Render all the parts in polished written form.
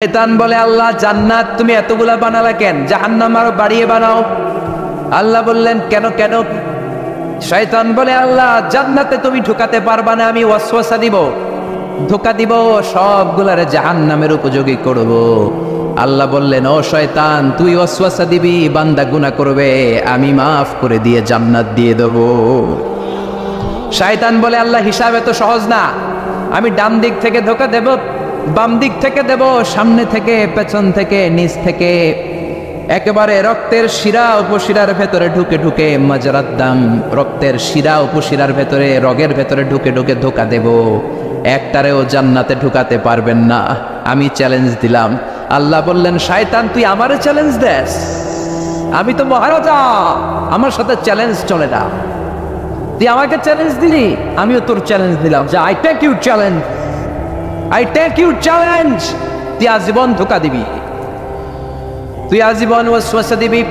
শয়তান বলে, আল্লাহ জান্নাত তুমি এতগুলা বানালা কেন? জাহান্নাম আরো বাড়িয়ে বানাও। আল্লাহ বললেন, কেন কেন? শয়তান বলে, আল্লাহ জান্নাতে তুমি ঢুকাতে পারবা না, আমি ওয়াসওয়াসা দিব, ধোঁকা দিব, সবগুলারে জাহান্নামের উপযোগী করব। আল্লাহ বললেন, ও শয়তান, তুই ওয়াসওয়াসা দিবি, বান্দা গুনাহ করবে, আমি মাফ করে দিয়ে জান্নাত দিয়ে দেব। শয়তান বলে, আল্লাহ হিসাব এত সহজ না, আমি ডান দিক থেকে ধোঁকা দেব, বাম দিক থেকে দেব, সামনে থেকে, পেছন থেকে, নিচ থেকে, একেবারে রক্তের শিরা উপশিরার ভেতরে ঢুকে ঢুকে, মাজরাদ্দাম, রক্তের শিরা উপশিরার ভেতরে, রগের ভেতরে ঢুকে ঢুকে ধোঁকা দেব, একটারেও জান্নাতে ঢুকাতে পারবেন না। আমি চ্যালেঞ্জ দিলাম। আল্লাহ বললেন, শয়তান তুই আমারে চ্যালেঞ্জ দেস? আমি তো মহারাজা, আমার সাথে চ্যালেঞ্জ চলে না। তুই আমাকে চ্যালেঞ্জ দিলি, আমিও তোর চ্যালেঞ্জ দিলাম, যে I take you challenge, I take you challenge। তুই আজীবন ধোঁকা দিবি, তুই আজীবন ওয়াসওয়াসা দিবি।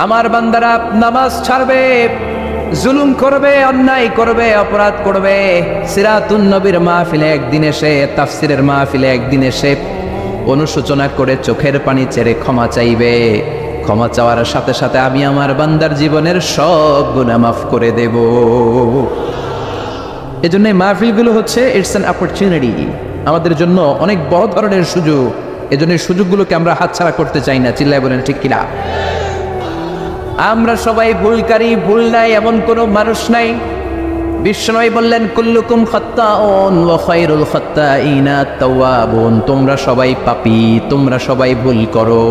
আমার বান্দারা নামাজ ছাড়বে, জুলুম করবে, অন্যায় করবে, অপরাধ করবে। সিরাতুন নবীর মাহফিলে একদিন এসে, তাফসিরের মাহফিলে একদিন এসে অনুশোচনা করে চোখের পানি ছেড়ে ক্ষমা চাইবে। ক্ষমা চাওয়ার সাথে সাথে আমি আমার বান্দার জীবনের সব গুনাহ মাফ করে দেব। এজন্য মাহফিলগুলো হচ্ছে ইটস অ্যান অপরচুনিটি, আমাদের জন্য অনেক বড় ধরনের সুযোগ। এজন্য সুযোগগুলোকে আমরা হাতছাড়া করতে চাই না। চিল্লায় বলেন ঠিক কিনা? আমরা সবাই ভুলকারী, ভুল নাই এমন কোনো মানুষ নাই। বিশ্বনবী বললেন, কুল্লুকুম খাত্তাউন ওয়া খায়রুল খাত্তাইনা তাওয়াবুন। তোমরা সবাই পাপী, তোমরা সবাই ভুল করো,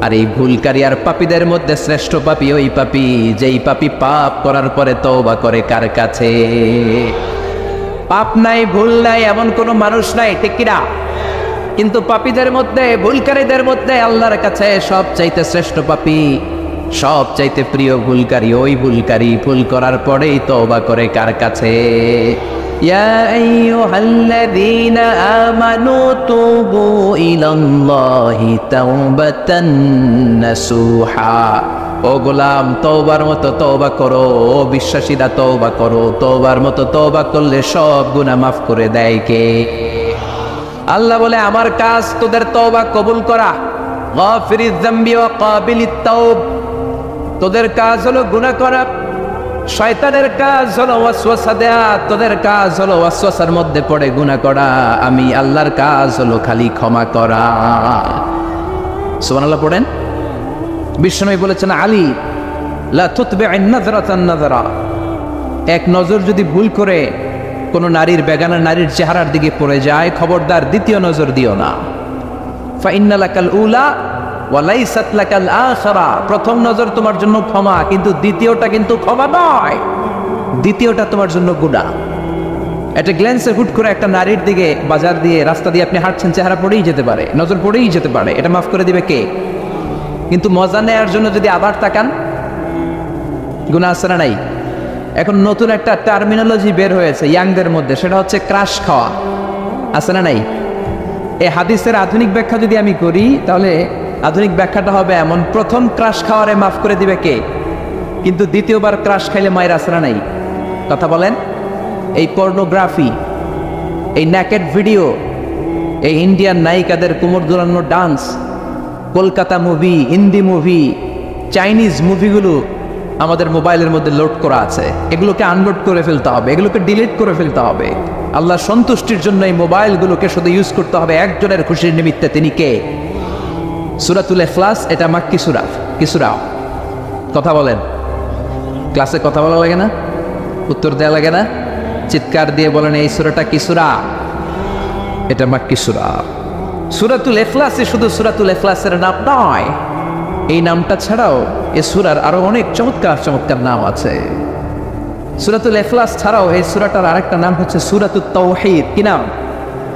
আর এই ভুলকারী আর পাপীদের মধ্যে শ্রেষ্ঠ পাপী ওই পাপী যেই পাপী পাপ করার পরে তওবা করে। কার কাছে? পাপ নাই, ভুল নাই এমন কোনো মানুষ নাই, ঠিক কিনা? কিন্তু পাপীদের মধ্যে, ভুলকারীদের মধ্যে আল্লাহর কাছে সব চাইতে শ্রেষ্ঠ পাপী, সব চাইতে প্রিয় ভুলকারী ওই ভুলকারী ভুল করার পরেই তওবা করে। কার কাছে? ইয়া আইয়ুহাল্লাযীনা আমানু তুবু ইলাল্লাহি তাওবাতান নাসুহা। ও গোলাম, তওবার মতো তওবা করো, ও বিশ্বাসীরা তওবা করো। তওবার মতো তওবা করলে সব গুনাহ মাফ করে দেয় কে? আল্লাহ বলে, আমার কাজ তোদের তওবা কবুল করা। গাফিরিয যামবি ওয়া কাবিলিত তাওব। তোদের কাজ হলো গুনাহ করা, শয়তানের কাজ হলো ওয়াসওয়াসা দেয়া, তোদের কাজ হলো ওয়াসওয়াসার মধ্যে পড়ে গুনাহ করা। আমি আল্লাহর কাজ হলো খালি ক্ষমা করা। সুবহানাল্লাহ পড়েন। বিশ্বনবী বলেছেন, আলী লা তুতবি'আন নাযরাতান নাযরা। এক নজর যদি ভুল করে কোন নারীর, বেগানা নারীর চেহারার দিকে পড়ে যায়, খবরদার দ্বিতীয় নজর দিও না। ফা ইন্না লাকাল উলা ওয়া লাইসাত লাকাল আখিরা। প্রথম নজর তোমার জন্য ক্ষমা, কিন্তু দ্বিতীয়টা কিন্তু ক্ষমা নয়, দ্বিতীয়টা তোমার জন্য গুনাহ। একটা গ্ল্যান্সে হুট করে একটা নারীর দিকে, বাজার দিয়ে, রাস্তা দিয়ে আপনি হাঁটছেন, চেহারা পড়েই যেতে পারে, নজর পড়েই যেতে পারে, এটা মাফ করে দিবে কে? কিন্তু মজা নেয়ার জন্য যদি আবার তাকান, গুনাহ আছে না নাই? এখন নতুন একটা টার্মিনোলজি বের হয়েছে ইয়াংদের মধ্যে, সেটা হচ্ছে ক্রাশ খাওয়া। আছে না নাই? এই হাদিসের আধুনিক ব্যাখ্যা যদি আমি করি, তাহলে আধুনিক ব্যাখ্যাটা হবে এমন, প্রথম ক্রাশ খাওয়ারে মাফ করে দিবে কে, কিন্তু দ্বিতীয়বার ক্রাশ খাইলে মায়ের আছে না নাই? কথা বলেন। এই পর্নোগ্রাফি, এই ন্যাকেড ভিডিও, এই ইন্ডিয়ান নায়িকাদের কোমর দুলানো dance, Kolkata movie, Hindi movie, Chinese মুভিগুলো আমাদের মোবাইলের মধ্যে লোড করা আছে। এগুলোকে আনলোড করে ফেলতে হবে, এগুলোকে ডিলিট করে ফেলতে হবে। আল্লাহর সন্তুষ্টির জন্য এই মোবাইলগুলোকে শুধু ইউজ করতে হবে একজনের খুশির নিমিত্তে। তিনি কে? সূরাতুল ইখলাস, এটা মাক্কি সূরা। কি সূরা? কথা বলেন। ক্লাসে কথা বলা লাগে না? উত্তর দেওয়া লাগে না? চিৎকার দিয়ে বলেন, এই সূরাটা কি সূরা? এটা মাক্কি সূরা। সূরাতুল ইখলাসে শুধু সূরাতুল ইখলাসের নাম নয়, এই নামটা ছাড়াও এই সূরার আরো অনেক চমৎকার চমৎকার নাম আছে। সূরাতুল ইখলাস ছাড়াও এই সূরাটার আরেকটা নাম হচ্ছে সূরাতুত তাওহীদ। কি নাম?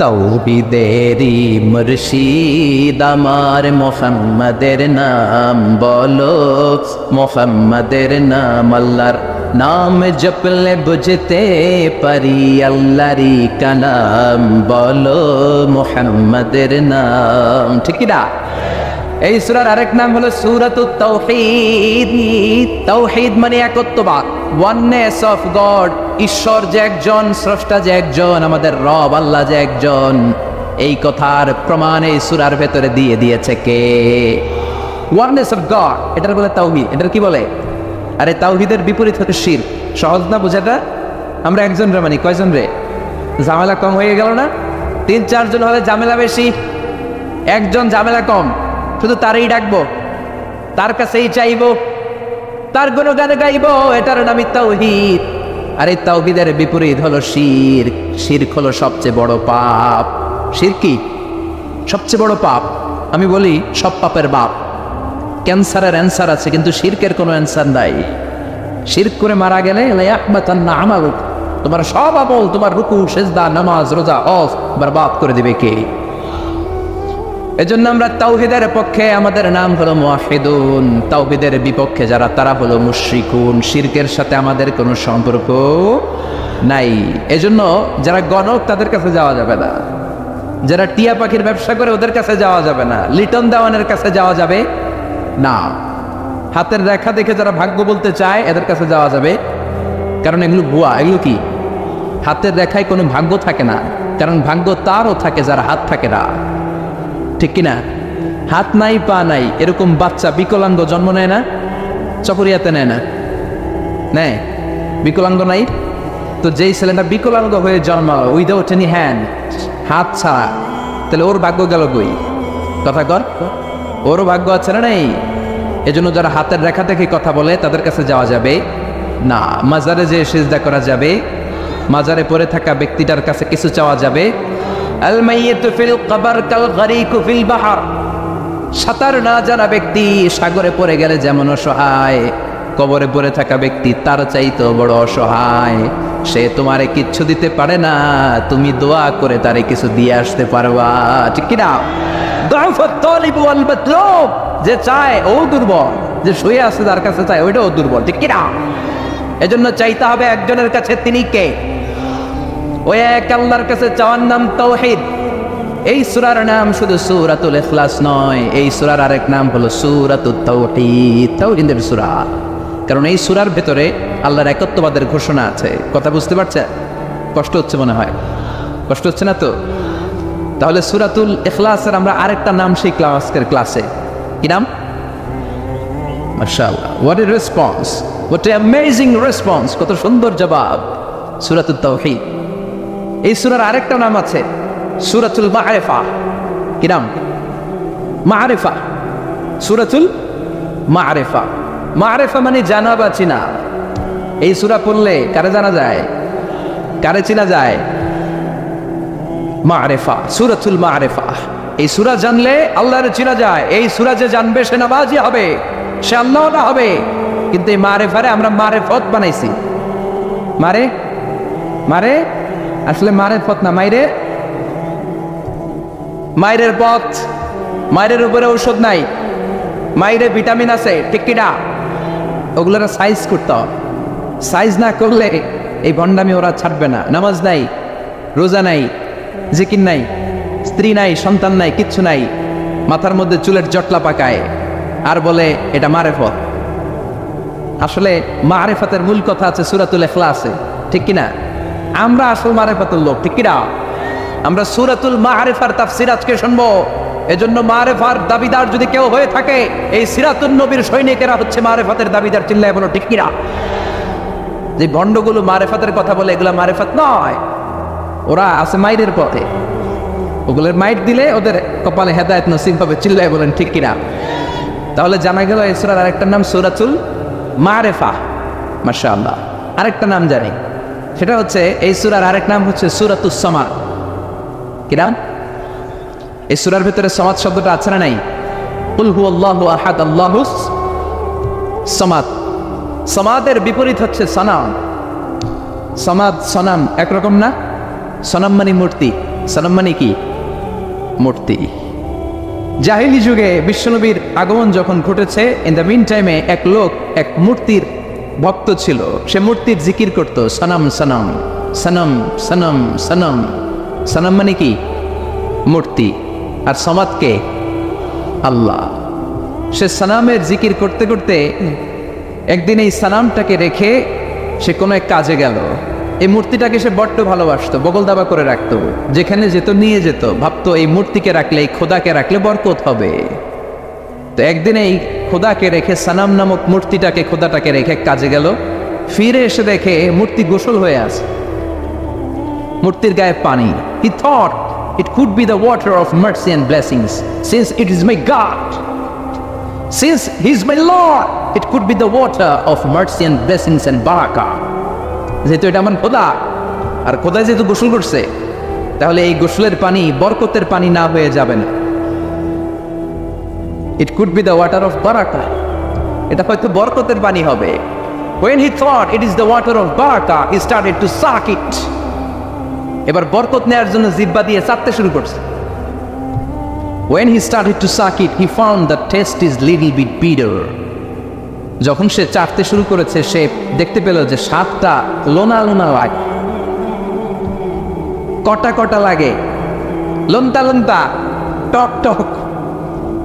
তাওহীদেরি মুর্শিদ আমার মুহাম্মাদের নাম বলো, মুহাম্মাদের নাম। আল্লাহর নাম জপলে বুঝতে পারি আল্লাহরই কালাম, বলো মুহাম্মাদের নাম। ঠিক কি না? এই সূরার আরেক নাম হলো সূরাতুত তাওহীদ। তাওহীদ মানে একত্ববাদ, ওয়াননেস অফ গড। ঈশ্বর যে একজন, স্রষ্টা যে একজন, আমাদের রব আল্লাহ যে একজন, এই কথার প্রমাণ এই সূরার ভেতরে দিয়ে দিয়েছে কে? ওয়াননেস অফ গড, এটার বলে তাওহীদ। এটার কি বলে? আরে তাওহীদের বিপরীত হচ্ছে শিরক। সহজ না বোঝাটা? আমরা একজন রে মানি, কয়জন রে? ঝামেলা কম হয়ে গেল না? 3-4 জন হলে ঝামেলা বেশি, একজন ঝামেলা কম, শুধু তারই ডাকবো, তার কাছেই চাইবো, তার গুণগান গাইবো, এটার নামই তাওহীদ। আর এই তাওহীদের বিপরীত হলো শিরক। শিরক হলো সবচেয়ে বড় পাপ। শিরক কি? সবচেয়ে বড় পাপ। আমি বলি সব পাপের বাপ। ক্যান্সারের অ্যান্সার আছে, কিন্তু শিরকের কোনো অ্যান্সার নাই। শিরক করে মারা গেলে লায়াহবাতান্না আমালুক, তোমার সব আমল, তোমার রুকু, সিজদা, নামাজ, রোজা, হজ বরবাদ করে দিবে কে? এজন্য আমরা তাওহীদের পক্ষে, আমাদের নাম হলো মুওয়াহহিদুন। তাওহীদের বিপক্ষে যারা, তারা হলো মুশরিকুন। শিরকের সাথে আমাদের কোনো সম্পর্ক নাই। এজন্য যারা গণক, তাদের কাছে যাওয়া যাবে না। যারা টিয়া পাখির ব্যবসা করে, ওদের কাছে যাওয়া যাবে না। লিটন দেওয়ানের কাছে যাওয়া যাবে না। হাতের রেখা দেখে যারা ভাগ্য বলতে চায়, এদের কাছে যাওয়া যাবে, কারণ এগুলো ভুয়া। এগুলো কি? হাতের রেখায় কোনো ভাগ্য থাকে না, কারণ ভাগ্য তারও থাকে যার হাত থাকে না, ঠিক কিনা? হাত নাই, পা নাই, এরকম বাচ্চা বিকলাঙ্গ জন্ম নেয় না? চকরিয়াতে নেয় না? নেয়? বিকলাঙ্গ নাই তো? যেই ছেলেটা বিকলাঙ্গ হয়ে জন্মালো উইদাউট এনি হ্যান্ড, হাত ছাড়া, তাহলে ওর ভাগ্য গেল কই? কথা কর, ওরও ভাগ্য আছে না নেই? এজন্য যারা হাতের রেখা দেখে কথা বলে, তাদের কাছে যাওয়া যাবে না। মাজারে যে সিজদা করা যাবে, মাজারে পড়ে থাকা ব্যক্তিটার কাছে কিছু চাওয়া যাবে। আল মাইয়িতু ফিল কবর কাল গরিকু ফিল বাহর, সাঁতার না জানা ব্যক্তি সাগরে পড়ে গেলে যেমন অসহায়, কবরে পড়ে থাকা ব্যক্তি তার চাইতেও বড় অসহায়। সে তোমারে কিচ্ছু দিতে পারে না, তুমি দোয়া করে তারে কিছু দিয়ে আসতে পারবা, ঠিক কিনা? দুআফাত তালিব ওয়াল মাতলুব, যে চায় ও দুর্বল, যে শুয়ে আছে তার কাছে চায় ওইটাও দুর্বল, ঠিক কিনা? এজন্য চাইতে হবে একজনের কাছে। তিনি কে? ওই এক আল্লাহর কাছে চাওয়ার নাম তাওহীদ। এই সূরার নাম শুধু সূরাতুল ইখলাস নয়, এই সূরার আরেক নাম হলো সূরাতুত তাওহীদ, তাওহীদের সূরা। কারণ এই সূরার ভেতরে আল্লাহর একত্ববাদের ঘোষণা আছে। কথা বুঝতে পারছেন? কষ্ট হচ্ছে মনে হয়? কষ্ট হচ্ছে না তো? তাহলে সূরাতুল ইখলাসের আমরা আরেকটা নাম শিখলাম আজকের ক্লাসে। কি নাম? মাশাআল্লাহ, what a response, what a amazing response, কত সুন্দর জবাব। সূরাতুত তাওহীদ। এই সূরার আরেকটা নাম আছে সূরাতুল মা'রিফা। কি নাম? মা'রিফা, সূরাতুল মা'রিফা। মা'রিফা মানে জানা বা চিনা। এই সূরা পড়লে কারে জানা যায়? কারে চিনা যায়? মা'রিফা, সূরাতুল মা'রিফা। এই সূরা জানলে আল্লাহরে চিনা যায়। এই সূরা যে জানবে সে নামাজি হবে, সে আল্লাহওয়ালা হবে। কিন্তু এই মা'রিফারে আমরা মারেফত বানাইছি। মারে মারে আসলে মারেফত না, মাইরে, মাইরের পথ। মাইরের উপরে ঔষধ নাই, মাইরে ভিটামিন আছে, ঠিক কিনা? ওগুলোর সাইজ করতে হবে। সাইজ না করলে এই ভণ্ডামি ওরা ছাড়বে না। নামাজ নাই, রোজা নাই, জিকির নাই, স্ত্রী নাই, সন্তান নাই, কিচ্ছু নাই, মাথার মধ্যে চুলের জটলা পাকায়, আর বলে এটা মারেফত। আসলে মারেফতের মূল কথা আছে সূরাতুল ইখলাসে, ঠিক কিনা? আমরা আসল মারেফতের লোক, ঠিক কিনা? আমরা সূরাতুল মা'রিফার তাফসীর আজকে শুনবো। এজন্য মারেফার দাবিদার যদি কেউ হয়ে থাকে, এই সিরাতুন নবীর সৈনিকেরা হচ্ছে মারেফতের দাবিদার। চিল্লায় বলো ঠিক কিনা? যে ভণ্ডগুলো মারেফতের কথা বলে, এগুলা মারেফত নয়, ওরা আছে মাইরের পথে। ওগুলোর মাইট দিলে ওদের কপালে হেদায়েত নসিব হবে। চিল্লায় বলেন ঠিক কিনা? তাহলে জানা গেল এই সূরার আরেকটা নাম সূরাতুল মা'রিফা। মাশাআল্লাহ। আরেকটা নাম জানি, সেটা হচ্ছে এই সূরার আরেক নাম হচ্ছে সূরাতুস সামাদ। কি নাম? এই সূরার ভিতরে সামাদ শব্দটা আছে না নাই? কুল হুয়াল্লাহু আহাদ আল্লাহুস সামাদ। সামাদের বিপরীত হচ্ছে সনাম। সামাদ সনাম একরকম না? সনাম মানে মূর্তি, সনাম মানে কি? মূর্তি। জাহিলি যুগে বিশ্বনবীর আগমন যখন ঘটেছে, ইন দ্য মিন টাইমে এক লোক এক মূর্তির ভক্ত ছিল। সে মূর্তির জিকির করত, সনম সনম সনম সনম সনম। সনম মানে কি? মূর্তি। আর সমাদ কে? আল্লাহ। সে সনামের জিকির করতে করতে একদিন এই সনামটাকে রেখে সে কোনো এক কাজে গেল। এই মূর্তিটাকে সে বড্ড ভালোবাসতো, বগল দাবা করে রাখতো, যেখানে যেত নিয়ে যেত, ভাবতো এই মূর্তিকে রাখলে, এই খোদাকে রাখলে বরকত হবে। তো একদিন এই খোদাকে রেখে, সানাম নামক মূর্তিটাকে, খোদাটাকে রেখে কাজে গেল। ফিরে এসে দেখে মূর্তি গোসল হয়ে আছে, মূর্তির গায়ে পানি। He thought it could be the water of mercy and blessings, since it is my God, since he is my Lord, it could be the water of mercy and blessings and barakah. যেহেতু এটা আমার খোদা, আর খোদা যেহেতু গোসল করছে, তাহলে এই গোসলের পানি বরকতের পানি না হয়ে যাবে না। It could be the water of barakah, এটা হয়তো বরকতের পানি হবে। When he thought it is the water of barakah, he started to suck it. এবার বরকত নেয়ার জন্য জিহ্বা দিয়ে চাটতে শুরু করছে। When he started to suck it, he found the taste is little bit bitter. যখন সে চাটতে শুরু করেছে, সে দেখতে পেল যে স্বাদটা লোনা লোনা লাগে, কটা কটা লাগে, লন্তা লন্তা, টক টক।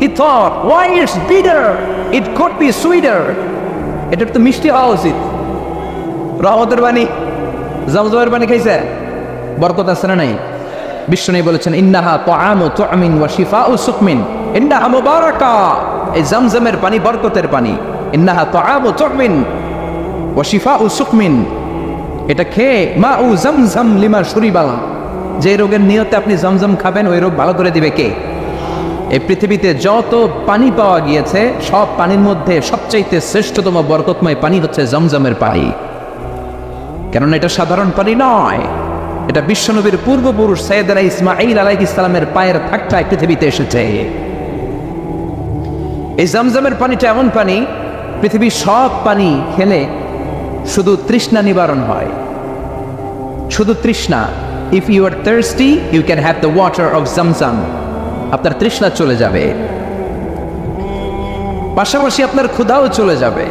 He thought, why it's bitter? It could be sweeter. এটা তো মিষ্টি হওয়া উচিত। রহমতের পানি, জমজমের পানি খাইছে, বরকত আছে না নাই? বিশ্বনবী বলেছেন, ইন্নাহা তাআমু তু'মিন ওয়া শিফাউ সুকমিন, ইন্নাহা মুবারাকা। এই জমজমের পানি বরকতের পানি। ইন্নাহা তাআমু তু'মিন ওয়া শিফাউ সুকমিন, এটা খেয়ে মাউ জমজম লিমা শুরিবালা, যে রোগের নিয়তে আপনি জমজম খাবেন, ওই রোগ ভালো করে দিবে কে? এই পৃথিবীতে যত পানি পাওয়া গিয়েছে, সব পানির মধ্যে সবচাইতে শ্রেষ্ঠতম বরকতময় পানি হচ্ছে জমজমের পানি। কেননা এটা সাধারণ পানি নয়, এটা বিশ্বনবীর পূর্বপুরুষ সাইয়েদনা ইসমাঈল আলাইহিস সালামের পায়ের ধাক্কায় পৃথিবীতে এসেছে। এই জমজমের পানিটা এমন পানি, পৃথিবীর সব পানি খেলে শুধু তৃষ্ণা নিবারণ হয়, শুধু তৃষ্ণা। If you are thirsty, you can have the water of Zamzam, আপনার তৃষ্ণা চলে যাবে, পাশাপাশি আপনার ক্ষুধাও চলে যাবে।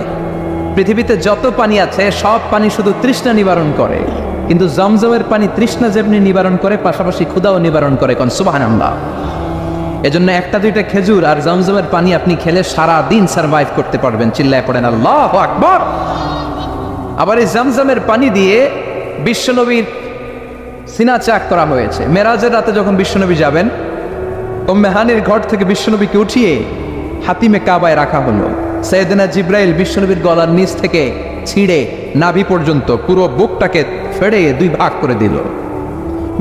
পৃথিবীতে যত পানি আছে, সব পানি শুধু তৃষ্ণা নিবারণ করে, কিন্তু জমজমের পানি তৃষ্ণা যেমনি নিবারণ করে, পাশাপাশি ক্ষুধাও নিবারণ করে। কোন সুবহানাল্লাহ। এজন্য একটা দুইটা খেজুর আর জমজমের পানি আপনি খেলে সারা দিন সারভাইভ করতে পারবেন। চিল্লায় পড়েন আল্লাহু আকবার। আবার এই জমজমের পানি দিয়ে বিশ্বনবীর সিনা চাক করা হয়েছে। মেরাজের রাতে যখন বিশ্বনবী যাবেন, উম্মে হানির ঘর থেকে বিশ্বনবীকে উঠিয়ে হাতিমে কাবায় রাখা হলো। সাইয়েদনা জিব্রাইল বিশ্বনবীর গলার নিচ থেকে ছিঁড়ে নাভি পর্যন্ত পুরো বুকটাকে ফেড়ে দুই ভাগ করে দিল।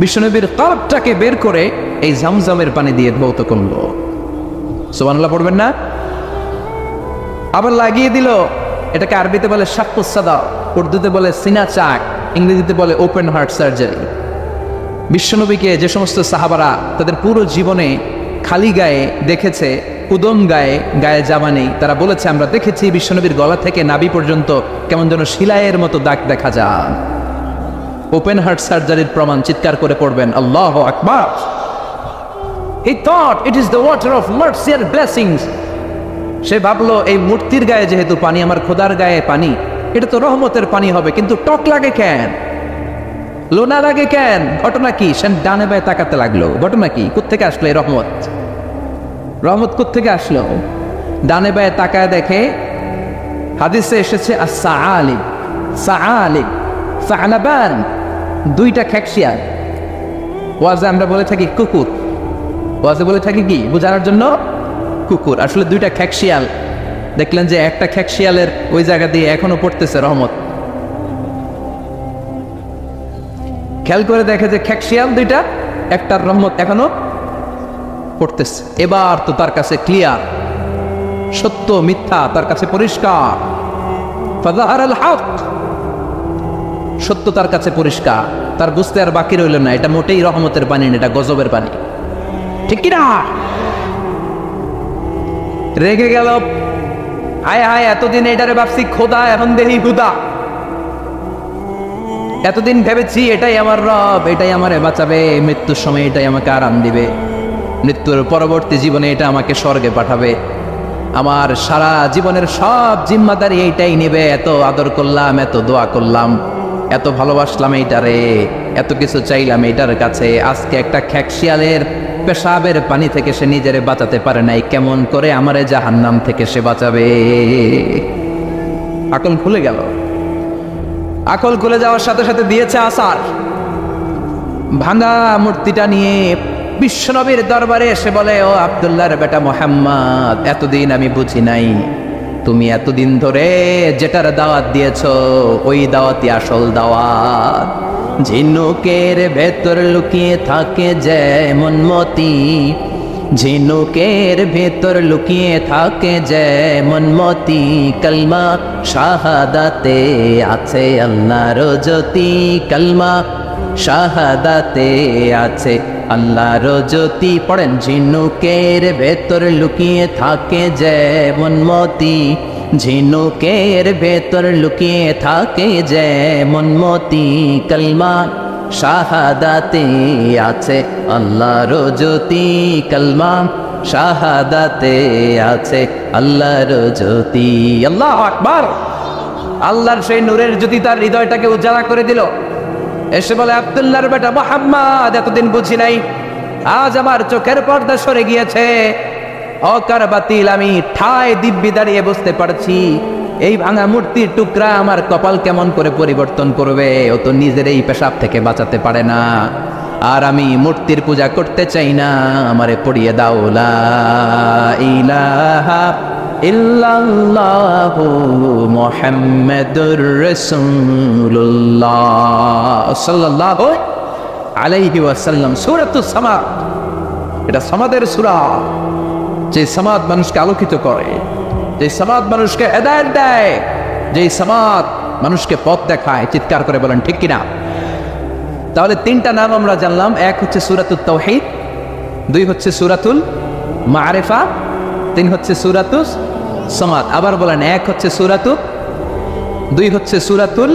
বিশ্বনবীর কলবটাকে বের করে এই জমজমের পানি দিয়ে ধৌত করলো। সুবহানাল্লাহ পড়বেন না? আবার লাগিয়ে দিল, এটাকে আরবিতে বলে শাক্কুস সাদা, উর্দুতে বলে সিনা চাক, ইংরেজিতে বলে ওপেন হার্ট সার্জারি। বিশ্বনবীকে যে সমস্ত সাহাবারা তাদের পুরো জীবনে খালি গায়ে দেখেছে, উদম গায়ে, গায়ে জামা নেই, তারা বলেছে আমরা দেখেছি বিশ্বনবীর গলা থেকে নাভি পর্যন্ত কেমন যেন শিলায়ের মতো দাগ দেখা যায়। ওপেন হার্ট সার্জারির প্রমাণ চিৎকার করে পড়বেন আল্লাহু আকবার। He thought it is the water of mercy and blessings. সে ভাবলো এই মূর্তির গায়ে যেহেতু পানি, আমার খোদার গায়ে পানি, এটা তো রহমতের পানি হবে, কিন্তু টক লাগে কেন, লোনা লাগে কেন? ঘটনা কি? সে ডানে বায়ে তাকাতে লাগলো, ঘটনা কি, কোত্থেকে আসলো এই রহমত? রহমত কোত্থেকে আসলো? ডানে বায়ে তাকায় দেখে হাদিসে এসেছে as-sa'alib, sa'alib, sa'laban, দুইটা খেকশিয়াল। ওয়াজে আমরা বলে থাকি কুকুর, ওয়াজে বলে থাকি কি বোঝানোর জন্য? কুকুর। আসলে দুইটা খেকশিয়াল। দেখলেন যে একটা খেকশিয়ালের ওই জায়গা দিয়ে এখনো পড়তেছে রহমত। খেয়াল করে দেখে যে খেকশিয়াল দুইটা, একটার রহমত এখনো পড়তেছে। এবার তো তার কাছে ক্লিয়ার, সত্য মিথ্যা তার কাছে পরিষ্কার। ফাযাহারাল হক, সত্য তার কাছে পরিষ্কার, তার বুঝতে আর বাকি রইল না এটা মোটেই রহমতের পানি না, এটা গজবের পানি। ঠিক কিনা? রেগে গেল, হায় হায়, এতদিন এটারে ভাবছি খোদা, এখন দেখি খুদা। এতদিন ভেবেছি এটাই আমার রব, এটাই আমারে বাঁচাবে, মৃত্যুর সময় এটাই আমাকে আরাম দিবে, মৃত্যুর পরবর্তী জীবনে এটা আমাকে স্বর্গে পাঠাবে, আমার সারা জীবনের সব জিম্মাদারি এইটাই নেবে। এত আদর করলাম, এত দোয়া করলাম, এত ভালোবাসলাম এইটারে, এত কিছু চাইলাম এইটার কাছে, আজকে একটা খেকশিয়ালের পেশাবের পানি থেকে সে নিজেরে বাঁচাতে পারে নাই, কেমন করে আমারে জাহান্নাম থেকে সে বাঁচাবে? আকল খুলে গেল। আকল খুলে যাওয়ার সাথে সাথে দিয়েছে আসার। ভাঙা মূর্তিটা নিয়ে বিশ্বনবীর দরবারে এসে বলে, ও আব্দুল্লাহর বেটা মুহাম্মদ, এতদিন আমি বুঝি নাই তুমি এতদিন ধরে যেটার দাওয়াত দিয়েছ ওই দাওয়াতই আসল দাওয়াত। ঝিনুকের ভেতর লুকিয়ে থাকে যেমন মতি, ঝিনুকের ভেতর লুকিয়ে থাকে যেমন মতি, কলমা শাহাদাতে আছে আল্লাহর জ্যোতি, কলমা শাহাদাতে আছে আল্লাহর জ্যোতি। পড়েন, ঝিনুকের ভেতর লুকিয়ে থাকে যেমন মতি, ঝিনুকের ভেতর লুকিয়ে থাকে যেমন মতি, কলমা শাহাদাতে আছে আল্লাহর জ্যোতি, কলমা শাহাদাতে আছে আল্লাহর জ্যোতি। আল্লাহু আকবার। আল্লাহর সেই নূরের জ্যোতি তার হৃদয়টাকে উজালা করে দিল। এসে বলে, আব্দুল্লাহর বেটা মুহাম্মদ, এতদিন বুঝি নাই, আজ আমার চোখের পর্দা সরে গিয়েছে। অকার বাতিল আমি ঠায় দিব্যি দাঁড়িয়ে বুঝতে পারছি এই ভাঙা মূর্তির টুকরা আমার কপাল কেমন করে পরিবর্তন করবে। ও তো নিজের এই পেশাব থেকে বাঁচাতে পারে না, আর আমি মূর্তির পূজা করতে চাই না, আমারে পড়িয়ে দাও লা ইলাহা ইল্লাল্লাহু মুহাম্মাদুর রাসূলুল্লাহ সাল্লাল্লাহু আলাইহি ওয়াসাল্লাম। সূরাতুস সামাদ, এটা সামাদের সূরা, যে সামাদ মানুষকে আলোকিত করে, যে সামাদ মানুষকে হেদায়েত দেয়, যে সামাদ মানুষকে পথ দেখায়। চিৎকার করে বলেন ঠিক কিনা? তাহলে তিনটা নাম আমরা জানলাম। এক হচ্ছে সূরাতুত তাওহীদ, দুই হচ্ছে সূরাতুল মারিফা, তিন হচ্ছে সূরাতুস সামাদ। আবার বলেন, এক হচ্ছে সূরাতুত, দুই হচ্ছে সূরাতুল,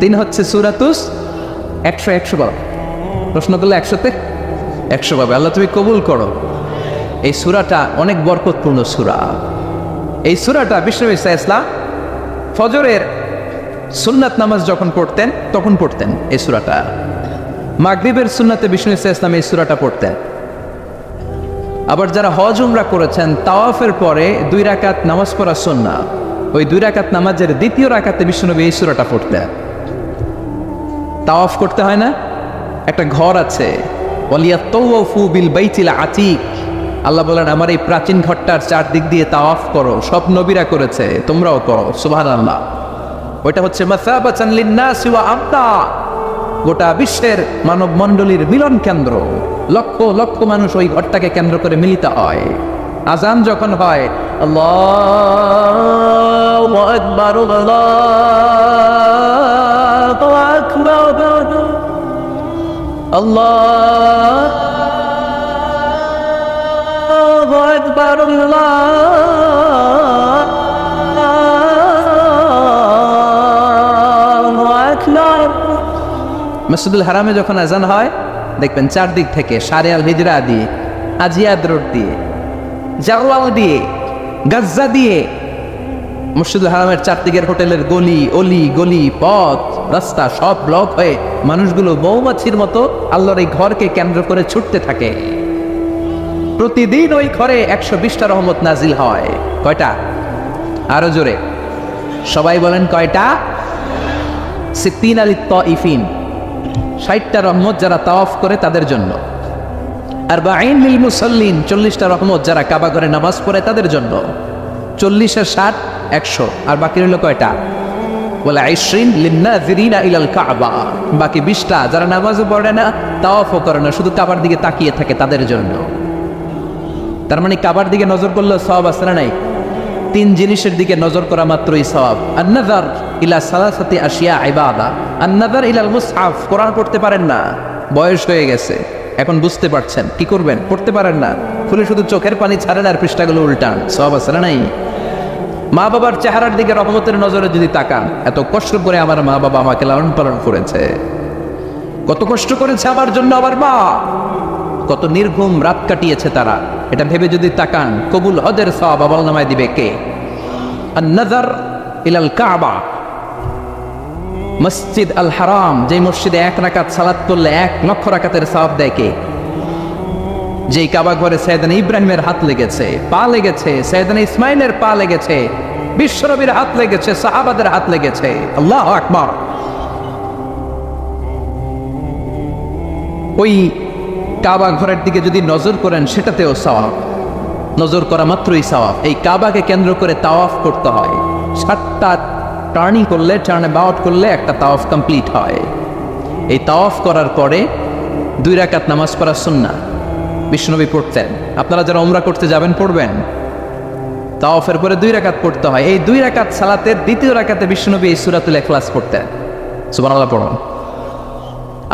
তিন হচ্ছে সূরাতুস। 100 বলো, প্রশ্ন করলে 100তে 100 পাবে। আল্লাহ তুমি কবুল করো। এই সূরাটা অনেক বরকতপূর্ণ সূরা। এই সূরাটা বিষ্ণু ঈসা ইসলাম ফজরের সুন্নাত নামাজ যখন পড়তেন তখন পড়তেন এই সূরাটা। মাগরিবের সুন্নাতে বিষ্ণু ঈসা ইসলাম এই সূরাটা পড়তেন। আবার যারা হজ উমরা করেছেন, তাওয়াফের পরে 2 রাকাত নামাজ পড়া সুন্নাহ, ওই 2 রাকাত নামাজের দ্বিতীয় রাকাতে বিষ্ণুনবী এই সূরাটা পড়তেন। তাওয়াফ করতে হয় না? একটা ঘর আছে, ওয়ালিয়াতাওয়াফু বিল বাইতিল আতীক। আল্লাহ বলেন, আমার এই প্রাচীন ঘরটার চারদিক দিয়ে তাওয়াফ করো। সব নবীরা করেছে, তোমরাও করো। সুবহানাল্লাহ। ওইটা হচ্ছে মাসাবাতান লিন-নাসি ওয়া আমনা, গোটা বিশ্বের মানব মণ্ডলীর মিলন কেন্দ্র। লক্ষ লক্ষ মানুষ ওই ঘরটাকে কেন্দ্র করে মিলিত হয়। আজান যখন হয়, আল্লাহু আকবার, আল্লাহু আকবার, আল্লাহু আকবার, আল্লাহু আকবার। মসজিদুল হারামে যখন আজান হয়, দেখবেন চারদিক থেকে শারে আল হিজরা দিয়ে, আজিয়াদ রোড দিয়ে, জাওয়াল দিয়ে, গাজ্জা দিয়ে, মসজিদুল হারামের চারদিকের হোটেলের গলি অলি, গলি পথ রাস্তা সব ব্লক হয়ে মানুষগুলো মৌমাছির মতো আল্লাহর এই ঘরকে কেন্দ্র করে ছুটতে থাকে। প্রতিদিন ওই ঘরে 120টা রহমত নাজিল হয়। কয়টা? আরো জোরে সবাই বলেন, কয়টা? 60 আলিত তাইফিন, 60টা রহমত যারা তাওয়াফ করে তাদের জন্য। আর বাঈন লিল মুসাল্লিন, 40টা রহমত যারা কাবা ঘরে নামাজ পড়ে তাদের জন্য। 40 আর 60 100, আর বাকি রইল কয়টা? বলে 20 লিন্নাযিরিনা ইলাল কাবা, বাকি 20টা যারা নামাজও পড়ে না, তাওয়াফও করে না, শুধু কাবার দিকে তাকিয়ে থাকে তাদের জন্য। তার মানে কাবার দিকে নজর করলে সওয়াব আছে না নাই? 3 জিনিসের দিকে নজর করা মাত্রই সওয়াব। আন-নাযার ইলা সালাসাতি আশিয়া ইবাদা, আন-নাযার ইলাল মুসহাফ। কোরআন পড়তে পারেন না, বয়স হয়ে গেছে, এখন বুঝতে পারছেন, কি করবেন? পড়তে পারেন না, খুলে শুধু চোখের পানি ছাড়েন আর পৃষ্ঠাগুলো উল্টান, সওয়াব আছে না নাই? মা বাবার চেহারার দিকে রহমতের নজরে যদি তাকান, এত কষ্ট করে আমার মা বাবা আমাকে লালন পালন করেছে, কত কষ্ট করেছে আমার জন্য আমার মা, কত নির্ঘুম রাত কাটিয়েছে তারা, এটা ভেবে যদি তাকান, কবুল হজের সওয়াব আমল নামায় দিবে কে? আন-নাযার ইলাল কাবা, মসজিদ আল হারাম, যে মসজিদে 1 রাকাত সালাত করলে 1 লক্ষ রাকাতের সওয়াব দেয় কে? যেই কাবা ঘরে সাইয়েদনা ইব্রাহিমের হাত লেগেছে, পা লেগেছে, সাইয়েদনা ইসমাইলের পা লেগেছে, বিশ্বনবীর হাত লেগেছে, সাহাবাদের হাত লেগেছে। আল্লাহু আকবার। ওই কাবা ঘরের দিকে যদি নজর করেন সেটাতেও সওয়াব, নজর করা মাত্রই সওয়াব। এই কাবাকে কেন্দ্র করে তাওয়াফ করতে হয়, 7টা টার্নিং করলে, টার্ন অ্যাবাউট করলে একটা তাওয়াফ কমপ্লিট হয়। এই তাওয়াফ করার পরে 2 রাকাত নামাজ পড়া সুন্নাহ, বিশ্বনবী পড়তেন। আপনারা যারা উমরা করতে যাবেন পড়বেন, তাওয়াফের পরে 2 রাকাত পড়তে হয়। এই 2 রাকাত সালাতের দ্বিতীয় রাকাতে বিশ্বনবী এই সূরাতুল ইখলাস পড়তেন, সুবহানাল্লাহ পড়ুন।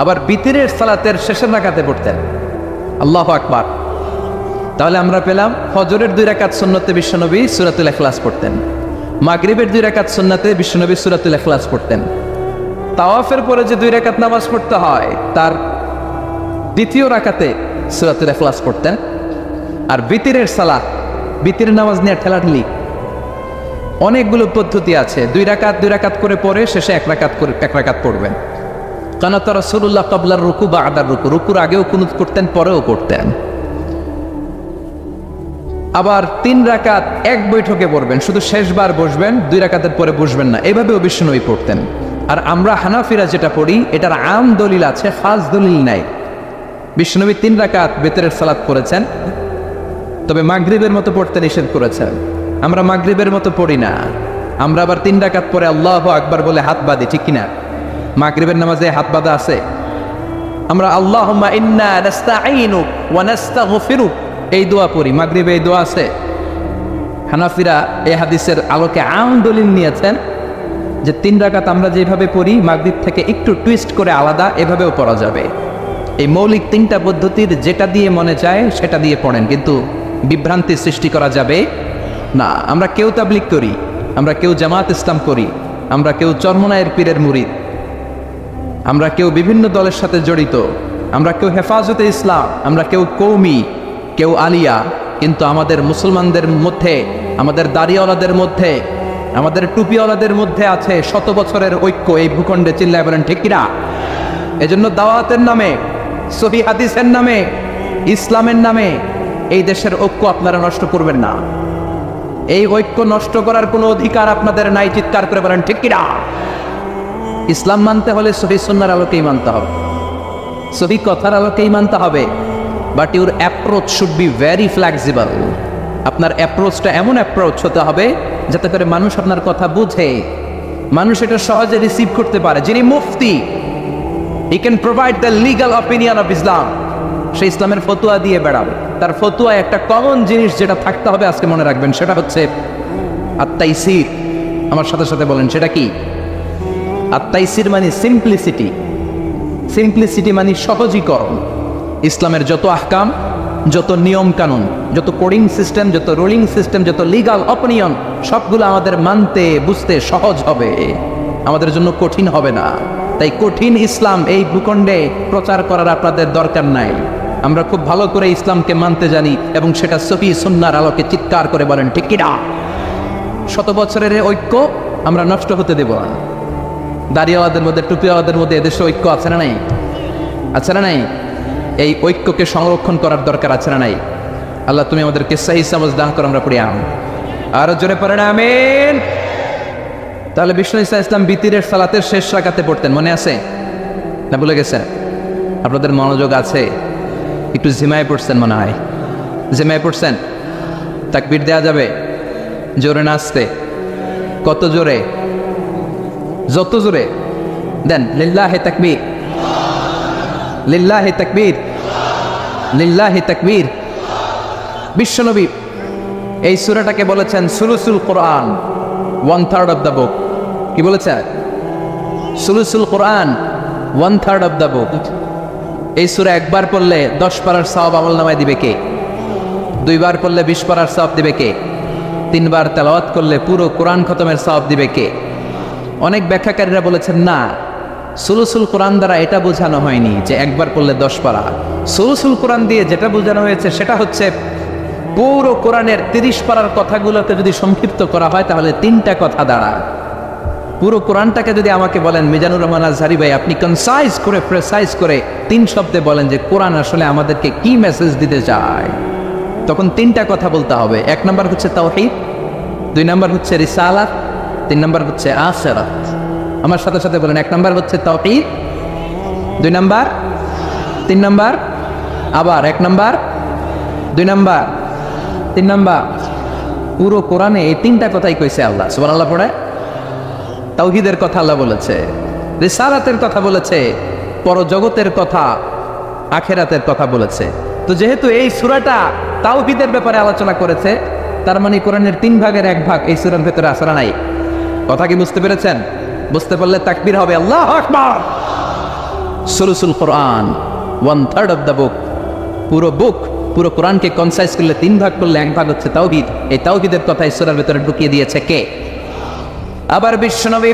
আবার বিতরের সালাতের শেষের রাকাতে পড়তেন, আল্লাহু আকবার। তাহলে আমরা পেলাম ফজরের 2 রাকাত সুন্নতে বিশ্বনবী সূরাতুল ইখলাস পড়তেন, মাগরিবের 2 রাকাত সুন্নতে বিশ্বনবী সূরাতুল ইখলাস পড়তেন। তাওয়াফের পরে যে 2 রাকাত নামাজ পড়তে হয় তার দ্বিতীয় রাকাতে সূরাতুল ইখলাস পড়তেন। আর বিতরের সালাত, বিতরের নামাজ নিয়ে ঠেলাঠেলি, অনেকগুলো পদ্ধতি আছে। 2 রাকাত করে পরে শেষে 1 রাকাত পড়বেন। কানাত রাসূলুল্লাহ ক্বাবলার রুকু বা'দার রুকু, রুকুর আগেও কুনুত করতেন, পরেও করতেন। আবার 3 রাকাত এক বৈঠকে পড়বেন, শুধু শেষবার বসবেন, 2 রাকাতের পরে বসবেন না, এভাবেও বিশ্বনবী পড়তেন। আর আমরা হানাফিরা যেটা পড়ি এটার আম দলিল আছে, খাস দলিল নাই। বিশ্বনবী 3 রাকাত বিতরের সালাত পড়েছেন, তবে মাগরিবের মতো পড়তে নিষেধ করেছেন। আমরা মাগরিবের মতো পড়ি না, আমরা আবার 3 রাকাত পরে আল্লাহু আকবার বলে হাত বাঁধি, ঠিক কিনা? মাগরিবের নামাজে হাত বাঁধা আছে। আমরা আল্লাহুম্মা ইন্না নাস্তাঈনুক ওয়া নাস্তাগফিরুক এই দোয়া পড়ি, মাগরিবে এই দোয়া আছে। হানাফিরা এই হাদিসের আলোকে আম দলিল নিয়েছেন যে 3 রাকাত আমরা যেভাবে পড়ি মাগরিব থেকে একটু টুইস্ট করে আলাদা, এভাবেও পড়া যাবে। এই মৌলিক 3টা পদ্ধতির যেটা দিয়ে মনে চায় সেটা দিয়ে পড়েন, কিন্তু বিভ্রান্তি সৃষ্টি করা যাবে না। আমরা কেউ তাবলীগ করি, আমরা কেউ জামাত ইসলাম করি, আমরা কেউ চরমনায়ের পীরের মুরিদ, আমরা কেউ বিভিন্ন দলের সাথে জড়িত, আমরা কেউ হেফাজতে ইসলাম, আমরা কেউ কৌমি, কেউ আলিয়া, কিন্তু আমাদের মুসলমানদের মধ্যে, আমাদের দাড়িওয়ালাদের মধ্যে, আমাদের টুপিওয়ালাদের মধ্যে আছে 100 বছরের ঐক্য এই ভূখণ্ডে। চিল্লায় বলেন ঠিক কিনা? এজন্য দাওয়াতের নামে, সহিহ হাদিসের নামে, ইসলামের নামে এই দেশের ঐক্য আপনারা নষ্ট করবেন না। এই ঐক্য নষ্ট করার কোনো অধিকার আপনাদের নাই। চিৎকার করে বলেন ঠিক কিনা? ইসলাম মানতে হলে সহিহ সুন্নাহর আলোকেই মানতে হবে, সহিহ কথার আলোকেই মানতে হবে। But your approach should be very flexible. আপনার অ্যাপ্রোচটা এমন অ্যাপ্রোচ হতে হবে যাতে করে মানুষ আপনার কথা বুঝে, মানুষ এটা সহজে রিসিভ করতে পারে। যিনি মুফতি, he can provide the legal opinion of Islam, সে ইসলামের ফতোয়া দিয়ে বেড়াবে। তার ফতোয়ায় একটা কমন জিনিস যেটা থাকতে হবে, আজকে মনে রাখবেন, সেটা হচ্ছে আত-তাইসির। আমার সাথে সাথে বলেন সেটা কি? আত-তাইসির মানে সিম্পলিসিটি। সিম্পলিসিটি মানে সহজীকরণ। ইসলামের যত আহকাম, যত নিয়ম কানুন, যত কোডিং সিস্টেম, যত রুলিং সিস্টেম, যত লিগাল অপিনিয়ন, সবগুলো আমাদের মানতে বুঝতে সহজ হবে, আমাদের জন্য কঠিন হবে না। তাই কঠিন ইসলাম এই ভূখণ্ডে প্রচার করার আপনাদের দরকার নাই। আমরা খুব ভালো করে ইসলামকে মানতে জানি এবং সেটা সহিহ সুন্নাহর আলোকে চিৎকার করে বলেন ঠিক কিনা? 100 বছরের ঐক্য আমরা নষ্ট হতে দেব না। দাড়িওয়ালাদের মধ্যে, টুপিওয়ালাদের মধ্যে এদেশে ঐক্য আছে না নাই? আছে না নাই? এই ঐক্যকে সংরক্ষণ করার দরকার আছে না নাই? আল্লাহ তুমি আমাদেরকে সহিহ সমঝ দান করো। আমরা পড়ি আমিন, আরো জোরে পড়েন আমিন। তাহলে বিষ্ণু ইসা ইসলাম বিতিরের সালাতের শেষ রাকাতে পড়তেন, মনে আছে না ভুলে গেছেন? আপনাদের মনোযোগ আছে? একটু ঝিমায় পড়ছেন মনে হয়, ঝিমায় পড়ছেন। তাকবীর দেয়া যাবে? জোরে না আসতে? কত জোরে? যত জোরে দেন। লিল্লাহি তাকবীর, লিল্লাহি তাকবীর, লিল্লাহি তাকবীর। বিশ্বনবী এই সূরাটাকে বলেছেন সুলুসুল কোরআন, 1/3 অফ দ্য বুক। কি বলেছে? সুলুসুল কোরআন, 1/3 অফ দ্য বুক। এই সূরা একবার পড়লে 10 পারার সওয়াব আমলনামায় দিবে কে? 2 বার পড়লে 20 পারার সওয়াব দিবে কে? 3 বার তেলাওয়াত করলে পুরো কোরআন খতমের সওয়াব দিবে কে? অনেক ব্যাখ্যাকারীরা বলেছেন না, সুলুসুল কোরআন দ্বারা এটা বোঝানো হয়নি যে একবার পড়লে 10 পারা। সুলুসুল কোরআন দিয়ে যেটা বোঝানো হয়েছে সেটা হচ্ছে পুরো কোরআনের 30 পারার কথাগুলোকে যদি সংক্ষিপ্ত করা হয় তাহলে 3টা কথা দাঁড়ায়। পুরো কোরআনটাকে যদি আমাকে বলেন মিজানুর রহমান আজহারি ভাই আপনি কনসাইজ করে, প্রেসাইজ করে 3 শব্দে বলেন যে কোরআন আসলে আমাদেরকে কি মেসেজ দিতে চায়, তখন 3টা কথা বলতে হবে। 1 নম্বর হচ্ছে তাওহীদ, 2 নাম্বার হচ্ছে রিসালাত, 3 নাম্বার হচ্ছে আখিরাত। আমার সাথে সাথে বলেন, 1 নাম্বার হচ্ছে তাওহীদ, 2 নাম্বার, 3 নাম্বার, আবার 1 নাম্বার, 2 নাম্বার, 3 নাম্বার। পুরো কোরআনে এই 3টা কথাই কইছে আল্লাহ। সুবহানাল্লাহ পড়ে। তাওহীদের কথা আল্লাহ বলেছে, রিসালাতের কথা বলেছে, পরজগতের কথা, আখিরাতের কথা বলেছে। তো যেহেতু এই সূরাটা তাওহীদের ব্যাপারে আলোচনা করেছে, তার মানে কোরআনের 3 ভাগের 1 ভাগ এই সূরার ভেতরে আছে না নাই? কথা কি বুঝতে পেরেছেন? বুঝতে পারলে তাকবীর হবে, আল্লাহু আকবার। সুলুসুল কোরআন, 1/3 অফ দ্য বুক। পুরো কোরআনকে কনসাইজ করলে 3 ভাগ করলে 1 ভাগ হচ্ছে তাওহীদ। এই তাওহীদের কথা এই সূরার ভেতরে ঢুকিয়ে দিয়েছে কে? আবার বিশ্বনবী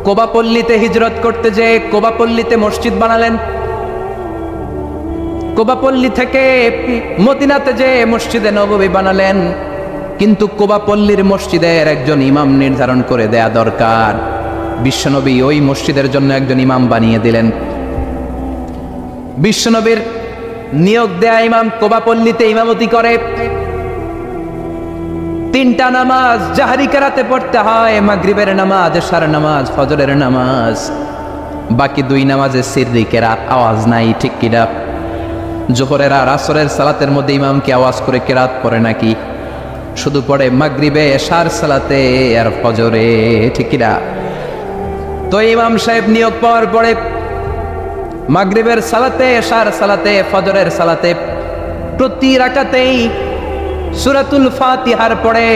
কোবা পল্লীতে হিজরত করতে যেয়ে কোবা পল্লীতে মসজিদ বানালেন। কোবা পল্লী থেকে মদিনাতে যে মসজিদে নববী বানালেন। কিন্তু কোবা পল্লীর মসজিদের একজন ইমাম নির্ধারণ করে দেয়া দরকার। বিশ্বনবী ওই মসজিদের জন্য একজন ইমাম বানিয়ে দিলেন। বিশ্বনবীর নিয়োগ দেয়া ইমাম কোবা পল্লীতে ইমামতি করে। 3টা নামাজ জাহরি কেরাতে পড়তে হয়, মাগরিবের নামাজ, এশার নামাজ, ফজরের নামাজ। বাকি 2 নামাজে সিররি কেরাত, আওয়াজ নাই, ঠিক কিনা? জোহরের আর আসরের সালাতের মধ্যে ইমাম কি আওয়াজ করে কেরাত পড়ে নাকি? শুধু পড়ে মাগরিবে, এশার সালাতে আর ফজরে, ঠিক কিনা? তো ইমাম সাহেব নিয়োগ পাওয়ার পরে মাগরিবের সালাতে, এশার সালাতে, ফজরের সালাতে প্রতি রাকাতেই সূরাতুল ফাতিহার পরে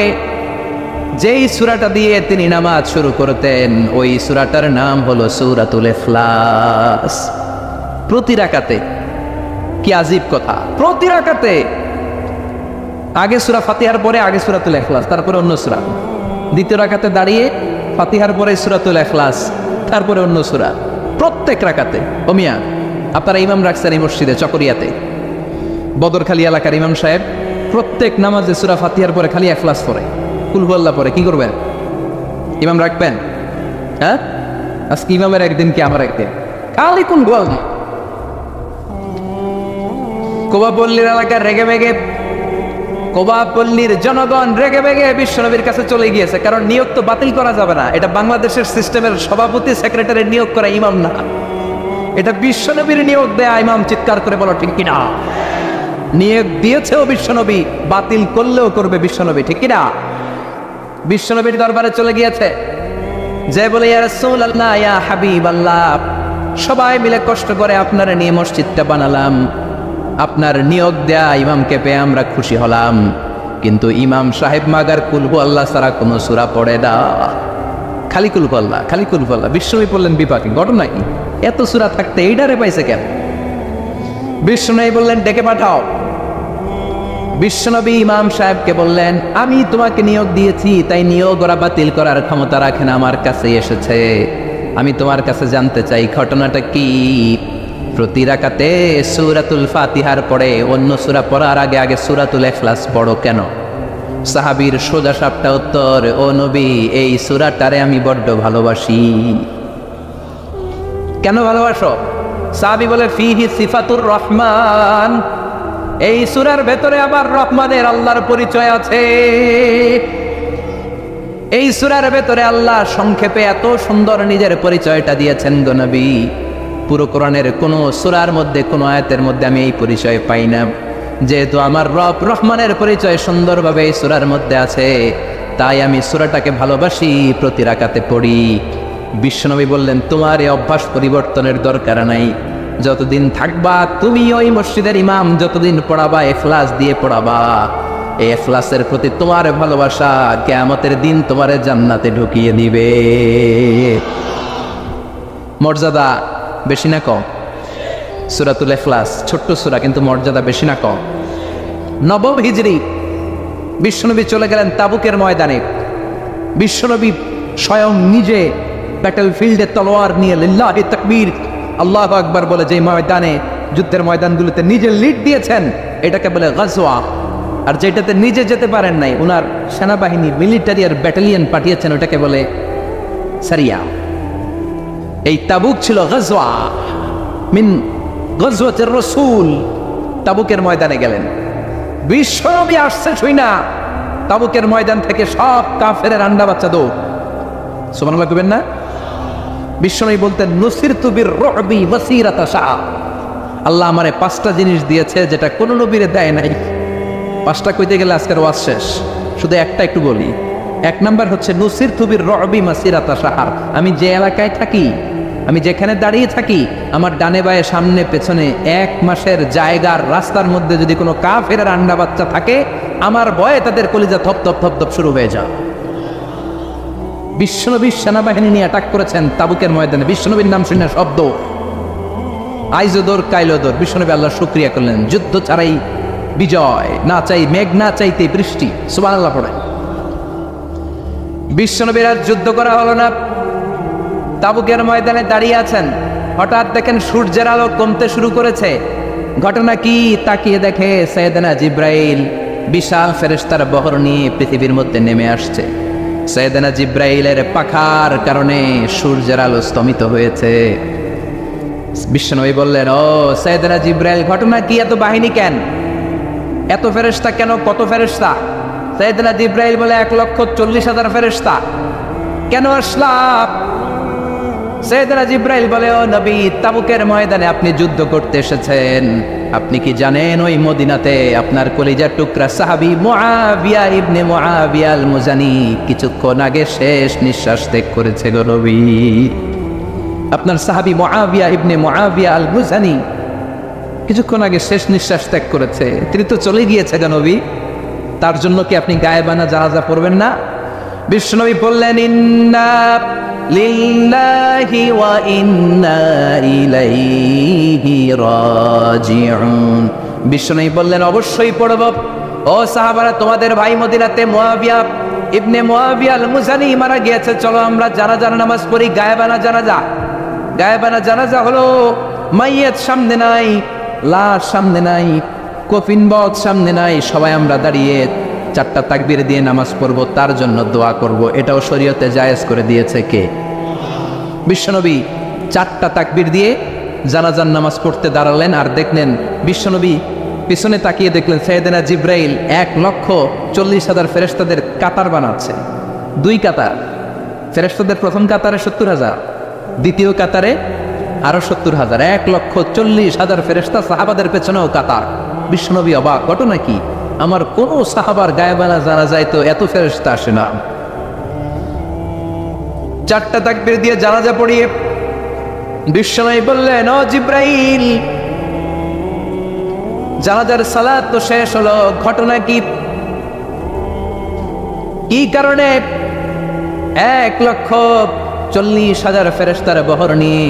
যেই সূরাটা দিয়ে তিনি নামাজ শুরু করতেন, ওই সূরাটার নাম হলো সূরাতুল ইখলাস। প্রতি রাকাতে। কি আজীব কথা! প্রতি রাকাতে আগে সূরা ফাতিহার পরে আগে সূরাতুল ইখলাস, তারপরে অন্য সূরা। দ্বিতীয় রাকাতে দাঁড়িয়ে ফাতিহার পরে সূরাতুল ইখলাস, তারপরে অন্য সূরা। প্রত্যেক রাকাতে। ও মিয়া, আপনারা ইমাম রাখছেন এই মসজিদে চকরিয়াতে, বদরখালী এলাকার ইমাম সাহেব প্রত্যেক নামাজে সূরা ফাতিহার পরে খালি ইখলাস পড়ে, কুল হুয়াল্লাহ পড়ে। কি করবেন? ইমাম রাখবেন? হ্যাঁ, আজকে ইমামের একদিন কি আমার একদিন, খালি কুল হুয়াল্লাহ। কোবা পল্লীর এলাকার রেগে বেগে, কোবা পল্লীর জনগণ রেগে বেগে বিশ্বনবীর কাছে চলে গিয়েছে। কারণ নিয়োগ তো বাতিল করা যাবে না। এটা বাংলাদেশের সিস্টেমের সভাপতি সেক্রেটারি নিয়োগ করা ইমাম না, এটা বিশ্বনবীর নিয়োগ দেয়া ইমাম। চিৎকার করে বলো ঠিক কিনা? নিয়োগ দিয়েছেও বিশ্বনবী, বাতিল করলেও করবে বিশ্বনবী, ঠিক কিনা? বিশ্বনবীর দরবারে চলে গিয়েছে, যে বলে ইয়া রাসূলুল্লাহ, ইয়া হাবিবাল্লাহ, সবাই মিলে কষ্ট করে আপনার নিয়ে মসজিদটা বানালাম, আপনার নিয়োগ দেয়া ইমামকে পেয়ে আমরা খুশি হলাম, কিন্তু ইমাম সাহেব মাগার কুলহু আল্লাহ ছাড়া কোনো সূরা পড়ে না, খালি কুলহু আল্লাহ, খালি কুলহু আল্লাহ। বিশ্বনবী বললেন বিপাকে, ঘটনা কি? এত সূরা থাকতে এইটারে পাইছে কেন? বিশ্বনবী বললেন ডেকে পাঠাও। বিশ্বনবী ইমাম সাহেবকে বললেন, আমি তোমাকে নিয়োগ দিয়েছি, তাই নিয়োগ ওরা বাতিল করার ক্ষমতা রাখে না, আমার কাছে এসেছে। আমি তোমার কাছে জানতে চাই ঘটনাটা কি। প্রতি রাকাতে সূরাতুল ফাতিহার পরে অন্য সূরা পড়ার আগে আগে সূরাতুল ইখলাস পড়ো কেন? সাহাবীর সোজা সাপটা উত্তর, ও নবী, এই সূরাটারে আমি বড্ড ভালোবাসি। কেন ভালোবাসো? সাহাবী বলে, ফিহি সিফাতুর রহমান, এই সূরার ভেতরে আবার রহমানের আল্লাহর পরিচয় আছে। এই সূরার ভেতরে আল্লাহ সংক্ষেপে এত সুন্দর নিজের পরিচয়টা দিয়েছেন গো নবী। পুরো কোরআনের কোন সূরার মধ্যে, কোন আয়াতের মধ্যে আমি এই পরিচয় পাই না। যেহেতু আমার রব রহমানের পরিচয় সুন্দরভাবে এই সূরার মধ্যে আছে, তাই আমি সূরাটাকে ভালোবাসি, প্রতি রাকাতে পড়ি। বিশ্বনবী বললেন, তোমার এই অভ্যাস পরিবর্তনের দরকার নাই। যতদিন থাকবা তুমি ওই মসজিদের ইমাম, যতদিন পড়াবা ইখলাস দিয়ে পড়াবা, এই ইখলাসের প্রতি তোমার ভালোবাসা কিয়ামতের দিন তোমার জান্নাতে ঢুকিয়ে দিবে। মর্যাদা বেশি না কম? সূরাতুল ইখলাস ছোট্ট সূরা, কিন্তু মর্যাদা বেশি না কম? নবম হিজরি বিশ্বনবী চলে গেলেন তাবুকের ময়দানে। বিশ্বনবী স্বয়ং নিজে ব্যাটল ফিল্ডে তলোয়ার নিয়ে লিল্লাহি তাকবীর, আল্লাহু আকবার বলে যে ময়দানে, যুদ্ধের ময়দানগুলোতে নিজে লিড দিয়েছেন, এটাকে বলে গাজওয়া। আর যেটাতে নিজে যেতে পারেন নাই, উনার সেনাবাহিনী, মিলিটারি আর ব্যাটালিয়ন পাঠিয়েছেন, ওটাকে বলে সারিয়া। এই তাবুক ছিল গাজওয়া মিন গাজওয়াতির রাসূল। তাবুকের ময়দানে গেলেন, বিশ্বনবী আসছে শুই না তাবুকের ময়দান থেকে সব কাফেরের আন্ডা বাচ্চা দৌড়। সুবহানাল্লাহ কইবেন না? বিশ্বনবী বলতেন নুসিরতু বির-রু'বি মাসিরাতা শাহর। আল্লাহ আমারে 5টা জিনিস দিয়েছে যেটা কোন নবীরে দেয় নাই। 5টা কইতে গেলে আজকের ওয়াজ শেষ, শুধু একটা একটু বলি। 1 নাম্বার হচ্ছে নুসিরতু বির-রু'বি মাসিরাতা শাহর। আমি যে এলাকায় থাকি, আমি যেখানে দাঁড়িয়ে থাকি, আমার ডানে বায়ে সামনে পেছনে 1 মাসের জায়গার রাস্তার মধ্যে যদি কোনো কাফেরের আন্ডা বাচ্চা থাকে, আমার ভয়ে তাদের কলিজা থপ থপ থপ থপ শুরু হয়ে যায়। বিশ্বনবী সেনাবাহিনী নিয়ে অ্যাটাক করেছেন তাবুকের ময়দানে। বিশ্বনবীর নাম শুনে শব্দ আইজোদর কাইলোদর। বিশ্বনবী আল্লাহর শুকরিয়া করলেন, যুদ্ধ ছাড়াই বিজয়, না চাই মেঘ, না চাইতে বৃষ্টি। সুবহানাল্লাহ পড়ে। বিশ্বনবীর আর যুদ্ধ করা হলো না, তাবুকের ময়দানে দাঁড়িয়ে আছেন। হঠাৎ দেখেন সূর্যের আলো কমতে শুরু করেছে। ঘটনা কি? তাকিয়ে দেখে সাইয়েদনা জিব্রাইল বিশাল ফেরেশতার বহর নিয়ে পৃথিবীর মধ্যে নেমে আসছে। সাইয়েদনা জিব্রাইলের পাখার কারণে সূর্যের আলো স্তমিত হয়েছে। বিশ্বনবী বললেন, ও সাইয়েদনা জিব্রাইল, ঘটনা কি? এত বাহিনী কেন? এত ফেরেশতা কেন? কত ফেরেশতা? সাইয়েদনা জিব্রাইল বলে 1,40,000 ফেরেশতা। কেন আসলাম? সাইয়েদনা জিব্রাইল বলে, ও নবী, তাবুকের ময়দানে আপনি যুদ্ধ করতে এসেছেন। আপনি কি জানেন ওই মদিনাতে আপনার কলিজার টুকরা সাহাবী মুআবিয়া ইবনে মুআবিয়া আল মুজানি কিছুক্ষণ আগে শেষ নিঃশ্বাস ত্যাগ করেছে গো নবী। আপনার সাহাবী মুআবিয়া ইবনে মুআবিয়া আল মুজানি কিছুক্ষণ আগে শেষ নিঃশ্বাস ত্যাগ করেছে। তিনি তো চলে গিয়েছে গো নবী, তার জন্য কি আপনি গায়েবানা জানাজা পড়বেন না? বিশ্বনবী বললেন, ইন্না লিল্লাহি ওয়া ইন্না ইলাইহি রাজিউন। বিশ্বনবী বললেন, অবশ্যই পড়ব। ও সাহাবারা, তোমাদের ভাই মদিনাতে মুআবিয়া ইবনে মুআবিয়া আল মুজানি মারা গিয়েছে, চলো আমরা জানাজার নামাজ পড়ি। গায়েবানা জানাজা। গায়েবানা জানাজা হলো মাইয়াত সামনে নাই, লাশ সামনে নাই, কফিন বদ সামনে নাই, সবাই আমরা দাঁড়িয়ে 4টা তাকবীর দিয়ে নামাজ পড়ব, তার জন্য দোয়া করব। এটাও শরীয়তে জায়েজ করে দিয়েছে কে? বিশ্বনবী 4টা তাকবীর দিয়ে জানাজার নামাজ পড়তে দাঁড়ালেন। আর দেখলেন বিশ্বনবী পিছনে তাকিয়ে দেখলেন সাইয়েদনা জিব্রাইল 1,40,000 ফেরেশতাদের কাতার বানাচ্ছে। 2 কাতার। ফেরেশতাদের প্রথম কাতারে 70,000, দ্বিতীয় কাতারে আরো 70,000, 1,40,000 ফেরেশতা। সাহাবাদের পেছনেও কাতার। বিশ্বনবী অবাক, ঘটনা কি? আমার কোন সাহাবার গায়েবানা জানা যায় তো এত ফেরেশতা আসে না। 4টা তাকবীর দিয়ে জানাজা পড়িয়ে বিশ্বনবী বললেন, ও জিব্রাইল, জানাজার সালাত তো শেষ হলো, ঘটনা কি? কি কারণে 1,40,000 ফেরেশতার বহর নিয়ে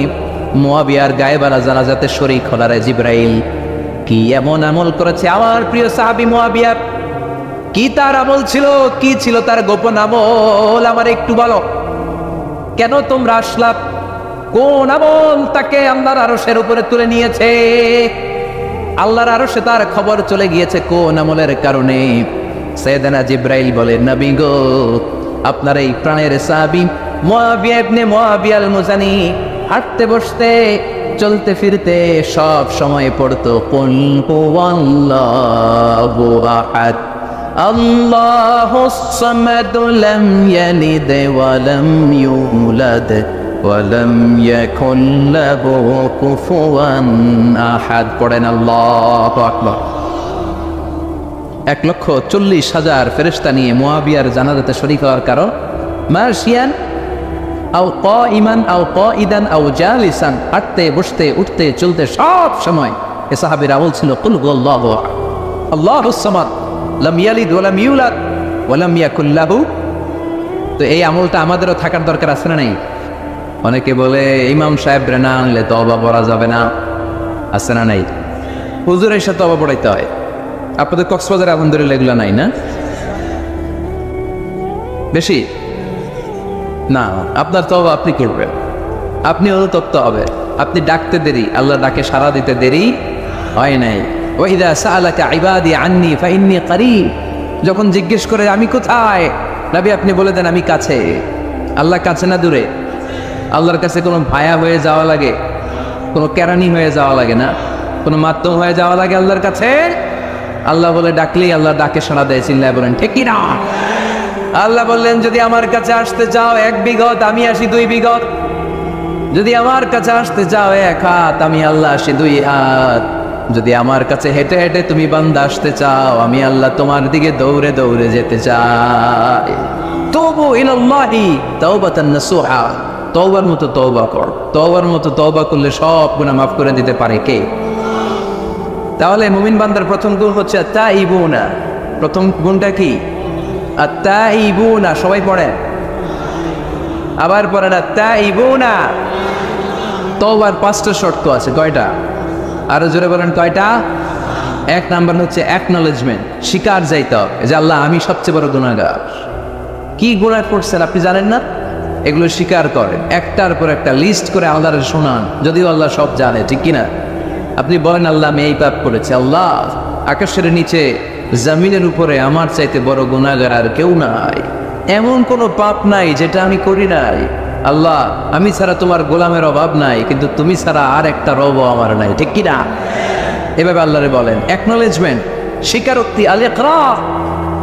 মুআবিয়ার গায়েবানা জানাজাতে শরীক হলো রে জিব্রাইল? কি এমন আমল করেছে আমার প্রিয় সাহাবী মুআবিয়া? কি তার আমল ছিল? কি ছিল তার গোপন আমল? আমার একটু বলো। কেন তোমরা আসলা? কোন আমল তাকে আল্লাহর আরশের উপরে তুলে নিয়েছে? আল্লাহর আরশে তার খবর চলে গিয়েছে কোন আমলের কারণে? সাইয়েদনা জিব্রাইল বলে, নবী গো, আপনার এই প্রাণের সাহাবী মুআবিয়া ইবনে মুআবিয়া আল মুজানি হাঁটতে বসতে চলতে ফিরতে সব সময় পড়তো কুল হুয়াল্লাহু আহাদ, আল্লাহুস সামাদ, লাম ইয়ালিদ ওয়া লাম ইউলাদ ওয়া লাম ইয়াকুল লাহু কুফুয়ান আহাদ। পড়েন আল্লাহু আকবার। 1,40,000 ফেরেশতা নিয়ে মুআবিয়ার জানাজাতে শরীক হওয়ার কারণ মাশিয়ান আও কাইমান আও কাইদান আও জালিসান, হাঁটতে বসতে উঠতে চলতে সব সময় এ সাহাবীর আমল ছিল কুল হুয়াল্লাহু আহাদ, আল্লাহুস সামাদ, লাম ইয়ালিদ ওয়া লাম ইউলাদ ওয়া লাম ইয়াকুল লাহু। তো এই আমলটা আমাদেরও থাকার দরকার আছে না নাই? অনেকে বলে ইমাম সাহেব রে না আনলে তওবা পড়া যাবে না, আছে না নাই? হুজুরের সাথে তওবা পড়াইতে হয়। আপনাদের কক্সবাজারে আলহামদুলিল্লাহ এগুলো নাই না? বেশি না, আপনার তওবা আপনি করবেন, আপনি অনুতপ্ত হবে। আপনি ডাকতে দেরি, আল্লাহ ডাকে সাড়া দিতে দেরি হয় নাই। ওয়াইদা সাআলাকা ইবাদি আন্নী ফাইন্নী করিব, যখন জিজ্ঞেস করে আমি কোথায়, নবী আপনি বলে দেন আমি কাছে। আল্লাহ কাছে না দূরে? আল্লাহর কাছে কোনো ভায়া হয়ে যাওয়া লাগে, কোনো কেরানি হয়ে যাওয়া লাগে না, কোনো মাধ্যম হয়ে যাওয়া লাগে আল্লাহর কাছে? আল্লাহ বলে ডাকলেই আল্লাহ ডাকে সাড়া দেয়, চিল্লায় বলেন ঠিক কি না? আল্লাহ বললেন যদি আমার কাছে আসতে চাও 1 বিঘত, আমি আসি 2 বিঘত। যদি আমার কাছে আসতে চাও 1 হাত, আমি আল্লাহ আসি 2 হাত। যদি আমার কাছে হেঁটে হেঁটে তুমি বান্দা আসতে চাও, আমি আল্লাহ তোমার দিকে দৌড়ে দৌড়ে যেতে চাই। তুবু ইলাল্লাহি তাওবাতান নাসুহা, তওবার মতো তওবা কর। তওবার মতো তওবা করলে সব গুনাহ মাফ করে দিতে পারে কে? তাহলে মুমিন বান্দার প্রথম গুণ হচ্ছে আত-তাইবুনা। প্রথম গুণটা কি? আত-তাইবুনা। সবাই পড়েন, আবার পড়েন আত-তাইবুনা। তওবার 5টা শর্ত আছে। কয়টা? আরো জোরে বলেন কয়টা? 1 নাম্বার হচ্ছে অ্যাকনলেজমেন্ট, স্বীকার যাইতে হবে যে আল্লাহ আমি সবচেয়ে বড় গুনাহগার। কি গুনাহ করছেন আপনি জানেন না? এগুলো স্বীকার করেন, একটার পর একটা লিস্ট করে আল্লাহরে শোনান, যদিও আল্লাহ সব জানে, ঠিক কিনা? আপনি বলেন আল্লাহ আমি এই পাপ করেছি, আল্লাহ আকাশের নিচে জমিনের উপরে আমার চাইতে বড় গুনাহগার আর কেউ নাই, এমন কোনো পাপ নাই যেটা আমি করি নাই। আল্লাহ আমি ছাড়া তোমার গোলামের অভাব নাই, কিন্তু তুমি ছাড়া আর একটা রব আমার নাই, ঠিক কিনা? এভাবে আল্লাহরে বলেন। অ্যাকনলেজমেন্ট, স্বীকারোক্তি, আল ইকরার,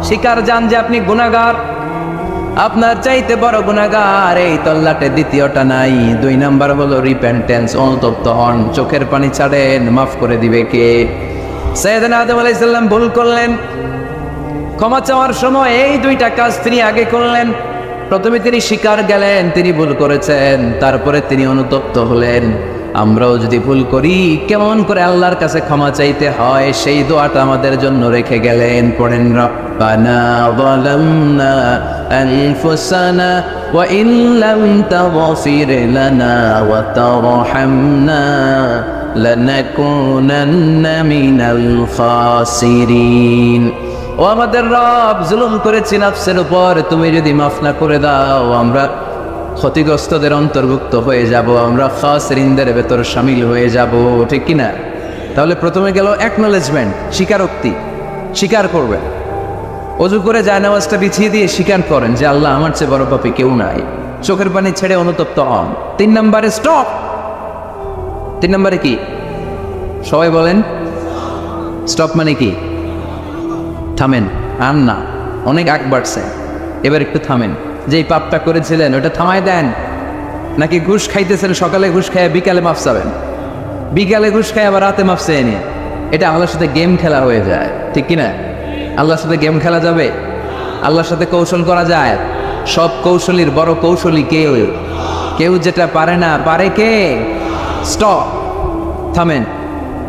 স্বীকার জান যে আপনি গুনাহগার, আপনার চাইতে বড় গুনাহগার এই তল্লাটে দ্বিতীয়টা নাই। 2 নাম্বার হলো রিপেন্টেন্স, অনুতপ্ত হন, চোখের পানি ছাড়েন, মাফ করে দিবে কে? সাইয়েদনা আদম আলাইহিস সালাম ভুল করলেন, ক্ষমা চাওয়ার সময় এই 2টা কাজ তিনি আগে করলেন। প্রথমে তিনি স্বীকার গেলেন তিনি ভুল করেছেন, তারপরে তিনি অনুতপ্ত হলেন। আমরাও যদি ভুল করি কেমন করে আল্লাহর কাছে ক্ষমা চাইতে হয় সেই দোয়াটা আমাদের জন্য রেখে গেলেন। পড়েন, রব্বানা যালামনা আনফুসানা ওয়া ইন লাম তাগফির লানা ওয়া তারহামনা লানাকুনান্না মিনাল খাসিরিন। ও আমাদের রব, জুলুম করেছি নফসের উপর, তুমি যদি মাফ না করে দাও আমরা ক্ষতিগ্রস্তদের অন্তর্ভুক্ত হয়ে যাব, আমরা খাসিরিনদের ভেতর শামিল হয়ে যাব, ঠিক কিনা? তাহলে প্রথমে গেল অ্যাকনলেজমেন্ট, স্বীকারোক্তি, স্বীকার করবেন। ওযু করে জায়নামাজটা বিছিয়ে দিয়ে স্বীকার করেন যে আল্লাহ আমার চেয়ে বড় পাপী কেউ নাই, চোখের পানি ছেড়ে অনুতপ্ত হন। 3 নম্বরে স্টপ। 3 নম্বরে কি? সবাই বলেন স্টপ মানে কি? থামেন, আর না, অনেক আগ বাড়ছে, এবার একটু থামেন। যেই পাপটা করেছিলেন ওটা থামায় দেন। নাকি ঘুষ খাইতেছেন, সকালে ঘুষ খাইয়া বিকালে মাফ চাবেন, বিকালে ঘুষ খাই আবার রাতে মাফ চেয়ে নিয়ে, এটা আল্লাহর সাথে গেম খেলা হয়ে যায়, ঠিক কিনা? আল্লাহর সাথে গেম খেলা যাবে? আল্লাহর সাথে কৌশল করা যায়? সব কৌশলীর বড় কৌশলী কেউ, কেউ যেটা পারে না, পারে কে? স্টপ, থামেন।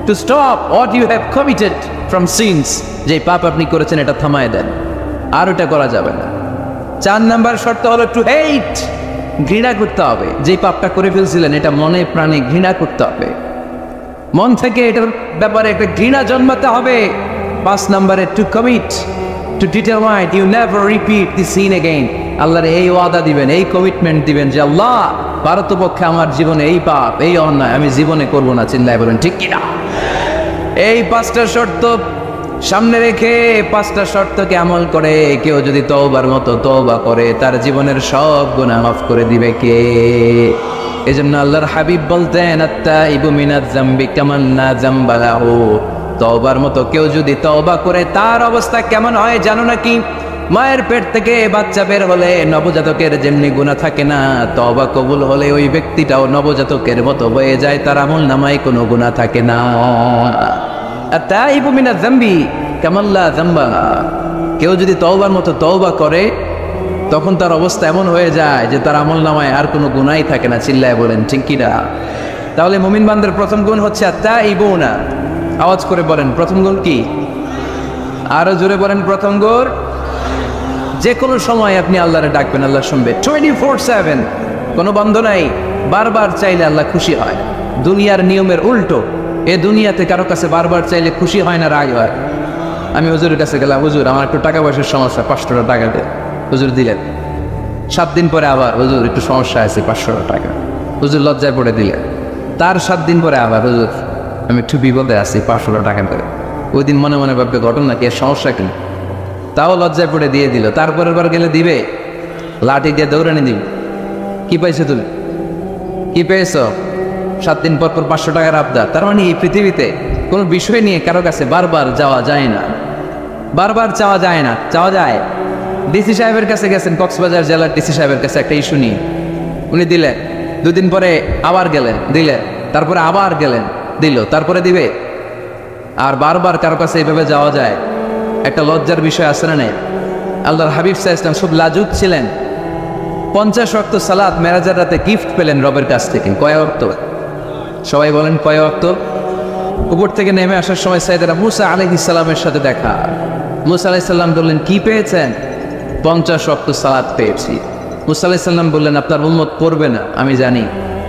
To stop what you have committed from sins, যে পাপ আপনি করেছেন এটা থামায় দেন, আর ওটা করা যাবে না। 4 নাম্বার শর্ত হলো টু হেট, ঘৃণা করতে হবে। যে পাপটা করে ফেলছিলেন এটা মনে প্রাণে ঘৃণা করতে হবে, মন থেকে এটার ব্যাপারে একটা ঘৃণা জন্মাতে হবে। 5 নাম্বারে to commit, to determine you never repeat the sin again. আল্লাহর এই ওয়াদা দিবেন, এই কমিটমেন্ট দিবেন যে আল্লাহ পারতপক্ষে আমার জীবনে এই পাপ, এই অন্যায় আমি জীবনে করব না। চিল্লায় বলেন ঠিক কিনা? এই 5টা শর্ত সামনে রেখে 5টা শর্তকে আমল করে কেউ যদি তওবার মতো তওবা করে তার জীবনের সব গুনাহ মাফ করে দিবে কে? এজন্য আল্লাহর হাবিব বলতেন আত-তাইবু মিনাজ যামবি কামান লা যামবা লাহু। তওবার মতো কেউ যদি তওবা করে তার অবস্থা কেমন হয় জানো নাকি? মায়ের পেট থেকে বাচ্চা বের হলে নবজাতকের যেমনি গুনাহ থাকে না, তওবা কবুল হলে ওই ব্যক্তিটাও নবজাতকের মতো হয়ে যায়, তার আমলনামায় কোনো গুনাহ থাকে না। আত-তাইবু মিনাজ যামবি কামান লা যামবা। কেউ যদি তওবার মতো তওবা করে তখন তার অবস্থা এমন হয়ে যায় যে তার আমলনামায় আর কোনো গুনাহই থাকে না। চিল্লায় বলেন ঠিক কি না? তাহলে মুমিন বান্দার প্রথম গুণ হচ্ছে আত-তাইবুনা। আওয়াজ করে বলেন প্রথম গুণ কি? আরো জোরে বলেন প্রথম গুণ। যে কোনো সময় আপনি আল্লাহরে ডাকবেন, আল্লাহ শুনবে 24/7, কোনো বন্ধ নাই। বারবার চাইলে আল্লাহ খুশি হয়। দুনিয়ার নিয়মের উল্টো, এ দুনিয়াতে কারো কাছে বারবার চাইলে খুশি হয় না, রাগ হয়। আমি হুজুরের কাছে গেলাম, হুজুর আমার একটু টাকা পয়সার সমস্যা, 500 টাকা দেন। হুজুর দিলেন। 7 দিন পরে আবার, হুজুর একটু সমস্যা আছে, 500 টাকা। হুজুর লজ্জায় পড়ে দিলেন। তার 7 দিন পরে আবার, হুজুর আমি একটু বিপদে আছি, 500 টাকা দেবে। ওই দিন মনে মনে ভাববে ঘটনা কি, এর সমস্যা কি? তাও লজ্জায় পড়ে দিয়ে দিল। তারপরের বার গেলে দিবে, লাঠি দিয়ে দৌড়ানি দিবে। কি পাইছো তুমি? কি পেয়েছো? 7 দিন পর পর 500 টাকার আবদার। তার মানে এই পৃথিবীতে কোনো বিষয় নিয়ে কারো কাছে বারবার যাওয়া যায় না। বারবার চাওয়া যায় না, চাওয়া যায়। ডিসি সাহেবের কাছে গেছেন, কক্সবাজার জেলার ডিসি সাহেবের কাছে একটা ইস্যু নিয়ে, উনি দিলেন, দুদিন পরে আবার গেলেন, দিলেন, তারপরে আবার গেলেন, দিল, তারপরে দিবে। আর বারবার কারো কাছে এইভাবে যাওয়া যায়, একটা লজ্জার বিষয় আছে না? নেই? আল্লাহর হাবিব সাল্লাল্লাহু আলাইহি ওয়াসাল্লাম খুব লাজুক ছিলেন। 50 ওয়াক্ত সালাত মেরাজের রাতে গিফট পেলেন রবের কাছ থেকে। কয় ওয়াক্ত? সবাই বলেন কয় ওয়াক্ত? উপর থেকে নেমে আসার সময় সাইয়েদনা মুসা আলাইহিস সালামের সাথে দেখা। মুসা আলাইহিস সালাম বললেন, কি পেয়েছেন? 50 ওয়াক্ত সালাত পেয়েছি। মুসা আলাইহিস সালাম বললেন, আপনার উম্মত পড়বে না, আমি জানি,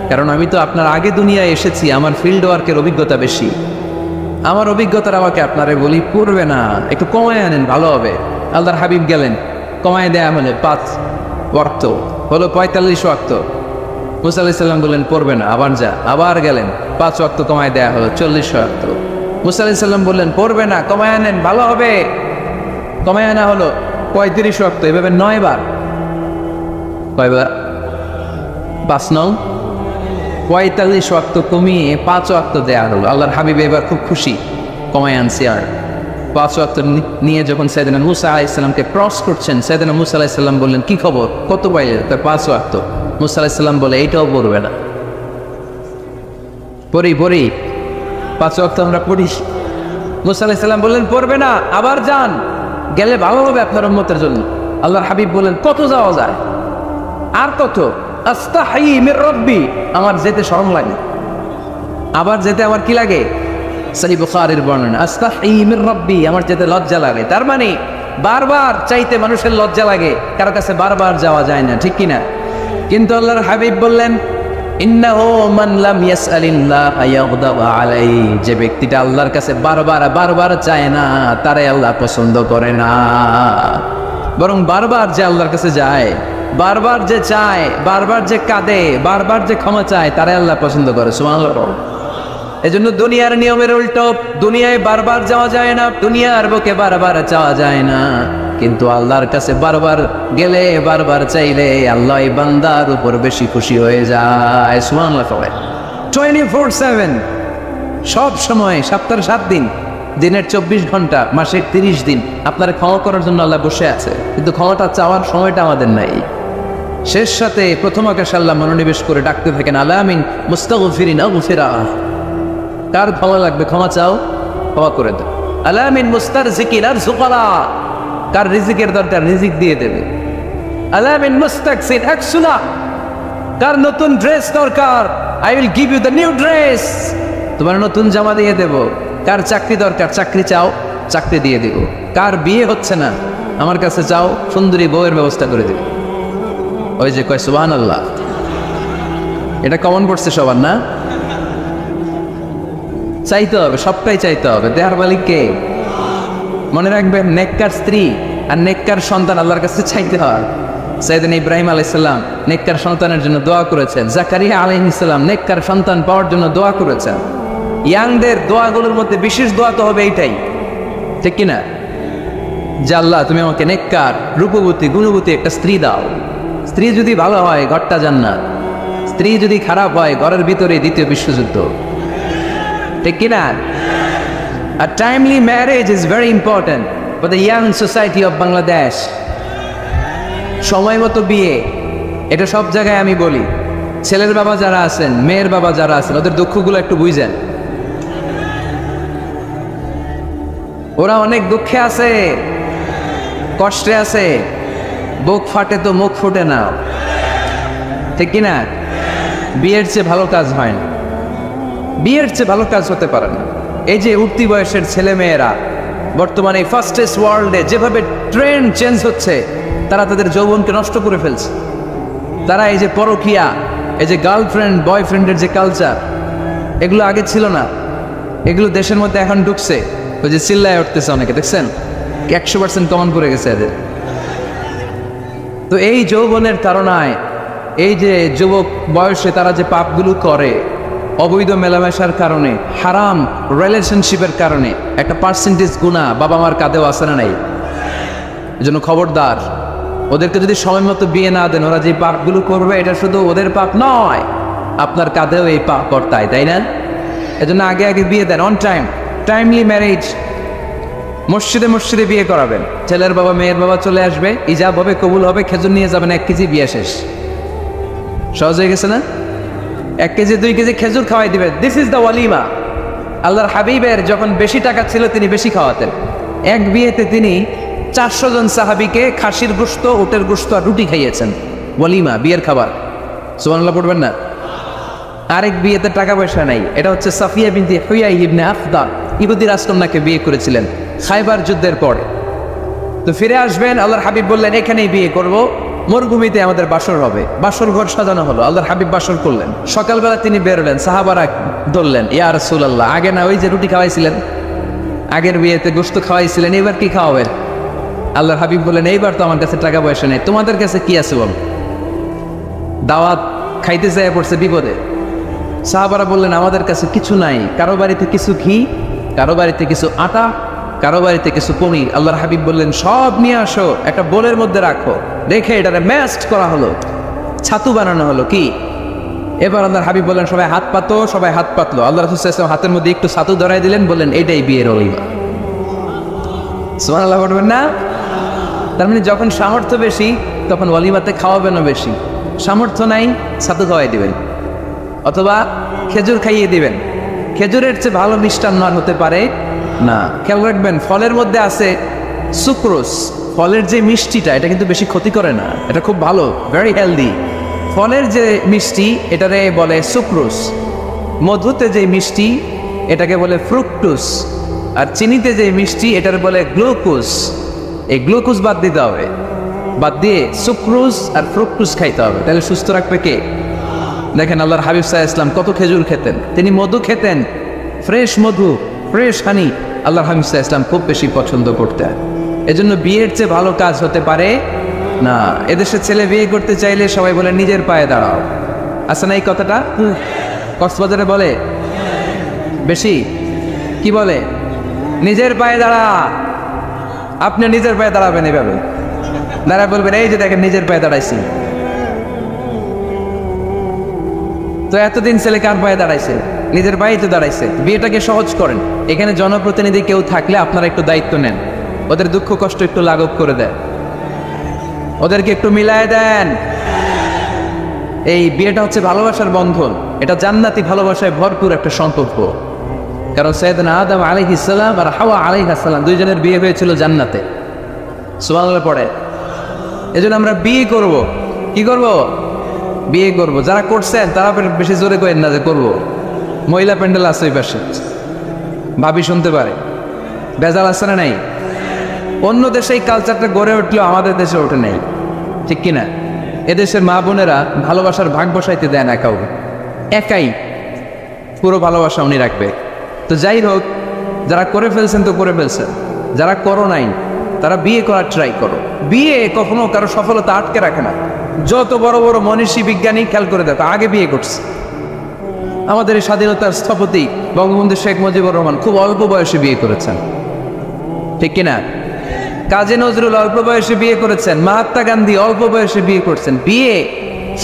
কারণ আমি তো আপনার আগে দুনিয়ায় এসেছি, আমার ফিল্ড ওয়ার্কের অভিজ্ঞতা বেশি, আমার অভিজ্ঞতার আমাকে আপনারে বলি পড়বে না, একটু কমায় আনেন, ভালো হবে। আল্লাহর হাবিব গেলেন, কমায় দেয়া হলে 5 ওয়াক্ত হলো 45 ওয়াক্ত। মুসা আলাইহিস সালাম বললেন পড়বে না, আবার যা, আবার গেলেন, 5 ওয়াক্ত কমায় দেয়া হলো 40 ওয়াক্ত। মুসা আলাইহিস সালাম বললেন পড়বে না, কমায় আনেন, ভালো হবে। কমায় আনা হলো 35 ওয়াক্ত, এভাবে 9 বার। কয়বার? 5 নং 45 ওয়াক্ত কমিয়ে 5 ওয়াক্ত দেয়া হলো। আল্লাহর হাবিব এবার খুব খুশি, কমায় আনছি। আর 5 ওয়াক্ত নিয়ে যখন সাইয়েদনা মুসা আলাইহিস সালামকে ক্রস করছেন, সাইয়েদনা মুসা আলাইহিস সালাম বললেন, কি খবর, কত পাইলে? তার 5 ওয়াক্ত। মুসা আলাইহিস সালাম বলে, এইটাও পড়বে না। পড়ি 5 ওয়াক্ত আমরা পড়ি। মুসা আলাইহিস সালাম বললেন পড়বে না, আবার যান, গেলে ভালো হবে আপনার উম্মতের জন্য। আল্লাহর হাবিব বললেন, কত যাওয়া যায়? আর কত? আস্তাহি মির রব্বি, আমার যেতে শরম লাগে, আবার যেতে আমার কি লাগে? সহিহ বুখারীর বর্ণনা, আস্তাহি মির রব্বি, আমার যেতে লজ্জা লাগে। তার মানে বারবার চাইতে মানুষের লজ্জা লাগে, কারো কাছে বারবার যাওয়া যায় না, ঠিক কিনা? কিন্তু আল্লাহর হাবিব বললেন, ইন্নাহু মান লাম ইয়াসআলিল্লাহ ইয়াগদাব আলাইহি, যে ব্যক্তিটা আল্লাহর কাছে বারবার চায় না, তারে আল্লাহ পছন্দ করে না। বরং বারবার যে আল্লাহর কাছে যায়, বারবার যে চায়, বারবার যে কাঁদে, বারবার যে ক্ষমা চায়, তারে আল্লাহ পছন্দ করে। সুবহানাল্লাহ। এজন্য দুনিয়ার নিয়মের উল্টো, দুনিয়ায় বারবার যাওয়া যায় না, দুনিয়ার বুকে বারবার চাওয়া যায় না, কিন্তু আল্লাহর কাছে বারবার গেলে, বারবার চাইলে আল্লাহ এই বান্দার উপর বেশি খুশি হয়ে যায়। সুবহানাল্লাহ। 24/7, সব সময়, সপ্তাহের 7 দিন, দিনের 24 ঘন্টা, মাসের 30 দিন আপনার ক্ষমা করার জন্য আল্লাহ বসে আছে, কিন্তু ক্ষমাটা চাওয়ার সময়টা আমাদের নাই। শেষ সাথে প্রথম আকাশে আল্লাহ মনোনিবেশ করে ডাকতে থাকেন, আলামিন মুস্তাগফিরিন আগফিরা, কার ক্ষমা লাগবে ক্ষমা চাও, ক্ষমা করে দাও। আলামিন মুস্তারজিকিন আরযুকালা, কার রিজিকের দরকার রিজিক দিয়ে দেবে। আলামিন মুস্তাকসিন আকসুলা, কার নতুন ড্রেস দরকার, I will give you the new dress, তোমার নতুন জামা দিয়ে দেব। কার চাকরি দরকার, চাকরি চাও, চাকরি দিয়ে দিব। কার বিয়ে হচ্ছে না, আমার কাছে চাও, সুন্দরী বউয়ের ব্যবস্থা করে দেব। ওই যে কয় সুবহানাল্লাহ, এটা কমন পড়ছে সবার না? চাইতে হবে, সবটাই চাইতে হবে। দেহার মালিক কে? মনে রাখবেন, নেককার স্ত্রী আর নেককার সন্তান আল্লাহর কাছে চাইতে হয়। সাইয়েদনা ইব্রাহিম আলাইহিস সালাম নেককার সন্তানের জন্য দোয়া করেছেন, জাকারিয়া আলাইহিস সালাম নেককার সন্তান পাওয়ার জন্য দোয়া করেছেন। ইয়াংদের দোয়াগুলোর মধ্যে বিশেষ দোয়া তো হবে এইটাই, ঠিক কিনা? যে আল্লাহ তুমি আমাকে নেককার, রূপবতী, গুণবতী একটা স্ত্রী দাও। স্ত্রী যদি ভালো হয় ঘরটা জান্নাত, স্ত্রী যদি খারাপ হয় ঘরের ভিতরে দ্বিতীয় বিশ্বযুদ্ধ, ঠিক কিনা? A timely marriage is very important for the young society of Bangladesh. সময় মতো বিয়ে, এটা সব জায়গায় আমি বলি। ছেলের বাবা যারা আছেন, মেয়ের বাবা যারা আছেন, ওদের দুঃখগুলো একটু বুঝেন। ওরা অনেক দুঃখে আছে, কষ্টে আছে, বুক ফাটে তো মুখ ফুটে না, ঠিক কিনা? বিয়ের চেয়ে ভালো কাজ হয় না, বিয়ের চেয়ে ভালো কাজ হতে পারে না। এই যে উঠতি বয়সের ছেলে মেয়েরা বর্তমানে ফাস্টেস্ট ওয়ার্ল্ডে যেভাবে ট্রেন্ড চেঞ্জ হচ্ছে, তারা তাদের যৌবনকে নষ্ট করে ফেলছে। তারা এই যে পরকীয়া, এই যে গার্লফ্রেন্ড বয়ফ্রেন্ডের যে কালচার, এগুলো আগে ছিল না, এগুলো দেশের মধ্যে এখন ঢুকছে। ওই যে চিল্লায় উঠতেছে অনেকে, দেখছেন 100% কমন করে গেছে এদের। তো এই যৌবনের তাড়নায়, এই যে যুবক বয়সে তারা যে পাপগুলো করে, অবৈধ মেলামেশার কারণে, হারাম রিলেশনশিপের কারণে একটা পার্সেন্টেজ গুনাহ বাবা মার কাঁধেও আসে না নাই? এজন্য খবরদার, ওদেরকে যদি সময় মতো বিয়ে না দেন, ওরা যে পাপগুলো করবে এটা শুধু ওদের পাপ নয়, আপনার কাঁধেও এই পাপ কর্তায়, তাই না? এজন্য আগে আগে বিয়ে দেন, অন টাইম, টাইমলি ম্যারেজ। মসজিদে মসজিদে বিয়ে করাবেন, ছেলের বাবা মেয়ের বাবা চলে আসবে, ইজাব হবে, কবুল হবে, খেজুর নিয়ে যাবেন 1 কেজি, বিয়ে শেষ। সহজ হয়ে গেছে না? 1 কেজি 2 কেজি খেজুর খাওয়াই দিবেন। দিস ইজ দ্য ওয়ালিমা। আল্লাহর হাবিবের যখন বেশি টাকা ছিল তিনি বেশি খাওয়াতেন। এক বিয়েতে তিনি 400 জন সাহাবীকে খাসির গোশত, উটের গোশত আর রুটি খাইয়েছেন। ওয়ালিমা, বিয়ের খাবার। সুবহানাল্লাহ পড়বেন না? আরেক বিয়েতে টাকা পয়সা নাই। এটা হচ্ছে সাফিয়া বিনতে হুয়াই ইবনে আফদার, ইহুদি রাজকন্যাকে বিয়ে করেছিলেন খায়বার যুদ্ধের পর। তো ফিরে আসবেন, আল্লাহর হাবিব বললেন এখানেই বিয়ে করব, মরুভূমিতে আমাদের বাসর হবে। বাসর ঘর সাজানো হলো, আল্লাহর হাবিব বাসর করলেন। সকালবেলা তিনি বেরোলেন, সাহাবারা ধরলেন, ইয়া রাসূলুল্লাহ, আগে না ওই যে রুটি খাওয়াইছিলেন, আগের বিয়েতে গোশত খাওয়াইছিলেন, এবার কি খাওয়াবেন? আল্লাহর হাবিব বললেন এইবার তো আমার কাছে টাকা পয়সা নেই, তোমাদের কাছে কি আছে বল? দাওয়াত খাইতে যায় পড়ছে বিপদে। সাহাবারা বললেন আমাদের কাছে কিছু নাই, কারো বাড়িতে কিছু ঘি, কারো বাড়িতে কিছু আটা, কারো বাড়িতে কিছু পনির। আল্লাহর হাবিব বললেন সব নিয়ে আসো, একটা বোলের মধ্যে রাখো, রেখে এটারে ম্যাশড করা হলো, ছাতু বানানো হলো। কি এবার আল্লাহর হাবিব বললেন সবাই হাত পাতো, সবাই হাত পাতলো। আল্লাহ রাসূল সাল্লাল্লাহু আলাইহি ওয়াসাল্লাম হাতের মধ্যে একটু ছাতু ধরাই দিলেন, বললেন এটাই বিয়ের ওলিমা। সুবহানাল্লাহ বলবেন না? তার মানে যখন সামর্থ্য বেশি তখন ওয়ালিমাতে খাওয়াবেনও বেশি। সামর্থ্য নাই, ছাতু খাওয়াই দিবেন অথবা খেজুর খাইয়ে দিবেন। খেজুরের চেয়ে ভালো মিষ্টান্ন আর হতে পারে না। খেয়াল রাখবেন, ফলের মধ্যে আছে সুক্রোজ। ফলের যে মিষ্টিটা, এটা কিন্তু বেশি ক্ষতি করে না, এটা খুব ভালো, ভেরি হেলদি। ফলের যে মিষ্টি, এটারে বলে সুক্রোজ। মধুতে যে মিষ্টি, এটাকে বলে ফ্রুকটুস। আর চিনিতে যে মিষ্টি, এটার বলে গ্লুকোজ। এই গ্লুকোজ বাদ দিতে হবে, বাদ দিয়ে সুক্রোজ আর ফ্রুকটুস খাইতে হবে। তাহলে সুস্থ রাখবে কে? দেখেন আল্লাহর হাবিব সাল্লাল্লাহু আলাইহি ওয়াসাল্লাম কত খেজুর খেতেন, তিনি মধু খেতেন, ফ্রেশ মধু, ফ্রেশ হানি আল্লাহর হাবিব সাল্লাল্লাহু আলাইহি ওয়াসাল্লাম খুব বেশি পছন্দ করতেন। এজন্য বিয়ের চেয়ে ভালো কাজ হতে পারে না। এদেশে ছেলে বিয়ে করতে চাইলে সবাই বলে নিজের পায়ে দাঁড়াও। আছে না এই কথাটা? কক্সবাজারে বলে বেশি, কি বলে? নিজের পায়ে দাঁড়া। আপনি নিজের পায়ে দাঁড়াবেন, এভাবে দাঁড়ায় বলবেন এই যে দেখেন নিজের পায়ে দাঁড়াইছি। তো এতদিন ছেলে কার পায়ে দাঁড়াইছে? নিজের পায়েই তো দাঁড়াইছে। বিয়েটাকে সহজ করেন। এখানে জনপ্রতিনিধি কেউ থাকলে আপনারা একটু দায়িত্ব নেন, ওদের দুঃখ কষ্ট একটু লাঘব করে দেন, ওদেরকে একটু মিলায় দেন। এই বিয়েটা হচ্ছে ভালোবাসার বন্ধন, এটা জান্নাতি ভালোবাসায় ভরপুর একটা সম্পর্ক। কারণ সাইয়েদনা আদম আলাইহিস সালাম আর হাওয়া আলাইহিস সালাম দুইজনের বিয়ে হয়েছিল জান্নাতে। সুবহানাল্লাহ পড়ে। এজন্য আমরা বিয়ে করব। কি করব? বিয়ে করব। যারা করছেন তারা বেশি জোরে করেন না যে করব। মহিলা প্যান্ডেল আছে ওই পাশে, ভাবি শুনতে পারে। বেজাল আছে না নাই? অন্য দেশে এই কালচারটা গড়ে উঠলেও আমাদের দেশে ওঠে নাই, ঠিক কিনা? এদেশের মা বোনেরা ভালোবাসার ভাগ বসাইতে দেয় না কাউকে, একাই পুরো ভালোবাসা উনি রাখবে। তো যাই হোক, যারা করে ফেলছেন তো করে ফেলছেন, যারা করো নাই তারা বিয়ে করার ট্রাই করো। বিয়ে কখনো কারো সফলতা আটকে রাখে না। যত বড় বড় মনীষী বিজ্ঞানী খেয়াল করে দেখো আগে বিয়ে করছে। আমাদের এই স্বাধীনতার স্থপতি বঙ্গবন্ধু শেখ মুজিবুর রহমান খুব অল্প বয়সে বিয়ে করেছেন, ঠিক কিনা? কাজী নজরুল অল্প বয়সে বিয়ে করেছেন, মহাত্মা গান্ধী অল্প বয়সে বিয়ে করছেন। বিয়ে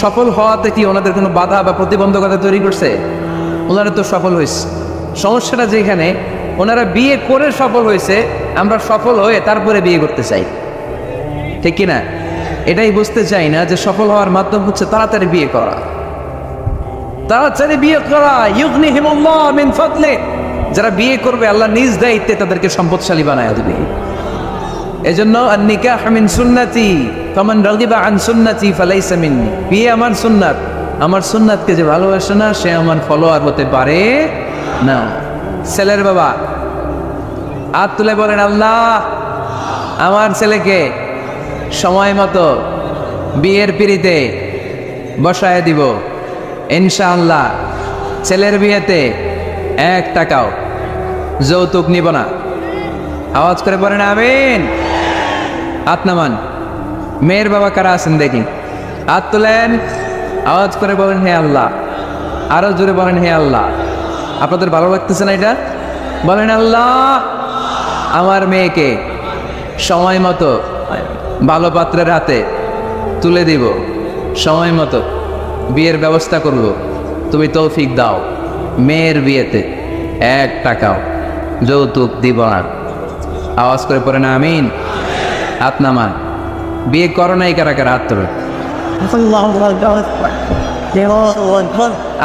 সফল হওয়াতে কি ওনাদের কোনো বাধা বা প্রতিবন্ধকতা তৈরি করছে? ওনারা তো সফল হয়েছে। সমস্যাটা যেখানে ওনারা বিয়ে করে সফল হয়েছে, আমরা সফল হয়ে তারপরে বিয়ে করতে চাই, ঠিক কিনা? এটাই বুঝতে চাই না যে সফল হওয়ার মাধ্যম হচ্ছে তাড়াতাড়ি বিয়ে করা। তাড়াতাড়ি বিয়ে করা, ইউগনিহিমুল্লাহ মিন ফাদলি। যারা বিয়ে করবে আল্লাহ নিজ দায়িত্বে তাদেরকে সম্পদশালী বানায় দিবে। এজন্য আন-নিকাহ মিন সুন্নতি ফামান রাগিবা আন সুন্নতি ফালাইসা মিন্নি। বিয়ে আমার সুন্নাত, আমার সুন্নাতকে যে ভালোবাসে না সে আমার ফলোয়ার হতে পারে না। ছেলের বাবা হাত তুলে বলেন আল্লাহ আমার ছেলেকে সময় মতো বিয়ের পিঁড়িতে বসায় দিব ইনশাআল্লাহ। ছেলের বিয়েতে 1 টাকাও যৌতুক নিব না। আওয়াজ করে বলেন আমিন। হাত নামান। মেয়ের বাবা কারা আছেন দেখি, হাত তুলেন, আওয়াজ করে বলেন হে আল্লাহ। আরো জোরে বলেন হে আল্লাহ। আপনাদের ভালো লাগতেছে না এটা? বলেন আল্লাহ আমার মেয়েকে সময় মতো ভালো পাত্রের হাতে তুলে দিব, সময় মতো বিয়ের ব্যবস্থা করব, তুমি তৌফিক দাও। মেয়ের বিয়েতে 1 টাকাও যৌতুক দিব না। আওয়াজ করে পড়ে না আমিন। হাত নামান। বিয়ে করো নাই কারা কারা? হাত তোলো।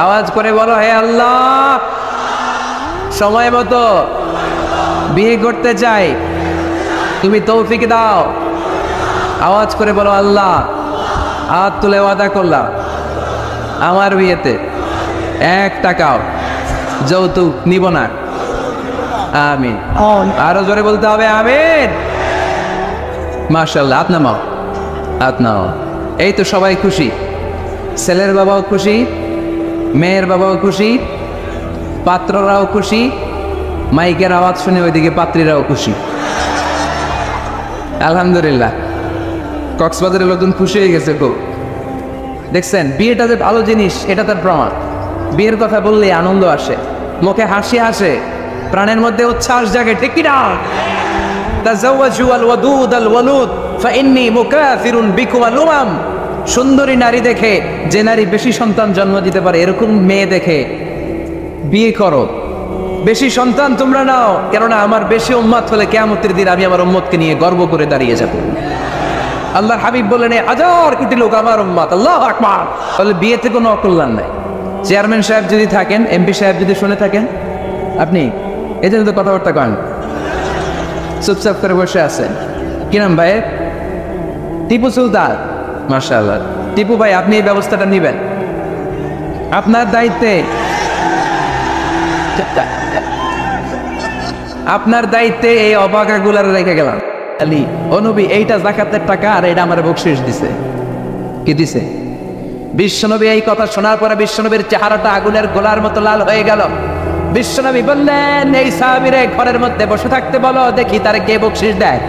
আওয়াজ করে বলো, হে আল্লাহ, সময় মতো বিয়ে করতে চাই, তুমি তৌফিক দাও। আওয়াজ করে বলো, আল্লাহ, হাত তুলে ওয়াদা করলাম আমার বিয়েতে 1 টাকাও যৌতুক নিব না। আমিন। আরো জোরে বলতে হবে আমিন। মাশাআল্লাহ। হাত নামাও, হাত নাও। এই তো সবাই খুশি, ছেলের বাবাও খুশি, মেয়ের বাবাও খুশি, পাত্ররাও খুশি, মাইকের আওয়াজ শুনে ওইদিকে পাত্রীরাও খুশি। আলহামদুলিল্লাহ। কক্সবাজারের লোকজন খুশি হয়ে গেছে খুব। দেখছেন, বিয়েটা যে ভালো জিনিস এটা তার প্রমাণ। বিয়ের কথা বললে আনন্দ আসে, মুখে হাসি আসে, প্রাণের মধ্যে উচ্ছ্বাস জাগে। ঠিক কি না? তাজাওয়াজু আল ওয়াদুদ আল ওয়ালুদ ফাইন্নী মুকাফিরুন বিকুম আল উমাম। সুন্দরী নারী দেখে, যে নারী বেশি সন্তান জন্ম দিতে পারে এরকম মেয়ে দেখে বিয়ে করো। বেশি সন্তান তোমরা নাও, কেননা আমার বেশি উম্মত হলে কিয়ামতের দিন আমি আমার উম্মতকে নিয়ে গর্ব করে দাঁড়িয়ে যাব। আল্লাহর হাবিব বললেন, 1000 কোটি লোক আমার উম্মত। আল্লাহু আকবার। তাহলে বিয়েতে কোনো অকল্যাণ নাই। চেয়ারম্যান সাহেব যদি থাকেন, এমপি সাহেব যদি শুনে থাকেন, আপনি এই জন্য তো কথাবার্তা কন, চুপচাপ করে বসে আছেন। কি নাম ভাই? টিপু সুলতান। মাশাআল্লাহ। টিপু ভাই, আপনি এই ব্যবস্থাটা নেবেন, আপনার দায়িত্বে, আপনার দায়িত্বে এই অবাকাগুলার রেখে গেলাম। আলী ও নবী, এইটা যাকাতের টাকা আর এটা আমার বকশিশ দিছে। কি দিছে? বিশ্বনবী এই কথা শোনার পরে বিশ্বনবীর চেহারাটা আগুনের গোলার মতো লাল হয়ে গেল। বিশ্বনবী বললেন, এই সাহাবীরে ঘরের মধ্যে বসে থাকতে বলো, দেখি তারে কে বকশিশ দেয়।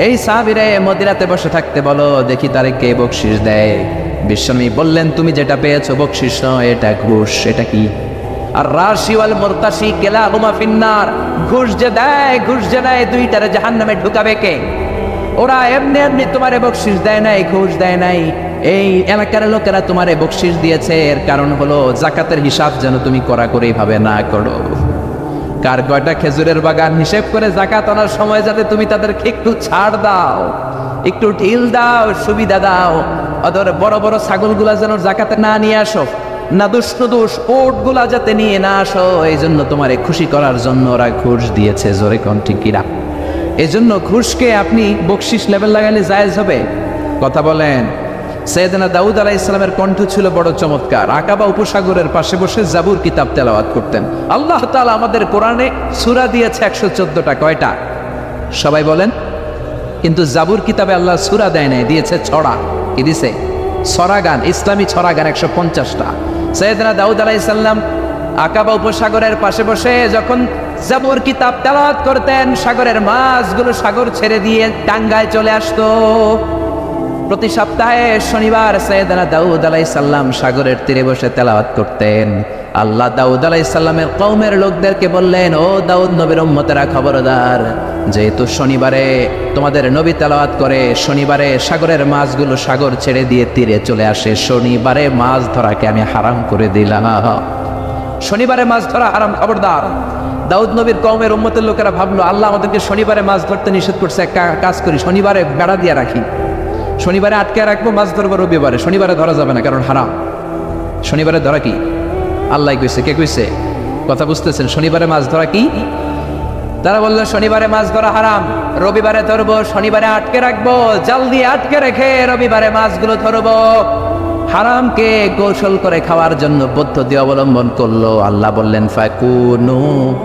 এই সাহাবীরে মদিনাতে বসে থাকতে বলো, দেখি তারে কে বকশিশ দেয়। বিশ্বনবী বললেন, তুমি যেটা পেয়েছো বকশিশ নয়, এটা ঘুষ। এটা কি? আর রাশি ওয়াল মুরতাশি কিলাহুমা ফিন্নার। ঘুষ যে দেয়, ঘুষ যে নেয়, দুইটারে জাহান্নামে ঢুকাবে কে? ওরা এমনি এমনি তোমারে বকশিশ দেয় নাই, ঘুষ দেয় নাই। এই এলাকার লোকেরা তোমারে বকশিশ দিয়েছে, এর কারণ হলো যাকাতের হিসাব যেন তুমি কড়াকড়ি ভাবে না করো। কার কয়টা খেজুরের বাগান হিসেব করে যাকাত আনার সময় যাতে তুমি তাদেরকে একটু ছাড় দাও, একটু ঢিল দাও, সুবিধা দাও। ওদের বড় বড় ছাগলগুলা যেন যাকাতে না নিয়ে আসো, নাদুস নুদুস ওটগুলা যাতে নিয়ে না আসো, এই জন্য তোমারে খুশি করার জন্য ওরা ঘুষ দিয়েছে। জোরে কোন ঠিক কিনা? এই জন্য ঘুষকে আপনি বকশিস লেভেল লাগালে জায়েজ হবে? কথা বলেন। সাইয়েদনা দাউদ আলাইহিস সালামের কণ্ঠ ছিল বড় চমৎকার। আকাবা উপসাগরের পাশে বসে জাবুর কিতাব তেলাওয়াত করতেন। আল্লাহ তাআলা আমাদের কোরআনে সূরা দিয়েছে 114টা। কয়টা? সবাই বলেন। কিন্তু জাবুর কিতাবে আল্লাহ সূরা দেয় নাই, দিয়েছে ছড়া। কি দিছে? ছড়া গান, ইসলামী ছড়া গান 150টা। সাইয়েদনা দাউদ আলাইহিস সালাম আকাবা উপসাগরের পাশে বসে যখন জাবুর কিতাব তেলাওয়াত করতেন, সাগরের মাছগুলো সাগর ছেড়ে দিয়ে টাঙ্গায় চলে আসতো। প্রতি সপ্তাহে শনিবার সাইয়েদনা দাউদ আলাইহিস সালাম সাগরের তীরে বসে তেলাওয়াত করতেন। আল্লাহ দাউদ আলাইহিস সালামের কওমের লোকদেরকে বললেন, ও দাউদ নবীর উম্মতেরা, খবরদার, যেহেতু শনিবারে তোমাদের নবী তেলাওয়াত করে, শনিবারে সাগরের মাছগুলো সাগর ছেড়ে দিয়ে তীরে চলে আসে, শনিবারে মাছ ধরাকে আমি হারাম করে দিলাম। শনিবারে মাছ ধরা হারাম, খবরদার। দাউদ নবীর কওমের উম্মতের লোকেরা ভাবলো, আল্লাহ আমাদেরকে শনিবারে মাছ ধরতে নিষেধ করছে, এক কাজ করি, শনিবারে বেড়া দিয়ে রাখি, শনিবারে আটকে রাখবো, মাছ ধরবো রবিবারে, শনিবারে ধরা যাবে না, কারণ হারাম। শনিবারে ধরা কি? আল্লাহ কইছে। কে কইছে? কথা বুঝতেছেন? শনিবারে মাছ ধরা কি? তারা বললো শনিবারে মাছ ধরা হারাম, রবিবারে ধরবো, শনিবারে আটকে রাখবো, জাল দিয়ে আটকে রেখে রবিবারে মাছগুলো ধরবো। হারামকে কৌশল করে খাওয়ার জন্য পদ্ধতি অবলম্বন করলো। আল্লাহ বললেন, ফাকুনু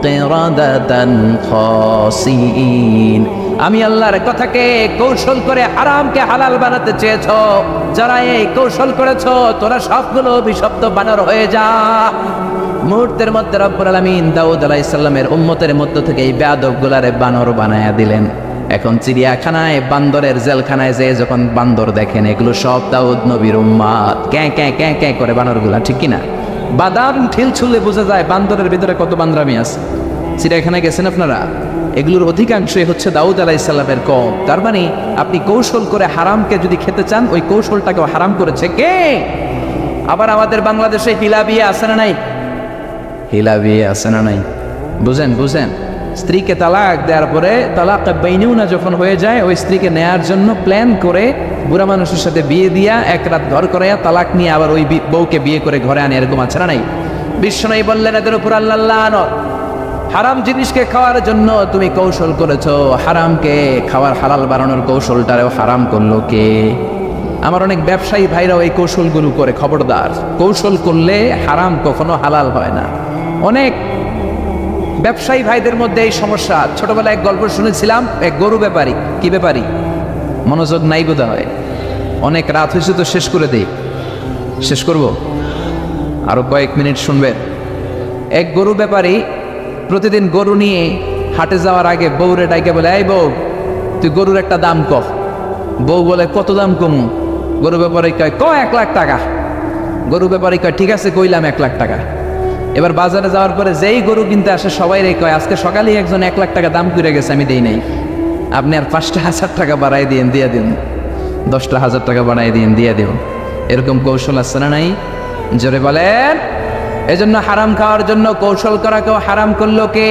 কিরাদাতান খাসিন। আমি আল্লাহর কথাকে কৌশল করে হারামকে হালাল বানাতে চেয়েছ, যারা এই কৌশল করেছ তোরা সবগুলো অভিশপ্ত বানর হয়ে যা। মুহূর্তের মধ্যে রব্বুল আলামিন দাউদ আলাইহিস সালামের উম্মতের মধ্য থেকে এই বেয়াদবগুলারে বানর বানায়া দিলেন। এখন চিড়িয়াখানায়, বান্দরের জেলখানায় যে যখন বান্দর দেখেন, এগুলো সব দাউদ নবীর উম্মত। ক্যাঁ ক্যাঁ ক্যাঁ ক্যাঁ করে বানরগুলা, ঠিক কিনা? বাদাম ঠিল ছুলে বোঝা যায় বান্দরের ভিতরে কত বান্দরামি আছে। চিড়িয়াখানায় গেছেন আপনারা? এগুলোর অধিকাংশই হচ্ছে দাউদ আলাইহিস সালামের কওম। তার মানে আপনি কৌশল করে হারামকে যদি খেতে চান, ওই কৌশলটাকেও হারাম করেছে কে? আবার আমাদের বাংলাদেশে হিলা বিয়ে আছে না নাই? হিলা বিয়ে আছে না নাই? বুঝেন বুঝেন, স্ত্রীকে তালাক দেওয়ার পরে তালাক বাইনুনা যখন হয়ে যায়, ওই স্ত্রীকে নেয়ার জন্য প্ল্যান করে বুড়া মানুষের সাথে বিয়ে দিয়া এক রাত ঘর করাইয়া তালাক নিয়ে আবার ওই বউকে বিয়ে করে ঘরে আনে, এরকম আছে না নাই? বিশ্বনবী বললেন এদের উপর আল্লাহ লানত। হারাম জিনিসকে খাওয়ার জন্য তুমি কৌশল করেছো, হারামকে খাওয়ার হালাল বানানোর কৌশলটারেও হারাম করলো কে? আমার অনেক ব্যবসায়ী ভাইরাও এই কৌশলগুলো করে, খবরদার। কৌশল করলে হারাম কখনো হালাল হয় না। অনেক ব্যবসায়ী ভাইদের মধ্যে এই সমস্যা। ছোটবেলায় এক গল্প শুনেছিলাম, এক গরু ব্যাপারী। কি ব্যাপারী? মনোযোগ নাই বোধ হয়, অনেক রাত হয়েছে তো শেষ করে দেই। শেষ করব, আরো কয়েক মিনিট শুনবেন। এক গরু ব্যাপারী প্রতিদিন গরু নিয়ে হাটে যাওয়ার আগে বউরে ডাইকে বলে, এই বউ, তুই গরুর একটা দাম কহ। বউ বলে, কত দাম কমু? গরু ব্যাপারী কয়, 1 লাখ টাকা। গরু ব্যাপারী কয়, ঠিক আছে, কইলাম 1 লাখ টাকা। এবার বাজারে যাওয়ার পরে যেই গরু কিনতে আসে সবাই রে কয়, আজকে সকালেই একজন 1 লাখ টাকা দাম করে গেছে, আমি দেই নাই। আপনি আর 5,000 টাকা বাড়াই দিন, দিয়ে দিন। 10,000 টাকা বাড়াই দিন, দিয়ে দিন। এরকম কৌশল আছে না নাই? জোরে বলেন। এজন্য হারাম খাওয়ার জন্য কৌশল করা কেউ হারাম করলো কে?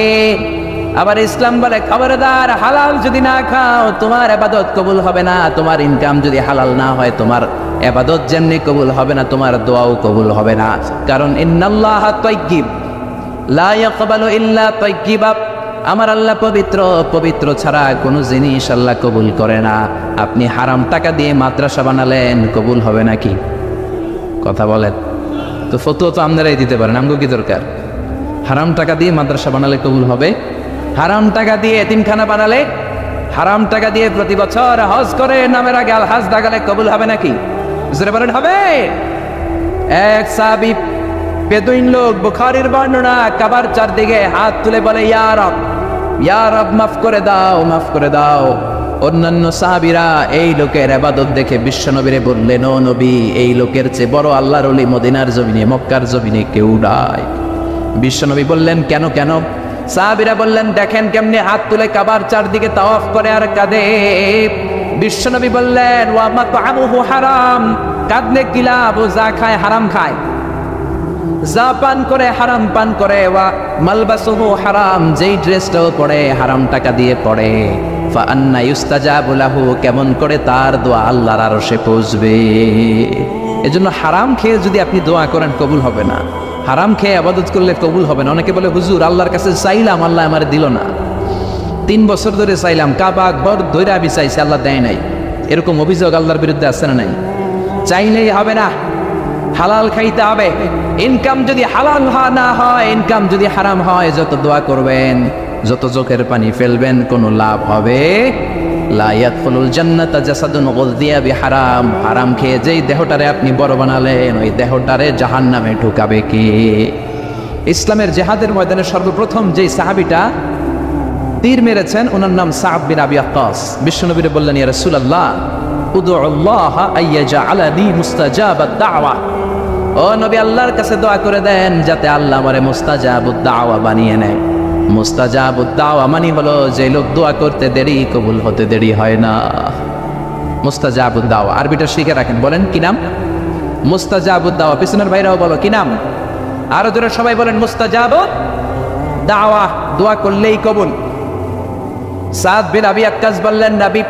আবার ইসলাম বলে, খবরদার, হালাল যদি না খাও তোমার ইবাদত কবুল হবে না। তোমার ইনকাম যদি হালাল না হয় তোমার ইবাদত যেমনি কবুল হবে না, তোমার দোয়াও কবুল হবে না। কারণ ইন্নাল্লাহা তাইয়্যিব লা ইয়াকবালু ইল্লা তাইয়্যিবা। আমার আল্লাহ পবিত্র, পবিত্র ছাড়া কোনো জিনিস আল্লাহ কবুল করে না। আপনি হারাম টাকা দিয়ে মাদ্রাসা বানালেন, কবুল হবে নাকি? কথা বলেন তো। ফতোয়া তো আপনারাই দিতে পারেন, আমগো কি দরকার? হারাম টাকা দিয়ে মাদ্রাসা বানালে কবুল হবে? হারাম টাকা দিয়ে এতিমখানা বানালে, হারাম টাকা দিয়ে প্রতি বছর হজ করে নামের আগে আল হাজ দাগালে কবুল হবে নাকি? বুঝতে পারেন হবে? এক সাহাবী বেদুইন লোক, বুখারীর বর্ণনা, কাবার চারদিকে হাত তুলে বলে, ইয়া রব, ইয়া রব, মাফ করে দাও, মাফ করে দাও। অন্যান্য সাহাবীরা এই লোকের ইবাদত দেখে বিশ্বনবীরে বললেন, ও নবী, এই লোকের চেয়ে বড় আল্লাহর ওলি মদিনার জমিনে, মক্কার জমিনে কেউ নাই। বিশ্বনবী বললেন, কেন কেন? সাহাবীরা বললেন, দেখেন কেমনে হাত তুলে কাবার চারদিকে তাওয়াফ করে আর কাঁদে। বিশ্বনবী বললেন, ওয়া মাতআমুহু হারাম, কাঁদলে কি লাভ? ও যা খায় হারাম খায়, যা পান করে হারাম পান করে। ওয়া মালবাসুহু হারাম, যেই ড্রেসটাও পরে হারাম টাকা দিয়ে পরে। ফাআন্না ইউস্তাজাবু লাহু, কেমন করে তার দোয়া আল্লাহর আরশে পৌঁছবে? এজন্য হারাম খেয়ে যদি আপনি দোয়া করেন কবুল হবে না। হারাম খেয়ে ইবাদত করলে কবুল হবে না। অনেকে বলে, হুজুর, আল্লাহর কাছে চাইলাম, আল্লাহ আমার দিল না। 3 বছর ধরে চাইলাম, কাবা ঘর ধরে আমি চাইছি, আল্লাহ দেয় নাই। এরকম অভিযোগ আল্লাহর বিরুদ্ধে আছে না নাই? চাইলেই হবে না, হালাল খাইতে হবে। ইনকাম যদি হালাল না হয়, ইনকাম যদি হারাম হয়, যত দোয়া করবেন, যত চোখের পানি ফেলবেন, কোনো লাভ হবে? লা ইয়াদখুলুল জান্নাতা জাসাদুন গুযিয়া বিহারাম। হারাম খেয়ে যেই দেহটারে আপনি বড় বানালেন, ওই দেহটারে জাহান্নামে ঢুকাবে কে? ইসলামের জিহাদের ময়দানে সর্বপ্রথম যেই সাহাবীটা তীর মেরেছেন, ওনার নাম সা'দ বিন আবি ওয়াক্কাস। বিশ্বনবী বললেন, ইয়া রাসূলুল্লাহ, উদুল্লাহ আইয়াজআলানি মুস্তাজাবাদ দাওয়া। ও নবী, আল্লাহর কাছে দোয়া করে দেন যাতে আল্লাহ আমারে মুস্তাজাবুদ দাওয়া বানিয়ে নেয়। মুস্তাজাবুদ দাওয়া মানে হলো যে লোক দোয়া করতে দেরি, কবুল হতে দেরি হয় না। মুস্তাজাবুদ দাওয়া আরবিটা শিখে রাখেন। বলেন কি নাম? মুস্তাজাবুদ দাওয়া। পিছনের ভাইরাও বলো কি নাম? আরো জোরে সবাই বলেন, মুস্তাজাবুদ দাওয়া, দোয়া করলেই কবুল। সা'দ বিন আবি ওয়াক্কাস বললেন, নবী,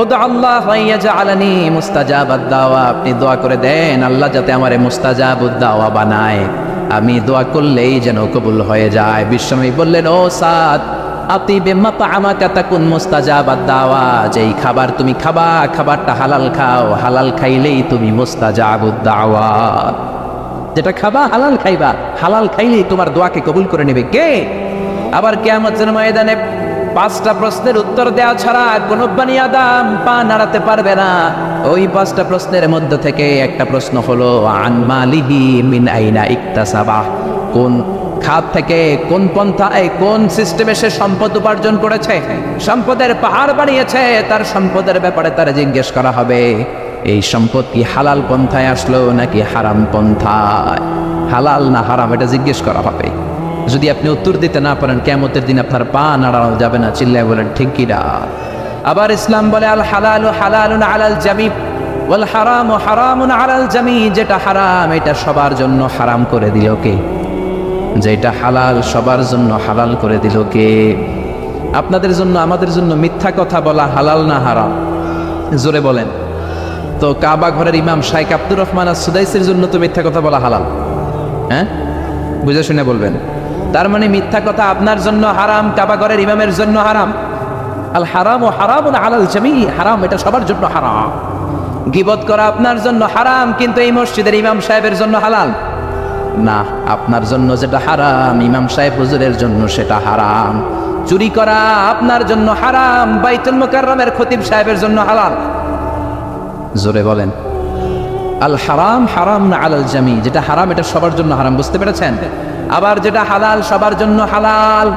উদুল্লাহ আইয়াজআলানি মুস্তাজাবাদ দাওয়া, আপনি দোয়া করে দেন আল্লাহ যাতে আমারে মুস্তাজাবুদ দাওয়া বানায়, আমি দোয়া করলেই যেন কবুল হয়ে যায়। বিশ্বনবী বললেন, ও সা'দ, আতিবে মাতআমাকা তাকুন মুস্তাজাবাদ দাওয়া, যেই খাবার তুমি খাবা, খাবারটা হালাল খাও, হালাল খাইলেই তুমি মুস্তাজাবুদ দাওয়া। যেটা খাবা হালাল খাইবা, হালাল খাইলেই তোমার দোয়াকে কবুল করে নেবে কে? আবার কিয়ামতের ময়দানে 5টা প্রশ্নের উত্তর দেওয়া ছাড়া কোন বনি আদম পা নাড়াতে পারবে না। ওই 5টা প্রশ্নের মধ্যে থেকে একটা প্রশ্ন হলো, আন মালিহি মিন আইনা ইকতাসাবা, কোন খাত থেকে, কোন পন্থায়, কোন সিস্টেমে সে সম্পদ উপার্জন করেছে, সম্পদের পাহাড় বানিয়েছে, তার সম্পদের ব্যাপারে তার জিজ্ঞেস করা হবে। এই সম্পদ কি হালাল পন্থায় আসলো নাকি হারাম পন্থায়, হালাল না হারাম, এটা জিজ্ঞেস করা হবে। যদি আপনি উত্তর দিতে না পারেন, কিয়ামতের দিন আপনার পা নাড়ানো যাবে না। চিল্লায় বলেন ঠিক কি না? আবার ইসলাম বলে, আল হালালু হালালুন আলাল জামি ওয়াল হারামু হারামুন আলাল জামি, যেটা হারাম এটা সবার জন্য হারাম করে দিল কে? যেটা হালাল সবার জন্য হালাল করে দিল কে? আপনাদের জন্য আমাদের জন্য মিথ্যা কথা বলা হালাল না হারাম? জোরে বলেন। তো কাবা ঘরের ইমাম শাইখ আব্দুর রহমান আস-সুদাইসির জন্য তো মিথ্যা কথা বলা হালাল। হ্যাঁ, বুঝে শুনে বলবেন। তার মানে মিথ্যা কথা আপনার জন্য হারাম, কাবা ঘরের ইমামের জন্য হারাম। আল হারাম ও হারামুন আলাল জামি, হারাম এটা সবার জন্য হারাম। গীবত করা আপনার জন্য হারাম, কিন্তু এই মসজিদের ইমাম সাহেবের জন্য হালাল না। আপনার জন্য যেটা হারাম, ইমাম সাহেব হুজুরের জন্য সেটা হারাম। চুরি করা আপনার জন্য হারাম, বাইতুল মুকাররমের খতিব সাহেবের জন্য হালাল। জোরে বলেন। আল হারাম হারাম না আলাল জামি, যেটা হারাম এটা সবার জন্য হারাম, বুঝতে পেরেছেন? আবার যেটা হালাল সবার জন্য হালাল।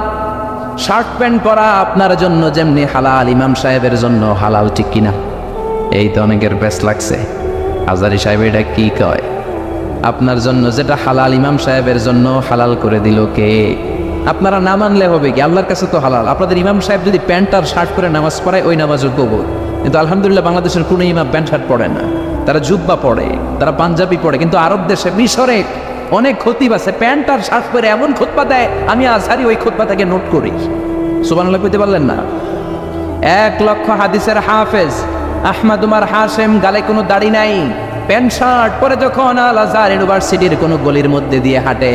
শার্ট প্যান্ট পরা আপনার জন্য যেমনি হালাল, ইমাম সাহেবের জন্য হালাল, ঠিক কিনা? এই তো অনেকের বেশ লাগছে, হাজারি সাহেব এটা কি কয়? আপনার জন্য যেটা হালাল ইমাম সাহেবের জন্য হালাল করে দিল কে? আপনারা না মানলে হবে কি? আল্লাহর কাছে তো হালাল। আপনাদের ইমাম সাহেব যদি প্যান্ট আর শার্ট পরে নামাজ পড়ায়, ওই নামাজও কবুল। কিন্তু আলহামদুলিল্লাহ বাংলাদেশের কোনো ইমাম প্যান্ট শার্ট পরে না, তারা জুব্বা পড়ে, তারা পাঞ্জাবি পড়ে। কিন্তু আরব দেশে, মিশরে অনেক খতিব আছে প্যান্ট আর শার্ট পরে এমন খুতবা দেয়, আমি আজহারি ওই খুতবাটাকে নোট করি। সুবহানাল্লাহ কইতে পারলেন না? 1 লক্ষ হাদিসের হাফেজ আহমদ উমর হাশেম, গালে কোনো দাড়ি নাই, প্যান্ট শার্ট পরে যখন আল আজহার ইউনিভার্সিটির কোনো গলির মধ্যে দিয়ে হাঁটে,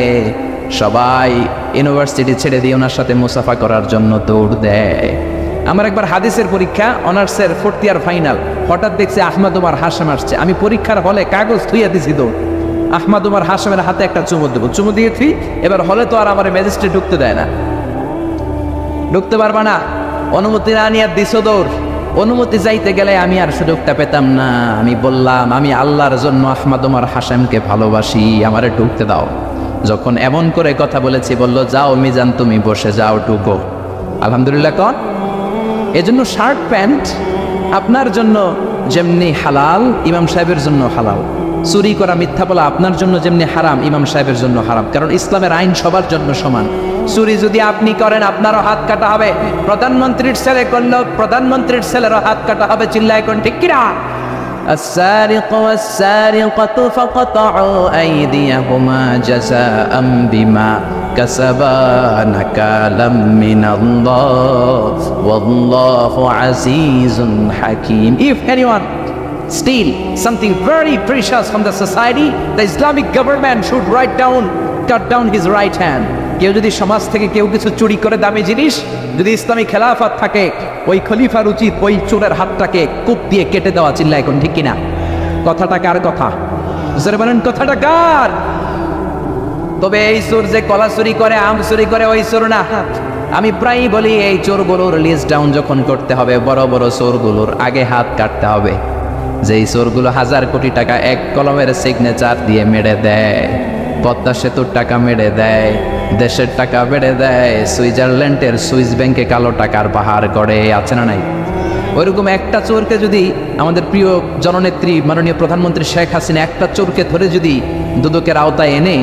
সবাই ইউনিভার্সিটি ছেড়ে দিয়ে ওনার সাথে মুসাফা করার জন্য দৌড় দেয়। আমার একবার হাদিসের পরীক্ষা, অনার্সের 4th ইয়ার ফাইনাল, হঠাৎ দেখছি আহমদ উমর হাশেম আসছে। আমি পরীক্ষার হলে কাগজ থুইয়া দিছি দৌড়। আহমদ উমর হাশেমের হাতে একটা চুমু দেবো, চুমু দিয়েছি। এবার হলে তো আর আমার ম্যাজিস্ট্রেট ঢুকতে দেয় না, ঢুকতে পারবা না, অনুমতি না নিয়ে দিছো দৌড়। অনুমতি চাইতে গেলে আমি আর সুযোগটা পেতাম না। আমি বললাম, আমি আল্লাহর জন্য আহমদ উমর হাশেমকে ভালোবাসি, আমারে ঢুকতে দাও। যখন এমন করে কথা বলেছি, বলল যাও মিজান তুমি বসে যাও, ঢুকো। আলহামদুলিল্লাহ কন। এজন্য শার্ট প্যান্ট আপনার জন্য যেমনি হালাল, ইমাম সাহেবের জন্য হালাল। চুরি করা, মিথ্যা বলা আপনার জন্য যেমনি হারাম, ইমাম সাহেবের জন্য হারাম। কারণ ইসলামের আইন সবার জন্য সমান। চুরি যদি আপনি করেন, আপনারও হাত কাটা হবে। প্রধানমন্ত্রীর ছেলে করলেও প্রধানমন্ত্রীর ছেলেরও হাত কাটা হবে। চিল্লায় কোন ঠিক কিনা? السارق والسارقة فقطعوا أيديهما جزاء بما كسبا نكالا من الله والله عزيز حكيم. If anyone steal something very precious from the society, the Islamic government should cut down his right hand. কেউ যদি সমাজ থেকে কেউ কিছু চুরি করে দামি জিনিস, যদি ইসলামী খেলাফত থাকে, ওই খলিফার উচিত ওই চোরের হাতটাকে কূপ দিয়ে কেটে দেওয়া। চিল্লা এখন ঠিক কিনা? কথাটা কার কথা? জোরে বলেন, কথাটা কার? তবে এই চোর যে কলা চুরি করে, আম চুরি করে, ওই চোর না। আমি প্রায়ই বলি, এই চোরগুলোর লিস্ট ডাউন যখন করতে হবে, বড় বড় চোরগুলোর আগে হাত কাটতে হবে। যেই চোরগুলো 1000 কোটি টাকা এক কলমের সিগনেচার দিয়ে মেরে দেয়, পদ্মা সেতুর টাকা মেরে দেয়, দেশের টাকা মেরে দেয়, সুইজারল্যান্ডের সুইস ব্যাংকে কালো টাকার পাহাড় করে, আছে না নাই? ওইরকম একটা চোরকে যদি আমাদের প্রিয় জননেত্রী মাননীয় প্রধানমন্ত্রী শেখ হাসিনা একটা চোরকে ধরে যদি দুদকের আওতায় এনে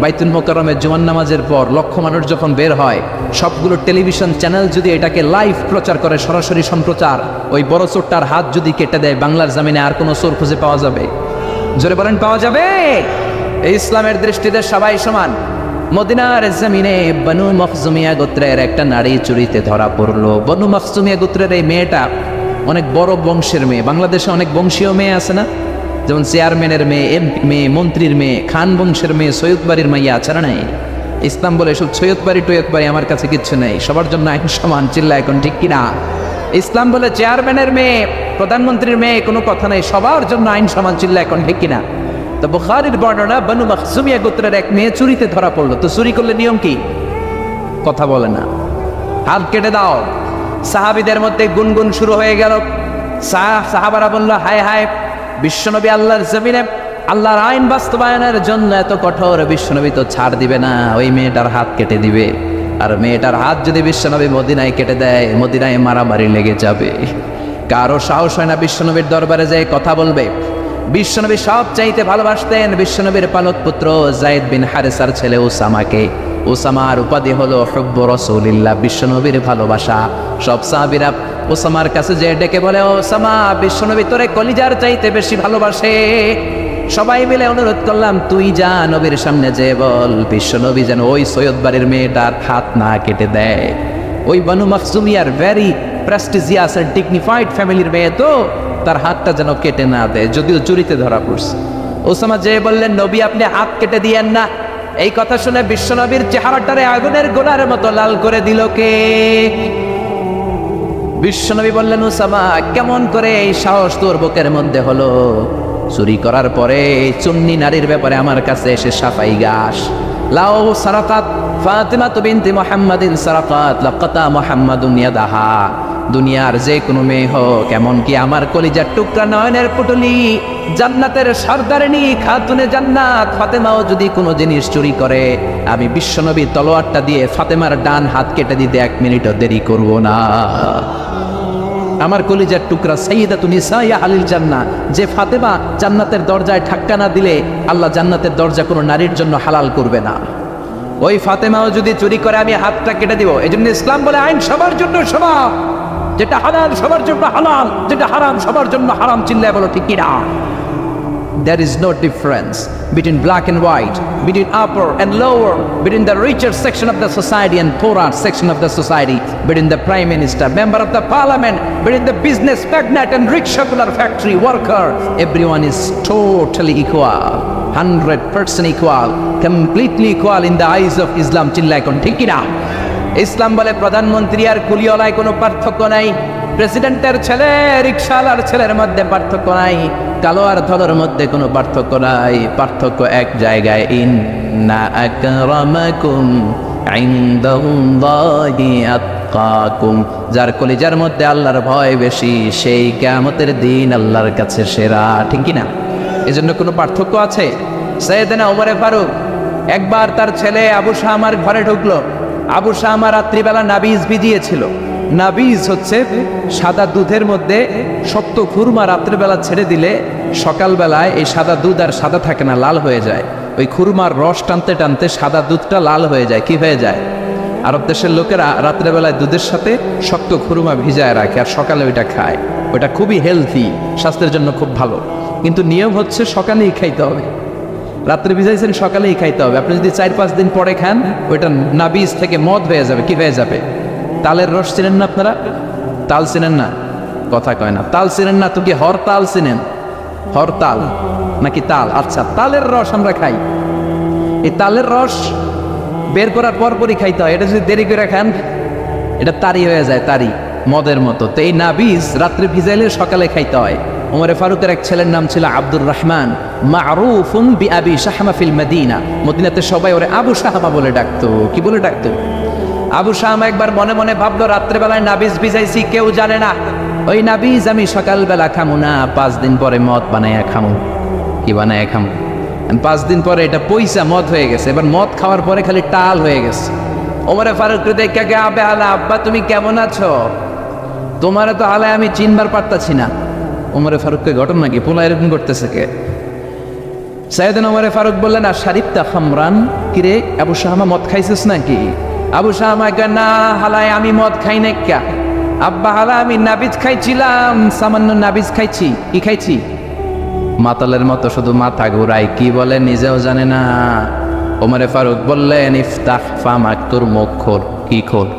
বাইতুল মুকাররমের জুমার নামাজের পর লক্ষ মানুষ যখন বের হয়, সবগুলো টেলিভিশন চ্যানেল যদি এটাকে লাইভ প্রচার করে, সরাসরি সম্প্রচার, ওই বড় চোরটার হাত যদি কেটে দেয়, বাংলার জমিনে আর কোনো চোর খুঁজে পাওয়া যাবে? জোরে বলেন, পাওয়া যাবে? এই ইসলামের দৃষ্টিতে সবাই সমান। মদিনার জমিনে বনু মখজুমিয়া গোত্রের একটা নারী চুরিতে ধরা পড়লো। বনু মখজুমিয়া গোত্রের এই মেয়েটা অনেক বড় বংশের মেয়ে। বাংলাদেশে অনেক বংশীয় মেয়ে আছে না, যেমন চেয়ারম্যানের মেয়ে, এমপি মেয়ে, মন্ত্রীর মেয়ে, খান বংশের মেয়ে, সৈয়দ বাড়ির মাইয়া, আছে না নাই? ইসলাম বলে সব সৈয়দ বাড়ি টৈয়দ বাড়ি আমার কাছে কিচ্ছু নেই, সবার জন্য আইন সমান। চিল্লা এখন ঠিক কিনা? ইসলাম বলে চেয়ারম্যানের মেয়ে, প্রধানমন্ত্রীর মেয়ে, কোনো কথা নেই, সবার জন্য আইন সমান। চিল্লা এখন ঠিক কিনা? তো বুখারীর বর্ণনা, বনু মখজুমিয়া গোত্রের এক মেয়ে চুরিতে ধরা পড়লো। তো চুরি করলে নিয়ম কি? কথা বলে না, হাত কেটে দাও। সাহাবীদের মধ্যে গুনগুন শুরু হয়ে গেল। সাহাবারা বলল, হায় হায়, বিশ্বনবী আল্লাহর জমিনে আল্লাহর আইন বাস্তবায়নের জন্য এত কঠোর, বিশ্বনবী তো ছাড় দিবে না, ওই মেয়েটার হাত কেটে দিবে। আর মেয়েটার হাত যদি বিশ্বনবী মদিনায় কেটে দেয়, মদিনায় মারামারি লেগে যাবে। কারো সাহস হয় না বিশ্বনবীর দরবারে যেয়ে কথা বলবে। বিশ্বনবী সব চাইতে ভালোবাসতেন বিশ্বনবীর পালক পুত্র যায়েদ বিন হারেসার ছেলে উসামাকে। উসামার উপাধি হলো হুব্বু রাসূলিল্লাহ, বিশ্বনবীর ভালোবাসা। সব সাহাবীরা উসামার কাছে যে ডেকে বলে, উসামা, বিশ্বনবী তোরে কলিজার চাইতে বেশি ভালোবাসে। সবাই মিলে অনুরোধ করলাম, তুই যা নবীর সামনে যে বল, বিশ্বনবী যেন ওই সৈয়দ বাড়ির মেয়েটার হাত না কেটে দেয়। ওই বানু মাখজুমিয়ার ভেরি প্রেস্টিজিয়াস এন্ড ডিগনিফাইড ফ্যামিলির মেয়ে তো, তার হাতটা যেন কেটে না দেয়, যদিও চুরিতে ধরা পড়ছে। ওসামা যে বললেন, নবী আপনি হাত কেটে দিয়েন না। এই কথা শুনে বিশ্বনবীর চেহারাটারে আগুনের গোলার মতো লাল করে দিল কে? বিশ্বনবী বললেন, ওসামা কেমন করে এই সাহস তোর বুকের মধ্যে হলো? চুরি করার পরে এই চুন্নি নারীর ব্যাপারে আমার কাছে এসে সাফাই গাস। লাও সারাকাত ফাতিমা বিনতি মুহাম্মাদিন সারাকাত লাকাতা মুহাম্মাদুন ইয়াদাহা। দুনিয়ার যে কোনো মেয়ে হোক, এমনকি আমার কলিজার টুকরা নয়নের পুটুলি জান্নাতের সর্দারিনী খাতুনে জান্নাত ফাতেমাও যদি কোনো জিনিস চুরি করে, আমি বিশ্বনবী তলোয়ারটা দিয়ে ফাতেমার ডান হাত কেটে দিতে 1 মিনিটও দেরি করব না। আমার কলিজার টুকরা সাইয়্যিদাতুন নিসাইয়া আলিল জান্নাহ, যে ফাতেমা জান্নাতের দরজায় ধাক্কা না দিলে আল্লাহ জান্নাতের দরজা কোনো নারীর জন্য হালাল করবে না। ওই ফাতেমাও যদি চুরি করে আমি হাতটা কেটে দিব। এজন্য ইসলাম বলে আইন সবার জন্য সমান, যেটা হালাল সবার জন্য হালাল, যেটা হারাম সবার জন্য হারাম। চিল্লায় বলো ঠিক কিনা? There is no difference between black and white, between upper and lower, between the richer section of the society and poorer section of the society, between the prime minister, member of the parliament, between the business magnate and rickshaw factory worker. Everyone is totally equal, 100% equal, completely equal in the eyes of Islam. চিল্লায় কোন ঠিক কিনা? ইসলাম বলে প্রধানমন্ত্রী আর কুলিওয়ালায় কোনো পার্থক্য নাই, প্রেসিডেন্টের ছেলে রিকশাওয়ালার ছেলের মধ্যে পার্থক্য নাই, কালো আর ধলার মধ্যে কোনো পার্থক্য নাই। পার্থক্য এক জায়গায়, ইন্না আকরামাকুম ইনদাল্লাহি আতকাকুম। যার কলিজার মধ্যে আল্লাহর ভয় বেশি, সেই কিয়ামতের দিন আল্লাহর কাছে সেরা। ঠিক কি না? এজন্য কোনো পার্থক্য আছে? সাইয়েদনা ওমর ফারুক একবার তার ছেলে আবু শামার ঘরে ঢুকলো। আবু শামা রাত্রিবেলা নাবিজ ভিজিয়েছিল। নাবিজ হচ্ছে সাদা দুধের মধ্যে শক্ত খুরমা রাত্রিবেলা ছেড়ে দিলে সকালবেলায় এই সাদা দুধ আর সাদা থাকে না, লাল হয়ে যায়। ওই খুরমার রস টানতে টানতে সাদা দুধটা লাল হয়ে যায়। কি হয়ে যায়? আরব দেশের লোকেরা রাত্রেবেলায় দুধের সাথে শক্ত খুরমা ভিজায় রাখে আর সকালে ওইটা খায়। ওইটা খুবই হেলথি, স্বাস্থ্যের জন্য খুব ভালো। কিন্তু নিয়ম হচ্ছে সকালেই খাইতে হবে। রাত্রে ভিজাইছেন, সকালেই খাইতে হবে। আপনি যদি 4-5 দিন পরে খান, ওইটা নাবিজ থেকে মদ হয়ে যাবে। কি হয়ে যাবে? তালের রস চিনেন না আপনারা? তাল চিনেন না? কথা কয় না। তাল চিনেন না তো কি হরতাল চিনেন? হরতাল নাকি তাল? আচ্ছা, তালের রস আমরা খাই। এই তালের রস বের করার পরপরই খাইতে হয়। এটা যদি দেরি করে খান, এটা তারি হয়ে যায়, তারি মদের মতো। তো এই নাবিজ রাত্রে ভিজাইলে সকালে খাইতে হয়। ওমর ফারুকের এক ছেলের নাম ছিল আব্দুর রহমান, মারুফুন বিআবি শাহমা ফিল মদিনা। মদিনাতে সবাই ওরে আবু শাহমা বলে ডাকতো। কি বলে ডাকতো? আবু শাহমা একবার মনে মনে ভাবলো, রাত্রেবেলায় নাবিজ ভিজাইছি, কেউ জানে না। ওই নাবিজ আমি সকালবেলা খামু না, 5 দিন পরে মদ বানাইয়া খামু। কি বানাইয়া খামু? 5 দিন পরে এটা পয়সা মদ হয়ে গেছে। এবার মদ খাওয়ার পরে খালি টাল হয়ে গেছে। ওমরে ফারুক দেখে গে, আবে আলা আব্বা তুমি কেমন আছো? তোমারে তো আলায় আমি চিনবার পারতাছি না। ওমরে ফারুককে ঘটনা কি? পোলা এরকম করতেছে কে? সাইয়েদনা ওমরে ফারুক বললেন, আর শারিবতা খামরান, কিরে আবু শাহমা মদ খাইছিস নাকি? আবু শাহমা কে, না হালায় আমি মদ খাই না। কে আব্বা? হালা আমি নাবিজ খাইছিলাম, সামান্য নাবিজ খাইছি। কি খাইছি? মাতালের মতো শুধু মাথা ঘুরাই, কি বলে নিজেও জানে না। ওমরে ফারুক বললেন, ইফতাহ ফামাক, তোর মুখ খোল। কি খোল?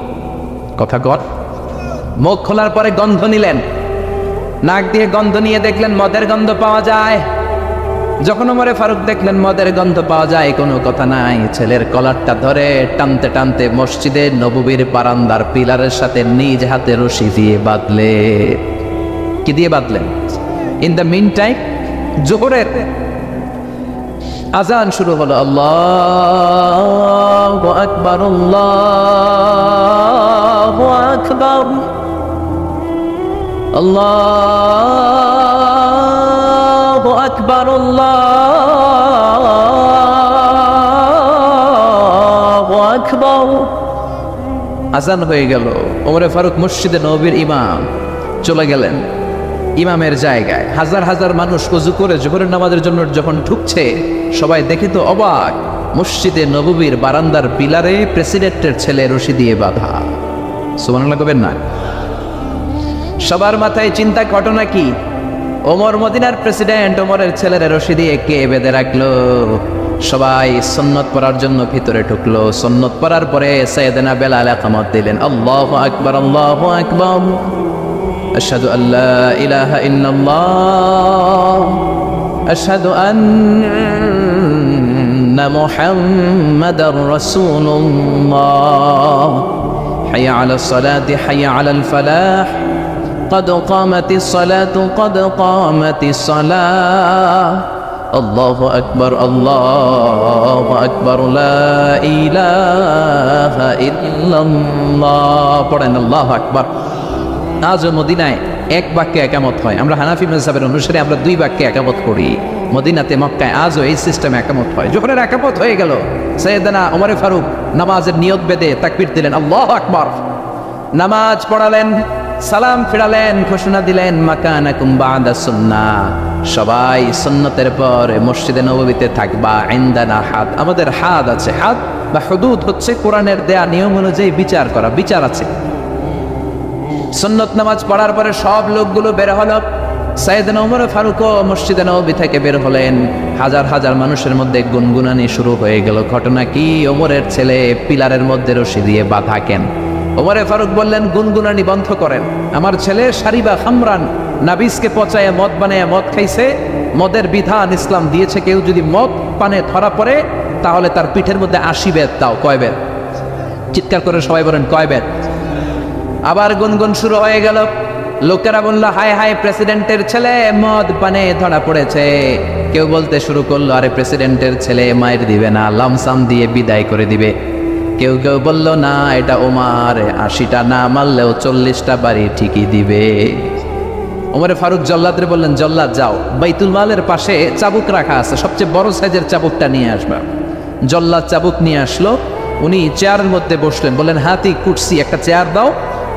কথা কর। মুখ খোলার পরে গন্ধ নিলেন, নাক দিয়ে গন্ধ নিয়ে দেখলেন মদের গন্ধ পাওয়া যায়। যখন ওমরে ফারুক দেখলেন মদের গন্ধ পাওয়া যায়, কোনো কথা নাই, ছেলের কলারটা ধরে টানতে টানতে মসজিদে নববীর বারান্দার পিলারের সাথে নিজ হাতে রশি দিয়ে বাঁধলে। কি দিয়ে বাঁধলেন? ইন দ্য মিন টাইম জোহরের আজান শুরু হলো। আল্লাহু আকবার, আল্লাহু আকবার, আল্লাহু আকবার, আল্লাহু আকবার। আজান হয়ে গেল। ওমরে ফারুক মসজিদে নববীর ইমাম চলে গেলেন ইমামের জায়গায়। হাজার হাজার মানুষ ওযু করে জোহরের নামাজের জন্য যখন ঢুকছে, সবাই দেখে তো অবাক, মসজিদে নববীর বারান্দার পিলারে প্রেসিডেন্টের ছেলে রশি দিয়ে বাঁধা। সুবহানাল্লাহ কবেন না? সবার মাথায় চিন্তা, ঘটনা কি? ওমর মদিনার প্রেসিডেন্ট, ওমরের ছেলের রশি দিয়ে কে বেঁধে রাখলো? সবাই সুন্নত পড়ার জন্য ভিতরে ঢুকলো। সুন্নত পড়ার পরে সাইয়েদনা বেলাল ইকামত দিলেন, আল্লাহু আকবার, আল্লাহু আকবার, আশহাদু আল্লা ইলাহা ইল্লাল্লাহ, আশহাদু আন্না মুহাম্মাদার রাসূলুল্লাহ, হাইয়া আলাস সালাতি হাইয়া আলাল ফালাহ, قد قامت الصلاة قد قامت الصلاة، الله أكبر الله أكبر لا إله إلا الله। পড়েন আল্লাহু আকবার। আজ মদিনায় এক বাক্যে একামত হয়। আমরা হানাফি মাযহাবের অনুসারে আমরা দুই বাক্যে একামত করি। মদিনাতে মক্কায় আজও এই সিস্টেমে একামত হয়। যখন একামত হয়ে গেল, সাইয়েদনা ওমর ফারুক নামাজের নিয়ত বেঁধে তাকবীর দিলেন, আল্লাহু আকবার। নামাজ পড়ালেন, সালাম ফিরালেন, ঘোষণা দিলেন, মাকানাকুম বা'দা সুন্নাহ, সবাই সুন্নতের পর মসজিদে নববীতে থাকবা। ইনদানা হাদ, আমাদের হাদ আছে। হাদ বা হুদুদ হচ্ছে কোরআনের দেয়া নিয়ম অনুযায়ী বিচার করা, বিচার আছে। সুন্নত নামাজ পড়ার পরে সব লোকগুলো বের হলো। সাইয়েদনা ওমর ফারুকও মসজিদে নববী থেকে বের হলেন। হাজার হাজার মানুষের মধ্যে গুনগুনানি শুরু হয়ে গেল। ঘটনা কি? ওমরের ছেলে পিলারের মধ্যে রশি দিয়ে বাঁধা। কেন? ওমরে ফারুক বললেন, গুনগুনানি বন্ধ করেন। আমার ছেলে শারিবা খামরান, নাবিসকে পচায় মদ বানায় মদ খাইছে। মদের বিধান ইসলাম দিয়েছে, কেউ যদি মদ পানে ধরা পড়ে তাহলে তার পিঠের মধ্যে 80 বেত দাও। কয় বেত? চিৎকার করে সবাই বলেন, কয় বেত? আবার গুনগুন শুরু হয়ে গেল। লোকেরা বলল, হায় হায়, প্রেসিডেন্টের ছেলে মদ পানে ধরা পড়েছে। কেউ বলতে শুরু করলো, আরে প্রেসিডেন্টের ছেলে মায়ের দিবে না, লামসাম দিয়ে বিদায় করে দিবে। কেউ কেউ বলল, না, এটা ওমর, 80টা না মারলেও 40টা বাড়ি ঠিকই দিবে। ওমরে ফারুক জল্লাদরে বললেন, জল্লাদ যাও, বাইতুল মালের পাশে চাবুক রাখা আছে, সবচেয়ে বড় সাইজের চাবুকটা নিয়ে আসবা। জল্লাদ চাবুক নিয়ে আসলো। উনি চেয়ারের মধ্যে বসলেন, বললেন, হাতি কুটসি, একটা চেয়ার দাও।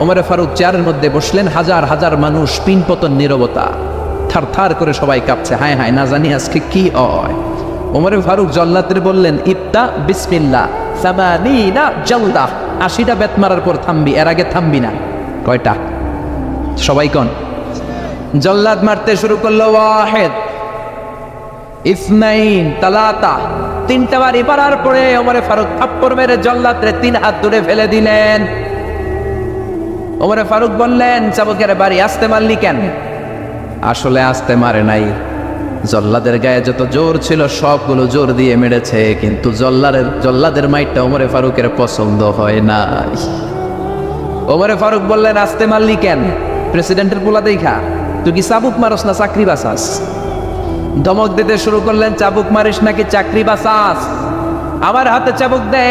ওমরে ফারুক চেয়ারের মধ্যে বসলেন। হাজার হাজার মানুষ, পিনপতন নীরবতা, থার থার করে সবাই কাঁপছে। হায় হায়, না জানি আজকে কি হয়। ওমরে ফারুক জল্লাদরে বললেন, ইবতা বিসমিল্লাহ, 80টা বেত মারার পর থামবি, এর আগে থামবি না। কয়টা? সবাই কোন? জল্লাদ মারতে শুরু করলো, ওয়াহিদ, ইসনাইন, তালাতা, 3টা বাড়ি পারার পরে ওমরে ফারুক থাপ্পড় মেরে জল্লাদরে 3 হাত দূরে ফেলে দিলেন। ওমরে ফারুক বললেন, চাবুকের বাড়ি আস্তে মারলি কেন? আসলে আস্তে মারে নাই, জল্লাদের গায়ে যত জোর ছিল সবগুলো জোর দিয়ে মেরেছে, কিন্তু জল্লাদের মাইটটা ওমরে ফারুকের পছন্দ হয় না। ওমরে ফারুক বললেন, আস্তে মারলি কেন? প্রেসিডেন্টের পোলা দেখা? তুই কি চাবুক মারস না চাকরি বাঁচাস? ধমক দিতে শুরু করলেন, চাবুক মারিস নাকি চাকরি বাঁচাস? আমার হাতে চাবুক দে।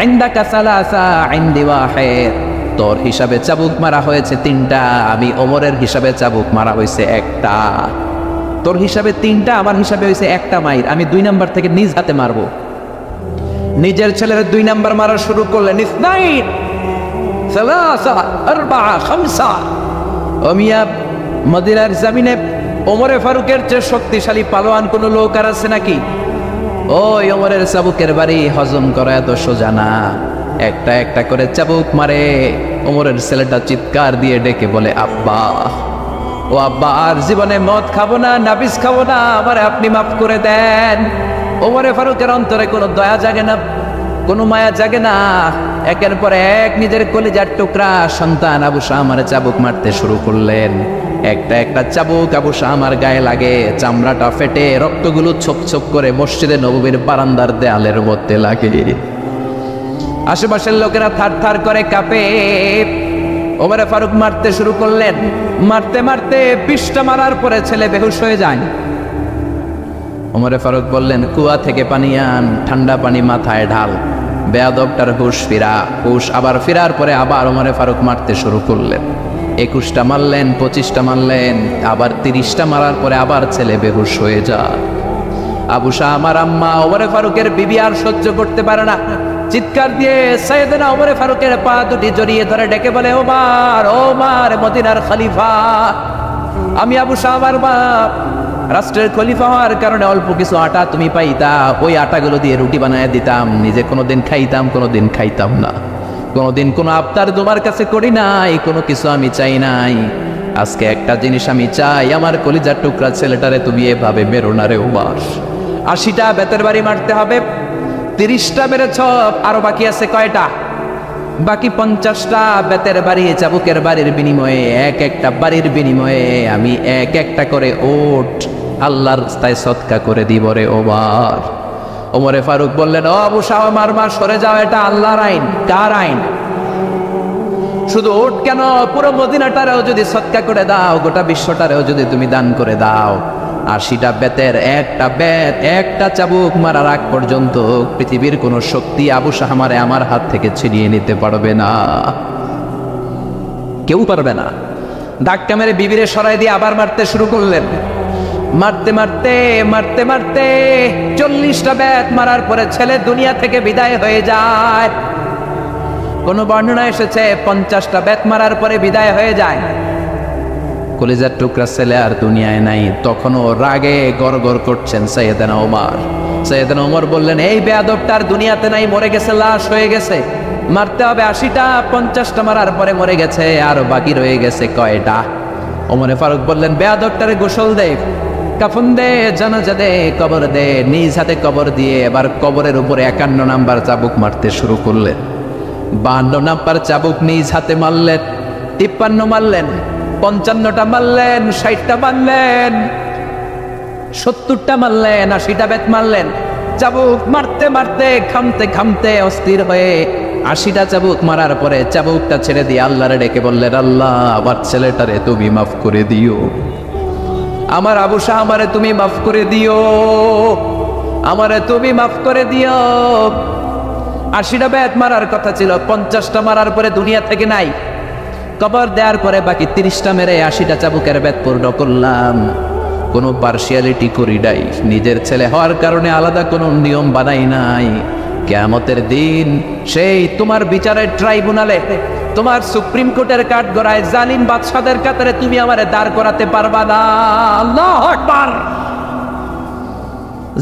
ইনদাকা সালাসা ইনদি ওয়াহিদ, তোর হিসাবে চাবুক মারা হয়েছে 3টা, আমি ওমরের হিসাবে চাবুক মারা হয়েছে 1টা। তোর হিসাবে 3টা, আমার হিসাবে হয়েছে 1টা মাইর। আমি 2 নাম্বার থেকে নিজ হাতে মারবো। নিজের ছেলের 2 নাম্বার মারা শুরু করলেন। ইসনাইন, সালাসা, আরবাআ, খামসা। ও মিয়া, মদিনার জমিনে ওমরে ফারুকের চেয়ে শক্তিশালী পালোয়ান কোন লোক আর আছে নাকি? ওই ওমরের চাবুকের বাড়ি হজম করা এত সোজা না। একটা একটা করে চাবুক মারে। ওমরের ছেলেটা চিৎকার দিয়ে ডেকে বলে, আব্বা, ও আব্বা, আর জীবনে মদ খাবো না, নাবিস খাবো না, আমারে আপনি মাফ করে দেন। ওমরে ফারুকের অন্তরে কোনো দয়া জাগে না, কোনো মায়া জাগে না। একের পর এক নিজের কলিজার টুকরা সন্তান আবু শামারে চাবুক মারতে শুরু করলেন। একটা একটা চাবুক আবু শামার গায়ে লাগে, চামড়াটা ফেটে রক্তগুলো ছোপ ছোপ করে মসজিদে নববীর বারান্দার দেয়ালের মধ্যে লাগে। আশেপাশের লোকেরা থার থার করে কাঁপে। ওমরে ফারুক মারতে শুরু করলেন। মারতে মারতে 20টা মারার পরে ছেলে বেহুশ হয়ে যায়। ওমরে ফারুক বললেন, কুয়া থেকে পানি আন, ঠান্ডা পানি মাথায় ঢাল। বেয়াদবটার হুশ ফিরা। হুশ আবার ফিরার পরে আবার ওমরে ফারুক মারতে শুরু করলেন। 21টা মারলেন, 25টা মারলেন, আবার 30টা মারার পরে আবার ছেলে বেহুশ হয়ে যায়। আবু শামার আম্মা ওমরে ফারুকের বিবি আর সহ্য করতে পারে না, চিৎকার দিয়ে সাইয়েদনা ওমরে ফারুকের পা দুটি জড়িয়ে ধরে ডেকে বলে, ওমর, ওমর, মদিনার খলিফা, আমি আবু শামার বাপ। রাষ্ট্রের খলিফা হওয়ার কারণে অল্প কিছু আটা তুমি পাইতা, ওই আটাগুলো দিয়ে রুটি বানায় দিতাম। নিজে কোনোদিন খাইতাম, কোনোদিন খাইতাম না। কোনোদিন কোনো আবতার তোমার কাছে করি নাই, কোনো কিছু আমি চাই নাই। আজকে একটা জিনিস আমি চাই, আমার কলিজার টুকরা ছেলেটারে তুমি এভাবে মেরো না রে ওমর। 80টা বেতের বাড়ি মারতে হবে। 30টা মেরেছ, আরো বাকি আছে কয়টা? বাকি 50টা বেতের বাড়ি, চাবুকের বাড়ির বিনিময়ে, এক একটা বাড়ির বিনিময়ে আমি এক একটা করে ওট আল্লাহর রাস্তায় সদকা করে দিব রে ওমর। ওমরে ফারুক বললেন, ও আবু শাহ মারমা, সরে যাও, এটা আল্লাহর আইন। কার আইন? শুধু ওট কেন, পুরো মদিনাটারেও যদি সদকা করে দাও, গোটা বিশ্বটারেও যদি তুমি দান করে দাও, 80টা বেতের একটা বেত, একটা চাবুক মারার আগ পর্যন্ত পৃথিবীর কোন শক্তি আবু শাহ মারে আমার হাত থেকে ছিনিয়ে নিতে পারবে না, কেউ পারবে না। ধাক্কা মেরে বিবিরে সরাই দিয়ে আবার মারতে শুরু করলেন। মারতে মারতে মারতে মারতে 40টা বেত মারার পরে ছেলে দুনিয়া থেকে বিদায় হয়ে যায়। কোন বর্ণনা এসেছে 50টা বেত মারার পরে বিদায় হয়ে যায়। কলিজার টুকরা ছেলে আর দুনিয়ায় নাই, তখনও রাগে গড়গড় করছেন সৈয়দনা ওমর। সৈয়দনা ওমর বললেন, এই বেয়াদবটার দুনিয়াতে নাই, মরে গেছে, লাশ হয়ে গেছে, মারতে হবে 80টা। 50টা মারার পরে মরে গেছে, আর বাকি রয়ে গেছে কয়টা? ওমরে ফারুক বললেন, বেয়াদবটারে গোসল দে, কাফন দে, জানাজা দে, কবর দে। নিজ হাতে কবর দিয়ে এবার কবরের উপরে 51 নাম্বার চাবুক মারতে শুরু করলেন। 52 নাম্বার চাবুক নিজ হাতে মারলেন, 53 মারলেন, 55টা মারলেন, 60টা মারলেন, 70টা মারলেন, 80টা বেত মারলেন। চাবুক মারতে মারতে খামতে খামতে অস্থির হয়ে 80টা চাবুক মারার পরে চাবুকটা ছেড়ে দিয়ে আল্লাহরে ডেকে বললেন, আল্লাহ, আমার ছেলেটারে তুমি মাফ করে দিও, আমার আবু শাহ আমারে তুমি মাফ করে দিও, আমারে তুমি মাফ করে দিও। 80টা বেত মারার কথা ছিল, 50টা মারার পরে দুনিয়া থেকে নাই। কবর দেওয়ার পরে বাকি 30টা মেরে 80টা চাবুকের বেত পূর্ণ করলাম। কোনো পার্সিয়ালিটি করি নাই, নিজের ছেলে হওয়ার কারণে আলাদা কোনো নিয়ম বানাই নাই। কিয়ামতের দিন সেই তোমার বিচারের ট্রাইব্যুনালে, তোমার সুপ্রিম কোর্টের কাঠগড়ায় জালিম বাদশাদের কাতারে তুমি আমারে দাঁড় করাতে পারবা না। আল্লাহু আকবার।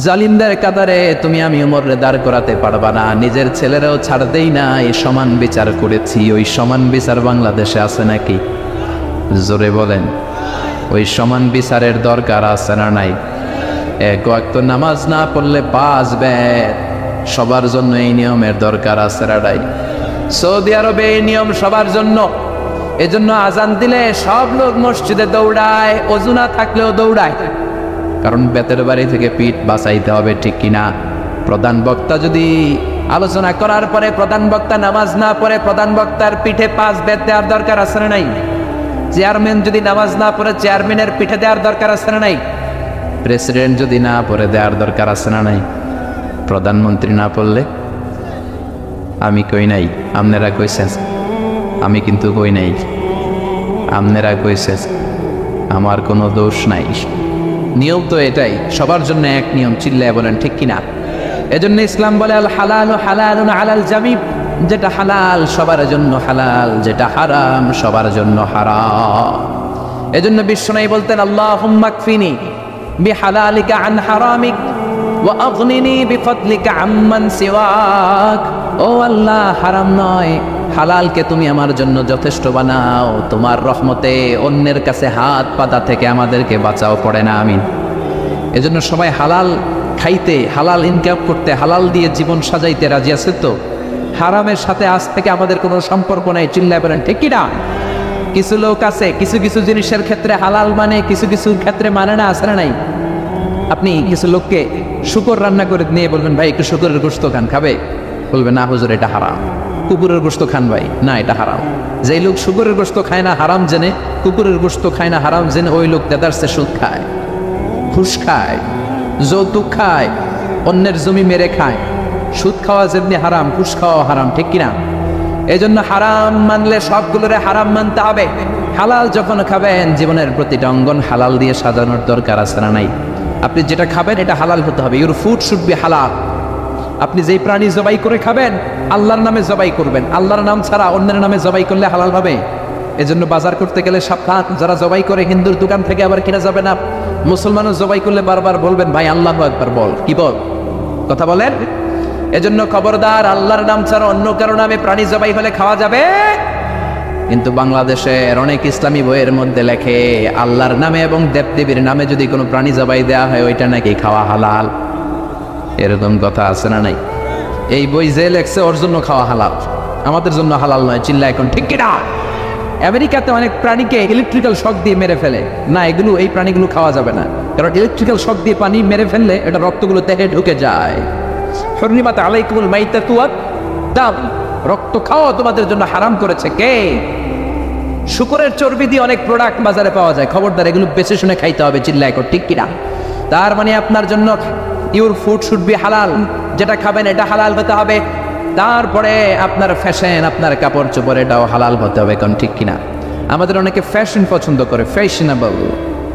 জালিমদের কাতারে তুমি আমি উমরে দাঁড় করাতে পারবা না। নিজের ছেলেরাও ছাড় দেই না, এই সমান বিচার করেছি। ওই সমান বিচার বাংলাদেশে আছে নাকি? জোরে বলেন, ওই সমান বিচারের দরকার আছে না নাই? এক ওয়াক্ত নামাজ না পড়লে 5 বেত, সবার জন্য এই নিয়মের দরকার আছে না নাই? সৌদি আরবে এই নিয়ম সবার জন্য। এজন্য আজান দিলে সব লোক মসজিদে দৌড়ায়, ওযু না থাকলেও দৌড়ায়, কারণ বেতের বাড়ি থেকে পিঠ বাঁচাইতে হবে, ঠিক কিনা? প্রধান বক্তা যদি আলোচনা করার পরে প্রধান বক্তা নামাজ না পড়ে, প্রধান বক্তার পিঠে 5 বেত দেওয়ার দরকার আছে না নাই? চেয়ারম্যান যদি নামাজ না পড়ে, চেয়ারম্যানের পিঠে দেওয়ার দরকার আছে না নাই? প্রেসিডেন্ট যদি না পড়ে, দেওয়ার দরকার আছে না নাই? প্রধানমন্ত্রী না পড়লে? আমি কই নাই, আপনারা কইছেন, আমি কিন্তু কই নাই, আপনারা কইছেন, আমার কোনো দোষ নাই। নিয়ম তো এটাই, সবার জন্য এক নিয়ম, চিল্লায় বলেন ঠিক কিনা? এজন্য ইসলাম বলে আল হালালু হালালুন আলাল জামি, যেটা হালাল সবার জন্য হালাল, যেটা হারাম সবার জন্য হারাম। এজন্য বিশ্বনবী বলতেন, আল্লাহুম্মা কফিনি বিহালালিকা আন হারামিক ওয়া আগনিনি বিফদলিকা আম্মান সিওয়াক। ও আল্লাহ, হারাম নয়, হালালকে তুমি আমার জন্য যথেষ্ট বানাও, তোমার রহমতে অন্যের কাছে হাত পাতা থেকে আমাদেরকে বাঁচাও, পড়ে না আমিন। এজন্য সবাই হালাল খাইতে, হালাল ইনকাম করতে, হালাল দিয়ে জীবন সাজাইতে রাজি আছে তো? হারামের সাথে আজ থেকে আমাদের কোনো সম্পর্ক নাই, চিল্লায় বলেন ঠিক কিনা? কিছু লোক আছে কিছু কিছু জিনিসের ক্ষেত্রে হালাল মানে, কিছু কিছু ক্ষেত্রে মানে না, আছে না নাই? আপনি কিছু লোককে শুকর রান্না করে নিয়ে বলবেন, ভাই একটু শুকরের গোশত খান, খাবে? বলবে না হুজুর এটা হারাম। কুকুরের গোশত খান ভাই, না এটা হারাম। যেই লোক শুকরের গোশত খায় না হারাম জেনে, কুকুরের গোশত খায় না হারাম জেনে, ওই লোক দেদারসে সুদ খায়, ঘুষ খায়, যৌতুক খায়, অন্যের জমি মেরে খায়। সুদ খাওয়া যেমনি হারাম, ঘুষ খাওয়া হারাম, ঠিক কিনা? এই জন্য হারাম মানলে সবগুলোরে হারাম মানতে হবে। হালাল যখন খাবেন, জীবনের প্রতিটা অঙ্গন হালাল দিয়ে সাজানোর দরকার আছে না নাই? আপনি যেটা খাবেন এটা হালাল হতে হবে। ইউর ফুড শুড বি হালাল। আপনি যেই প্রাণী জবাই করে খাবেন, আল্লাহর নামে জবাই করবেন। আল্লাহর নাম ছাড়া অন্যের নামে জবাই করলে হালাল হবে? এজন্য বাজার করতে গেলে সাবধান, যারা জবাই করে হিন্দুর দোকান থেকে আবার কিনা যাবে না। মুসলমানও জবাই করলে বারবার বলবেন, ভাই আল্লাহু আকবার বল, কি বল, কথা বলেন। এজন্য খবরদার, আল্লাহর নাম ছাড়া অন্য কারো নামে প্রাণী জবাই হলে খাওয়া যাবে। কিন্তু বাংলাদেশের অনেক ইসলামী বইয়ের মধ্যে লেখে, আল্লাহর নামে এবং দেবদেবীর নামে যদি কোনো প্রাণী জবাই দেওয়া হয়, ওইটা নাকি খাওয়া হালাল। এরকম কথা আছে না নাই? এই বই যে লেখছে ওর জন্য খাওয়া হালাল, আমাদের জন্য হালাল নয়। চিল্লা এখন ঠিক কিনা? আমেরিকাতে অনেক প্রাণীকে ইলেকট্রিক্যাল শক দিয়ে মেরে ফেলে না, এগুলো এই প্রাণীগুলো খাওয়া যাবে না, কারণ ইলেকট্রিক্যাল শক দিয়ে পানি মেরে ফেললে এটা রক্তগুলো দেহে ঢুকে যায়। হুররিমাত আলাইকুমুল মাইতাতু ওয়াদ দাম, রক্ত খাওয়া তোমাদের জন্য হারাম করেছে কে? শুকরের চর্বি দিয়ে অনেক প্রোডাক্ট বাজারে পাওয়া যায়, খবরদার এগুলো বেছে শুনে খাইতে হবে। চিল্লা এখন ঠিক কিনা? তার মানে আপনার জন্য ইউর ফুড শুড বি হালাল, যেটা খাবেন এটা হালাল হতে হবে। তারপরে আপনার ফ্যাশন, আপনার কাপড় চোপড় এটাও হালাল হতে হবে, কারণ ঠিক কিনা? আমাদের অনেকে ফ্যাশন পছন্দ করে, ফ্যাশনেবল,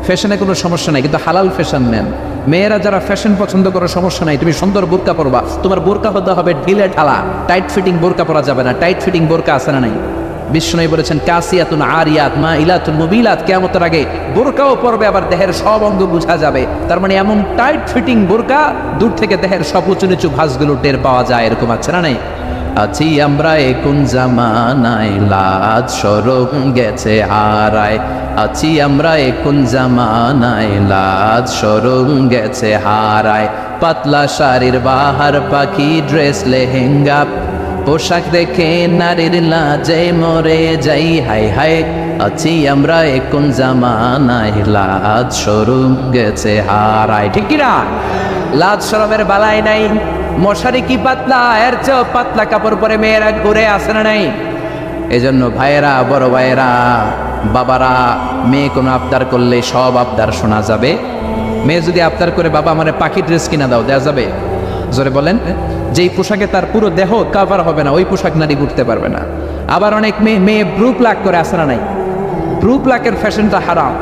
ফ্যাশনে কোনো সমস্যা নাই, কিন্তু হালাল ফ্যাশন নেন। মেয়েরা যারা ফ্যাশন পছন্দ করে সমস্যা নাই, তুমি সুন্দর বোরকা পরবা, তোমার বোরকা হতে হবে ঢিলে ঢালা, টাইট ফিটিং বোরকা পরা যাবে না। টাইট ফিটিং বোরকা আছে না নাই? বিষ্ণু বলেছেন কাসিয়াতুন আরিয়াত মা ইলাতুন মুবিলাত, কিয়ামতের আগে বোরকাও পরবে, আবার দেহের সব অঙ্গ বোঝা যাবে। তার মানে এমন টাইট ফিটিং বোরকা দূর থেকে দেহের সব উঁচু নিচু ভাঁজগুলো টের পাওয়া যায়, এরকম আছে না নাই? আছি আমরা কোন জামানায়, লাজ শরম গেছে হারায়। আছি আমরা কোন জামানায়, লাজ শরম গেছে হারায়। পাতলা শাড়ির বাহার পাখি ড্রেস লেহেঙ্গা, পোশাক দেখে নারীর লাজে মরে যাই, হাই হাই। আছি আমরা কোন জামানায়, লাজ শরম গেছে হারায়। ঠিক কিনা? লাজ শরমের বালাই নাই। মশারি কি পাতলা, এর চেয়েও পাতলা কাপড় পরে মেয়েরা ঘুরে আসে না নাই? এজন্য ভাইয়েরা, বড় ভাইয়েরা, বাবারা, মেয়ে কোনো আবদার করলে সব আবদার শোনা যাবে। মেয়ে যদি আবদার করে বাবা আমার পাখি ড্রেস কিনা দাও, দেওয়া যাবে? জোরে বলেন। যেই পোশাকে তার পুরো দেহ কাভার হবে না, ওই পোশাক নারী ঘুরতে পারবে না। আবার অনেক মেয়ে ব্রু প্লাক করে আসে না নাই? ব্রু প্লাকের ফ্যাশনটা হারাম।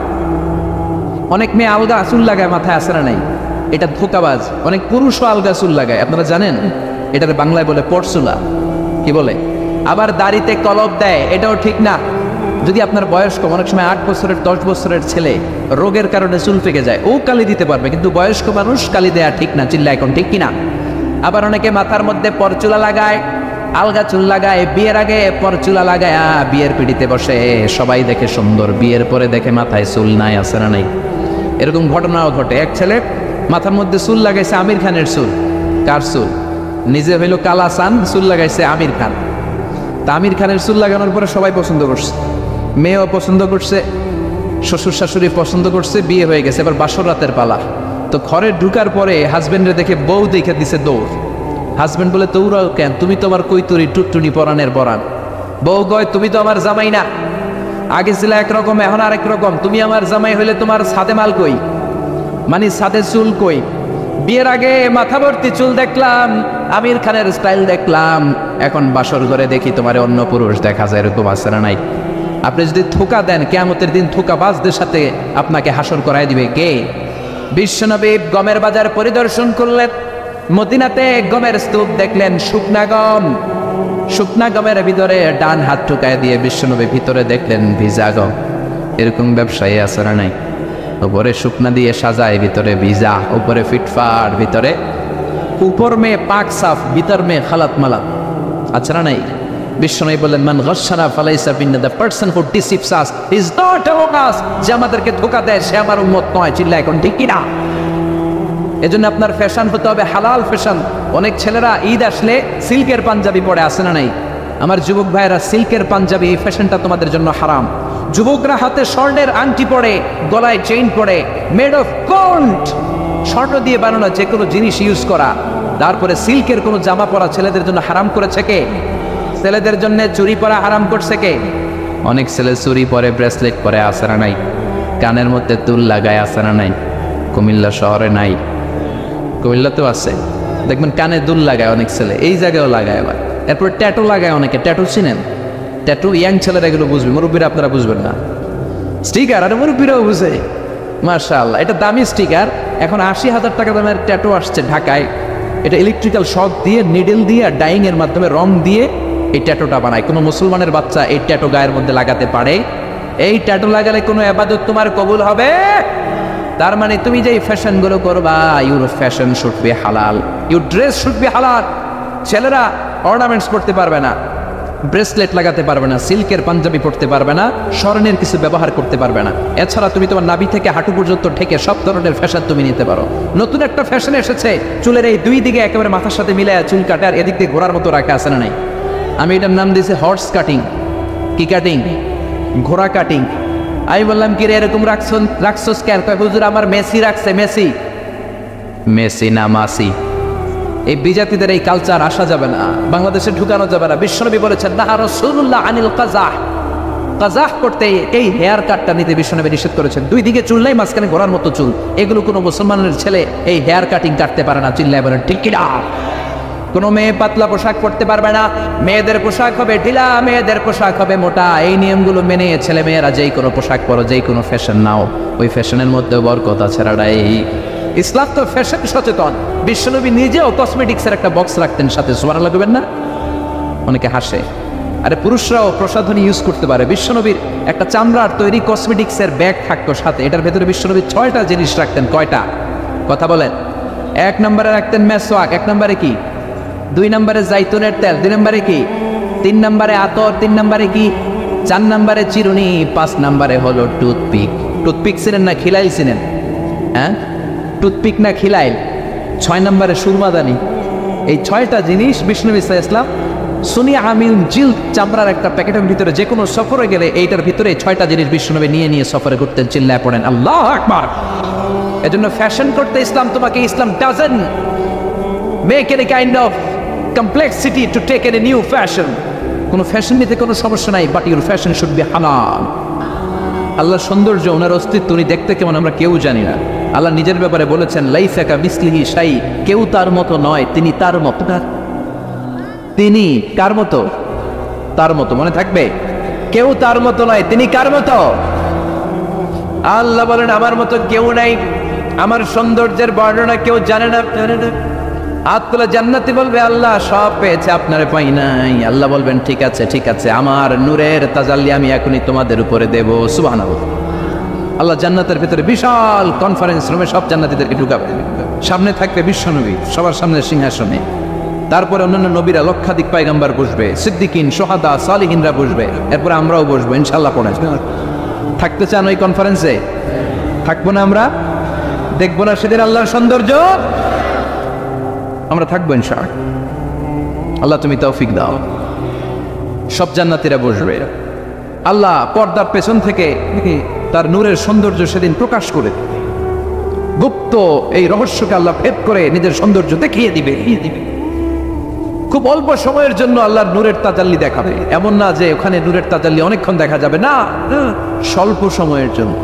অনেক মেয়ে আলগা চুল লাগায় মাথায়, আসে না নাই? এটা ধোকাবাজ। অনেক পুরুষও আলগা চুল লাগায়, আপনারা জানেন? এটার বাংলায় বলে পরচুলা, কি বলে? আবার দাড়িতে কলপ দেয়, এটাও ঠিক না। যদি আপনার বয়স কম, অনেক সময় 8 বছরের 10 বছরের ছেলে রোগের কারণে চুল পেকে যায়, ও কালি দিতে পারবে, কিন্তু বয়স্ক মানুষ কালি দেয়া ঠিক না। চিল্লা এখন ঠিক কিনা? আবার অনেকে মাথার মধ্যে পরচুলা লাগায়, আলগা চুল লাগায়, বিয়ের আগে পরচুলা লাগায় বিয়ের পিড়িতে বসে, সবাই দেখে সুন্দর, বিয়ের পরে দেখে মাথায় চুল নাই, আছে না নাই? এরকম ঘটনাও ঘটে। এক ছেলে মাথার মধ্যে চুল লাগাইছে আমির খানের চুল। কার চুল? নিজে হইল কালা সান, চুল লাগাইছে আমির খান। তা আমির খানের চুল লাগানোর পরে সবাই পছন্দ করছে, মেয়েও পছন্দ করছে, শ্বশুর শাশুড়ি পছন্দ করছে, বিয়ে হয়ে গেছে। এবার বাসর রাতের পালা। তো ঘরে ঢুকার পরে হাজবেন্ডে দেখে বউ দেখে দিছে দৌড়। হাজবেন্ড বলে দৌড়াও কেন, তুমি তো আমার কৈতুরি টুটটুনি পরানের পরান। বউ কয় তুমি তো আমার জামাই না, আগে ছিল একরকম এখন আরেক রকম, তুমি আমার জামাই হইলে তোমার সাদে মাল কই, মানে সাদে চুল কই? বিয়ের আগে মাথা ভর্তি চুল দেখলাম, আমির খানের স্টাইল দেখলাম, এখন বাসর ঘরে দেখি তোমার অন্য পুরুষ দেখা যায়, এরকম আছে না নাই? আপনি যদি থোকা দেন, কিয়ামতের দিন থোকাবাজদের সাথে আপনাকে হাসর করাই দিবে কে? বিশ্বনবী গমের বাজার পরিদর্শন করলেন, মদিনাতে গমের স্তূপ দেখলেন, শুকনা গম। শুকনা গমের ভিতরে ডান হাত ঢুকায় দিয়ে বিশ্বনবী ভিতরে দেখলেন ভিজা গম। এরকম ব্যবসায়ী আছে না নাই? উপরে শুকনা দিয়ে সাজায়, ভিতরে ভিজা, উপরে ফিটফাট, ভিতরে উপর মে পাক সাফ, ভিতর মে খালাত মালাত, আছে না নাই? বিশ্বনবী বললেন মান গাশশানা ফালাইসা মিন্না, the person who deceives us is not among us. যে আমাদেরকে ধোঁকা দেয় সে আমার উম্মত নয়। চিল্লা এখন ঠিক কি না? এজন্য আপনার ফ্যাশন হতে হবে হালাল ফ্যাশন। অনেক ছেলেরা ঈদ আসলে সিল্কের পাঞ্জাবি পরে, আসে না নাই? আমার যুবক ভাইয়েরা, সিল্কের পাঞ্জাবি এই ফ্যাশনটা তোমাদের জন্য হারাম। যুবকরা হাতে স্বর্ণের আংটি পরে, গলায় চেইন পরে, মেড অফ গোল্ড, স্বর্ণ দিয়ে বানানো যে কোনো জিনিস ইউজ করা, তারপরে সিল্কের কোনো জামা পরা ছেলেদের জন্য হারাম করেছে কে? ছেলেদের জন্য চুরি পরা হারাম করছে কে? অনেক ছেলে চুরি পরে, ব্রেসলেট পরে, আসে না নাই? কানের মধ্যে দুল লাগায়, আসে না নাই? কুমিল্লা শহরে নাই, কুমিল্লাতেও আছে, দেখবেন কানে দুল লাগায় অনেক ছেলে, এই জায়গায়ও লাগায়। আবার এরপর ট্যাটু লাগায় অনেকে। ট্যাটু চিনেন? ট্যাটু ইয়াং ছেলেরা এগুলো বুঝবে, মুরব্বীরা আপনারা বুঝবেন না। স্টিকার, আরে মুরব্বীরাও বুঝে, মাশাআল্লাহ। এটা দামি স্টিকার। এখন 80,000 টাকা দামের ট্যাটু আসছে ঢাকায়। এটা ইলেকট্রিক্যাল শক দিয়ে, নিডেল দিয়ে, ডাইং এর মাধ্যমে রং দিয়ে এই ট্যাটুটা বানায়। কোনো মুসলমানের বাচ্চা এই ট্যাটু গায়ের মধ্যে লাগাতে পারে? এই ট্যাটু লাগালে কোনো ইবাদত তোমার কবুল হবে? তার মানে তুমি যে ফ্যাশন গুলো করবা, ইউর ফ্যাশন শুড বি হালাল, ইউর ড্রেস শুড বি হালাল। ছেলেরা অর্নামেন্টস করতে পারবে না, ব্রেসলেট লাগাতে পারবে না, সিল্কের পাঞ্জাবি পরতে পারবে না, স্বর্ণের কিছু ব্যবহার করতে পারবে না। এছাড়া তুমি তোমার নাভি থেকে হাঁটু পর্যন্ত ঢেকে সব ধরনের ফ্যাশন তুমি নিতে পারো। নতুন একটা ফ্যাশন এসেছে, চুলের এই দুই দিকে একেবারে মাথার সাথে মিলায় চুল কাটে আর এদিক দিয়ে ঘোড়ার মতো রাখা আছে না নাই? আমি এটার নাম দিয়েছি হর্স কাটিং। কি কাটিং? ঘোড়া কাটিং। আমি বললাম কি রে এরকম রাখছো কেন? কয় হুজুর আমার মেসি রাখছে। মেসি? মেসি না মাসি। এই বিজাতিদের এই কালচার আসা যাবে না, বাংলাদেশে ঢুকানো যাবে না। বিশ্বনবী বলেছেন নাহা রাসূলুল্লাহ আনিল কাযাহ, কাযাহ করতে এই হেয়ার কাটটা নিতে বিশ্বনবী নিষেধ করেছেন। দুই দিকে চুল নাই, মাঝখানে ঘোড়ার মতো চুল। এগুলো কোনো মুসলমানের ছেলে এই হেয়ার কাটিং কাটতে পারে না। চিল্লায় বলেন ঠিক কিনা? কোনো মেয়ে পাতলা পোশাক পরতে পারবে না, মেয়েদের পোশাক হবে ঢিলা, মেয়েদের পোশাক হবে মোটা। এই নিয়মগুলো মেনে ছেলে মেয়েরা যেই কোনো পোশাক পরো, যেই কোনো ফ্যাশন নাও, ওই ফ্যাশনের মধ্যে বরকত আছে। ইসলাম তো ফ্যাশন সচেতন। বিশ্বনবী নিজেও কসমেটিক্সের একটা বক্স রাখতেন সাথে। সুবহানাল্লাহ বলবেন না? অনেকে হাসে, আরে পুরুষরাও প্রসাধনী ইউজ করতে পারে। বিশ্বনবীর একটা চামড়ার তৈরি কসমেটিক্সের ব্যাগ থাকতো সাথে, এটার ভেতরে বিশ্বনবী 6টা জিনিস রাখতেন। কয়টা? কথা বলেন। 1 নম্বরে রাখতেন মেসওয়াক। 1 নম্বরে কি? 2 নম্বরে জাইতুনের তেল। 2 নম্বরে কি? 3 নম্বরে আতর। 3 নম্বরে কি? 4 নম্বরে চিরুনি। 5 নম্বরে হলো টুথপিক। টুথপিক চিনেন না খিলাইল চিনেন? হ্যাঁ, টুথপিক না খিলাইল। 6 নম্বরে সুরমাদানি। এই 6টা জিনিস বিষ্ণু ইসলাম সুনিয়া আমিন জিল চামড়ার একটা প্যাকেটের ভিতরে যে কোনো সফরে গেলে এইটার ভিতরে 6টা জিনিস বিষ্ণুনবী নিয়ে নিয়ে সফরে ঘুরতেন। চিল্লায় পড়েন আল্লাহু আকবার। এজন্য ফ্যাশন করতে ইসলাম তোমাকে, ইসলাম doesn't make any kind of complexity to take any new fashion. কোনো ফ্যাশন নিতে কোনো সমস্যা নাই, but your fashion should be হালাল। আল্লাহর সৌন্দর্য, ওনার অস্তিত্ব, উনি দেখতে কেমন আমরা কেউ জানি না। আল্লাহ নিজের ব্যাপারে বলেছেন লাইসা কামিসলিহি শাই, কেউ তার মতো নয়, তিনি তার মতো। তিনি কার মতো? তার মতো। মনে থাকবে, কেউ তার মতো নয়, তিনি কার মতো? আল্লাহ বলেন আমার মতো কেউ নাই, আমার সৌন্দর্যের বর্ণনা কেউ জানে না। আত্মলা জান্নাতি বলবে আল্লাহ সব পেয়েছে, আপনারে পাই নাই। আল্লাহ বলবেন ঠিক আছে ঠিক আছে, আমার নূরের তাজাল্লি আমি এখনই তোমাদের উপরে দেব। সুবহানাল্লাহ। আল্লাহ জান্নাতের ভিতরে বিশাল কনফারেন্স রুমে সব জান্নাতীদেরকে ঢুকাবে। সামনে থাকবে বিশ্বনবী সবার সামনে সিংহাসনে, তারপরে অন্যান্য নবীরা লক্ষাধিক পয়গম্বর বসবে, সিদ্দিকিন, সোহাদা, সালিহিনরা বসবে, এরপরে আমরাও বসবো ইনশাআল্লাহ। পড়ে থাকতে চান ওই কনফারেন্সে? থাকবো না আমরা? দেখবো না সেদিন আল্লাহর সৌন্দর্য? আমরা থাকবো ইনশাআল্লাহ। আল্লাহ তুমি তৌফিক দাও। সব জান্নাতীরা বসবে, আল্লাহ পর্দার পেছন থেকে তার নূরের সৌন্দর্য সেদিন প্রকাশ করে, গুপ্ত এই রহস্যকে আল্লাহ ভেদ করে নিজের সৌন্দর্য দেখিয়ে দিবে। খুব অল্প সময়ের জন্য আল্লাহর নূরের তাজাল্লি দেখাবে। এমন না যে ওখানে নূরের তাজাল্লি অনেকক্ষণ দেখা যাবে, না, স্বল্প সময়ের জন্য।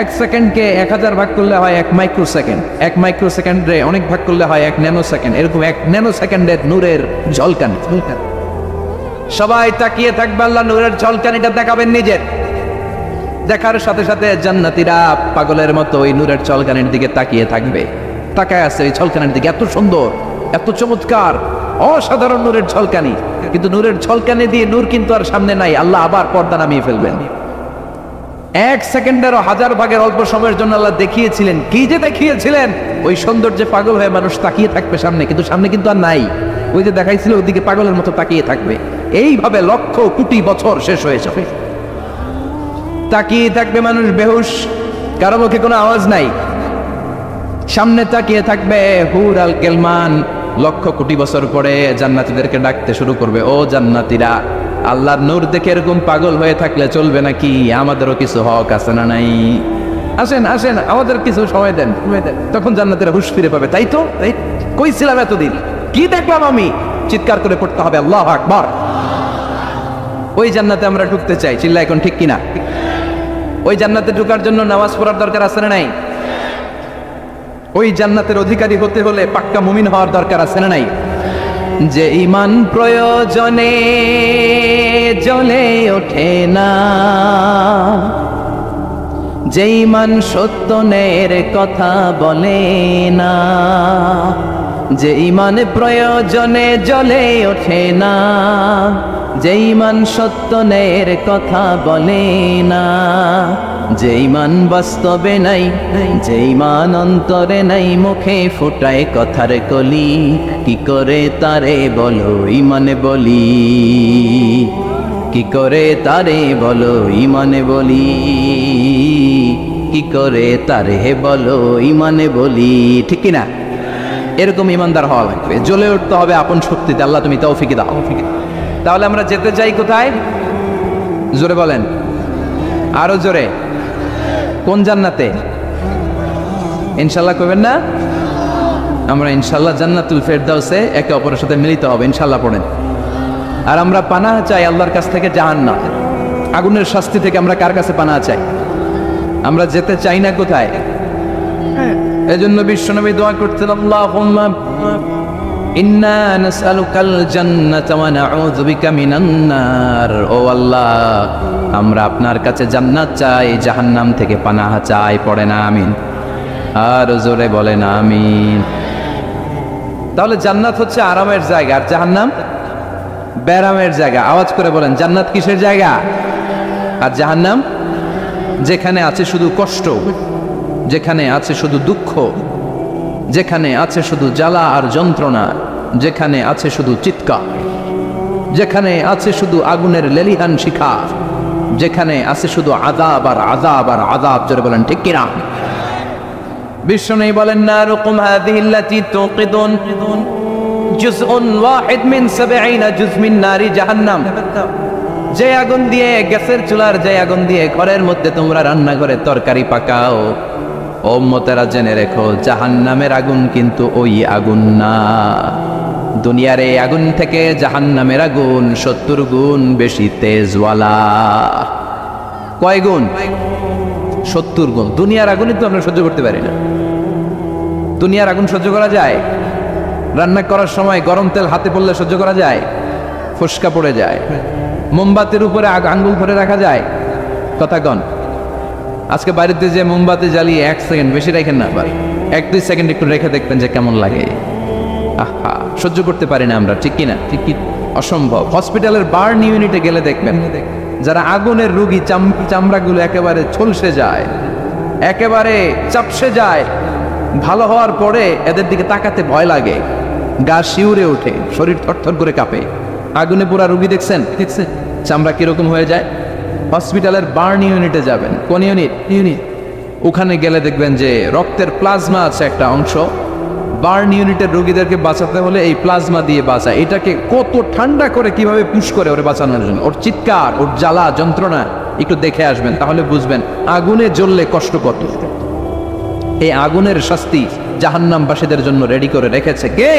1 সেকেন্ডকে 1000 ভাগ করলে হয় 1 মাইক্রো সেকেন্ড, 1 মাইক্রো সেকেন্ডে অনেক ভাগ করলে হয় 1 ন্যানো সেকেন্ড। এরকম 1 ন্যানো সেকেন্ডের নূরের ঝলকানি। সবাই তাকিয়ে থাকবে, আল্লাহ নূরের ঝলকানিটা দেখাবেন নিজের। দেখার সাথে সাথে জান্নাতীরা পাগলের মতো ওই নূরের ঝলকানির দিকে তাকিয়ে থাকবে। তাকায় আছে ওই ঝলকানির দিকে, এত সুন্দর, এত চমৎকার, অসাধারণ নূরের ঝলকানি। কিন্তু নূরের ঝলকানি দিয়ে নূর কিন্তু আর সামনে নাই, আল্লাহ আবার পর্দা নামিয়ে ফেলবেন। 1 সেকেন্ডেরও 1000 ভাগের অল্প সময়ের জন্য আল্লাহ দেখিয়েছিলেন। কি যে দেখিয়েছিলেন, ওই সৌন্দর্যে পাগল হয়ে মানুষ তাকিয়ে থাকবে সামনে, কিন্তু সামনে কিন্তু আর নাই। ওই যে দেখাইছিল ওদিকে পাগলের মতো তাকিয়ে থাকবে। এইভাবে লক্ষ কোটি বছর শেষ হয়ে যাবে, তাকিয়ে থাকবে মানুষ বেহুশ, কারো মুখে কোনো আওয়াজ নাই, সামনে তাকিয়ে থাকবে হুর আল কেলমান। লক্ষ কোটি বছর পরে জান্নাতীদেরকে ডাকতে শুরু করবে, ও জান্নাতীরা, আল্লাহর নূর দেখে এরকম পাগল হয়ে থাকলে চলবে নাকি? আমাদেরও কিছু হক আছে না নাই? আসেন আসেন, আমাদের কিছু সময় দেন। তখন জান্নাতীরা হুঁশ ফিরে পাবে, তাই তো, কই ছিলাম এতদিন, কি দেখলাম আমি? চিৎকার করে পড়তে হবে আল্লাহু আকবার। ওই জান্নাতে আমরা ঢুকতে চাই, চিল্লা এখন ঠিক কিনা? ওই জান্নাতে ঢোকার জন্য নামাজ পড়ার দরকার আছে না নাই? ওই জান্নাতের অধিকারী হতে হলে পাক্কা মুমিন হওয়ার দরকার আছে না নাই? যে ঈমান প্রয়োজনে জ্বলে ওঠে না, যে ঈমান সত্য ন্যায়ের কথা বলে না, যে ইমান প্রয়োজনে জ্বলে ওঠে না, যে ইমান সত্য ন্যায়ের কথা বলে না, যে ইমান বাস্তবে নাই, যে ইমান অন্তরে নাই, মুখে ফোটায় কথার কলি, কি করে তারে বলো ইমানে বলি, কি করে তারে বলো ইমানে বলি, কি করে তারে বলো ইমানে বলি, ঠিক কিনা? এরকম ইমানদার হওয়া লাগবে, জ্বলে উঠতে হবে আপন শক্তিতে। আল্লাহ তুমি তৌফিক দাও। তাহলে আমরা যেতে চাই কোথায়? জোরে বলেন, আরো জোরে। কোন জান্নাতে? ইনশাল্লাহ কইবেন না? আমরা ইনশাল্লাহ জান্নাতুল ফেরদাউসে একে অপরের সাথে মিলিত হবে, ইনশাল্লাহ পড়েন। আর আমরা পানাহ চাই আল্লাহর কাছ থেকে জাহান্নাম, আগুনের শাস্তি থেকে আমরা কার কাছে পানাহ চাই? আমরা যেতে চাই না কোথায়? এজন্য বিশ্বনবী দোয়া করতেন, আল্লাহুম্মা ইন্না নাসআলুকাল জান্নাতা ওয়া নাউযু বিকা মিনান নার। ও আল্লাহ, আমরা আপনার কাছে জান্নাত চাই, জাহান্নাম থেকে পানাহ চাই। পড়েন আমিন, আর জোরে বলেন আমিন। তাহলে জান্নাত হচ্ছে আরামের জায়গা, আর জাহান্নাম ব্যারামের জায়গা। আওয়াজ করে বলেন, জান্নাত কিসের জায়গা আর জাহান্নাম? যেখানে আছে শুধু কষ্ট, যেখানে আছে শুধু দুঃখ, যেখানে আছে শুধু জ্বালা আর যন্ত্রণা, যেখানে আছে শুধু চিৎকার, যেখানে আছে শুধু আগুনের লেলিহান শিখা, যেখানে আছে শুধু আযাব আর আযাব আর আযাব। জোরে বলেন ঠিক কিনা? বিশ্বনবী বলেন, নারুকুম হাযিহিল্লাতী তুকিদুন জুজউন ওয়াহিদ মিন ৭০ জুজ মিন নারি জাহান্নাম। যে আগুন দিয়ে, গ্যাসের চুলার যে আগুন দিয়ে ঘরের মধ্যে তোমরা রান্না করে তরকারি পাকাও, ও উম্মতেরা জেনে রেখো, জাহান্নামের আগুন কিন্তু ওই আগুন না। দুনিয়ার এই আগুন থেকে জাহান্নামের আগুন ৭০ গুণ বেশি তেজওয়ালা। কয় গুণ? ৭০ গুণ। দুনিয়ার আগুনই তো আমরা সহ্য করতে পারি না। দুনিয়ার আগুন সহ্য করা যায়? রান্না করার সময় গরম তেল হাতে পড়লে সহ্য করা যায়? ফোসকা পড়ে যায়। মোমবাতির উপরে আঙ্গুল ধরে রাখা যায়? কথা কন। আজকে বাড়িতে যে মোমবাতি জ্বালিয়ে ১ সেকেন্ড বেশি রাখেন না, ১-২ সেকেন্ড একটু রেখে দেখবেন যে কেমন লাগে। আহা, সহ্য করতে পারি না আমরা, ঠিক কিনা? ঠিক কি? অসম্ভব। হসপিটালের বার্ন ইউনিটে গেলে দেখবেন যারা আগুনের রোগী, চামড়াগুলো একেবারে ঝলসে যায়, একেবারে চাপসে যায়। ভালো হওয়ার পরে এদের দিকে তাকাতে ভয় লাগে, গা শিউরে ওঠে, শরীর থরথর করে কাঁপে। আগুনে পুরা রোগী দেখছেন? চামড়া কিরকম হয়ে যায়। হসপিটালের বার্ন ইউনিটে যাবেন। কোন ইউনিট? ওখানে গেলে দেখবেন যে রক্তের প্লাজমা আছে একটা অংশ। বার্ন ইউনিটের রোগীদেরকে বাঁচাতে হলে এই প্লাজমা দিয়ে বাঁচায়। এটাকে কত ঠান্ডা করে কিভাবে পুশ করে ওরে বাঁচানোর জন্য, ওর চিৎকার, ওর জ্বালা যন্ত্রণা একটু দেখে আসবেন, তাহলে বুঝবেন আগুনে জ্বললে কষ্ট কত। এই আগুনের শাস্তি জাহান্নামবাসীদের জন্য রেডি করে রেখেছে কে?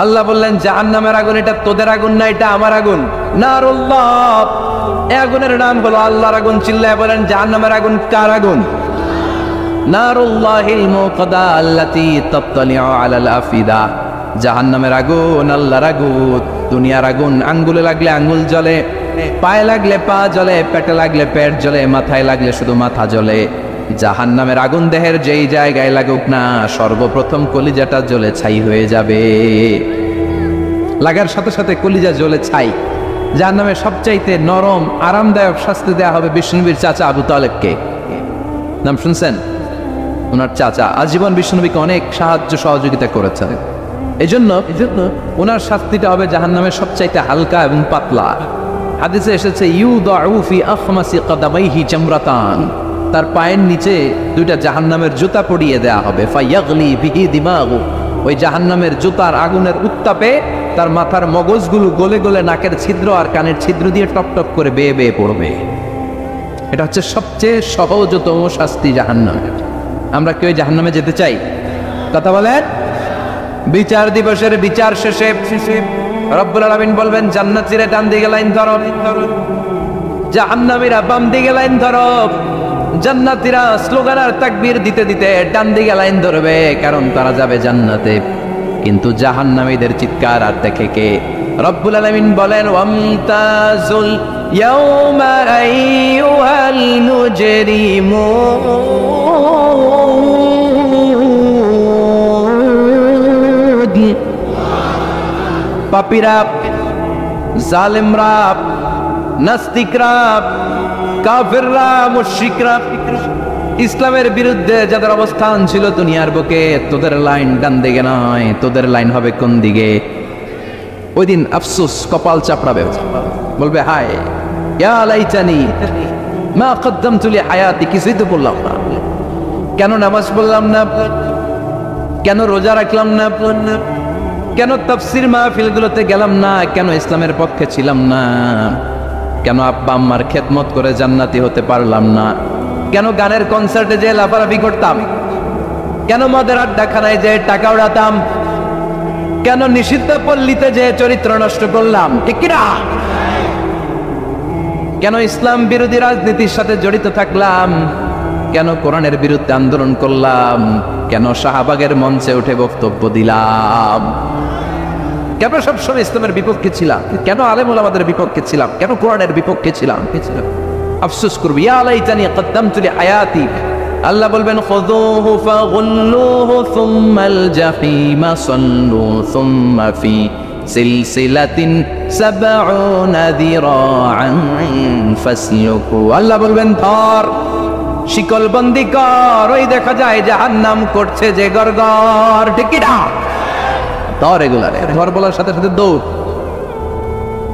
আল্লাহ বললেন, জাহান্নামের আগুন এটা তোদের আগুন না, এটা আমার আগুন। নারুল্লাহ, এই আগুনের নাম হলো আল্লাহর আগুন। চিল্লায় বলেন, জাহান্নামের আগুন কার আগুন? নারুল্লাহিল মুকাদা আল্লাতী তাত্তালিউ আলাল আফিদা। জাহান্নামের আগুন আল্লাহর আগুন। দুনিয়ার আগুন আঙ্গুলে লাগলে আঙ্গুল জ্বলে, পায়ে লাগলে পা জ্বলে, পেটে লাগলে পেট জ্বলে, মাথায় লাগলে শুধু মাথা জ্বলে। জাহান্নামের আগুন দেহের যেই জায়গায় লাগুক না, সর্বপ্রথম কলিজাটা জ্বলে ছাই হয়ে যাবে। লাগার সাথে সাথে কলিজা জ্বলে ছাই। জাহান্নামের সবচাইতে নরম আরামদায়ক শাস্তি দেয়া হবে বিষ্ণুনবীর চাচা আবু তালেবকে। নাম শুনছেন? ওনার চাচা আজীবন বিষ্ণুনবীকে অনেক সাহায্য সহযোগিতা করেছেন। এই জন্য ওনার শাস্তিটা হবে জাহান্নামের সবচাইতে হালকা এবং পাতলা। হাদিসে এসেছে, ইউদাউ ফি আখমাসি কদামাইহি জামরাতান। তার পায়ের নিচে 2টা জাহান্নামের জুতা পরিয়ে দেয়া হবে। ফায়াগলি বিহি দিমাগু। ওই জাহান্নামের জুতার আগুনের উত্তাপে তার মাথার মগজগুলো গলে গলে নাকের ছিদ্র আর কানের ছিদ্র দিয়ে টপ টপ করে বেয়ে বেয়ে পড়বে। এটা হচ্ছে সবচেয়ে সহজতম শাস্তি জাহান্নামের। আমরা কেউ জাহান্নামে যেতে চাই? কথা বলেন। বিচার দিবসের বিচার শেষে রব্বুল আলামিন বলবেন, জান্নাতীরা ডান দিকে লাইন ধরো, জাহান্নামীরা বাম দিকে লাইন ধরো। জান্নাতীরা স্লোগান আর তাকবীর দিতে দিতে ডান দিকে লাইন ধরবে, কারণ তারা যাবে জান্নাতে। কিন্তু জাহান্নামীদের চিৎকার আর দেখে কে? রব্বুল আলামিন বলেন, ওয়ামতাজুল ইয়াউমা আইয়ুহাল মুজরিমুন পাপীরা, জালেমরা, নাস্তিকরা, কাফেররা, মুশরিকরা, ইসলামের বিরুদ্ধে যাদের অবস্থান ছিল দুনিয়ার বুকে, তোদের লাইন ডান দিকে নয়, তোদের লাইন হবে কোন দিকে? ওই দিন আফসোস, কপাল চাপড়াবে, বলবে হায় ইয়া লাইতানি মা কদ্দামতু লি হায়াতি, কিছুই তো বললাম না, কেন নামাজ পড়লাম না, কেন রোজা রাখলাম না, কেন তাফসীর মাহফিলগুলোতে গেলাম না, কেন ইসলামের পক্ষে ছিলাম না, কেন আব্বা আম্মার খেদমত করে জান্নাতি হতে পারলাম না, কেন গানের কনসার্টে যে লাফালাফি করতাম, কেন মদের আড্ডাখানায় যে টাকা উড়াতাম, কেন নিষিদ্ধ পল্লীতে যে চরিত্র নষ্ট করলাম, ঠিক কিনা? কেন ইসলাম বিরোধী রাজনীতির সাথে জড়িত থাকলাম, কেন কোরআনের বিরুদ্ধে আন্দোলন করলাম, কেন শাহবাগের মঞ্চে উঠে বক্তব্য দিলাম, কেন সবসময় ইসলামের বিপক্ষে ছিলাম, কেন আলেম ওলামাদের বিপক্ষে ছিলাম, কেন কোরআনের বিপক্ষে ছিলাম? আফসোস করবি, ইয়া লাইতানি কদ্দামতু লি হায়াতি। আল্লাহ বলবেন খুযুহু ফাগুল্লুহু সুম্মাল জাহিমা সাল্লু সুম্মা ফি সিলসিলাতিন সাবউনা যিরাআন ফাসলুকু। আল্লাহ বলবেন ধর, শিকলবন্দি কর, ওই দেখা যায় জাহান্নাম করছে যে গড়গড়, ঠিক কি না? ধর এগুলারে, ধর বলার সাথে সাথে দৌড়,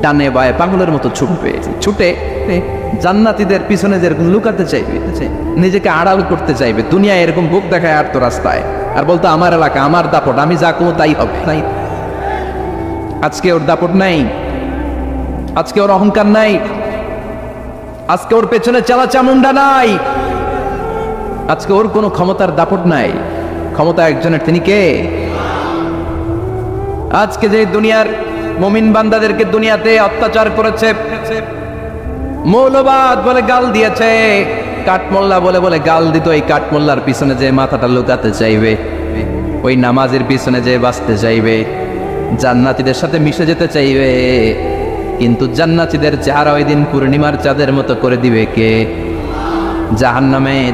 ডানে বায়ে পাগলের মতো ছুটবে, ছুটে জান্নাতীদের পিছনে যেরকম লুকাতে চাইবে, নিজেকে আড়াল করতে চাইবে, দুনিয়া এরকম বুক দেখায় আর তো রাস্তায়, আর বলতো আমার এলাকা, আমার দাপট, আমি যা করবো তাই হবে। আজকে ওর দাপট নাই, আজকে ওর অহংকার নাই, আজকে ওর পেছনে চালা চামুন্ডা নাই, আজকে ওর কোনো ক্ষমতার দাপট নাই, ক্ষমতা একজনের, তিনি কে? আজকে যে দুনিয়ার মুমিন বান্দাদেরকে দুনিয়াতে অত্যাচার করেছে, মৌলবাদ বলে গাল দিয়েছে, কাঠমোল্লা বলে বলে গাল দিত, এই কাঠমোল্লার পিছনে যে মাথাটা লুকাতে চাইবে, ওই নামাজের পিছনে যে বাঁচতে চাইবে, জান্নাতীদের সাথে মিশে যেতে চাইবে, কিন্তু জান্নাতীদের চেহারা ওই দিন পূর্ণিমার চাঁদের মতো করে দিবে কে?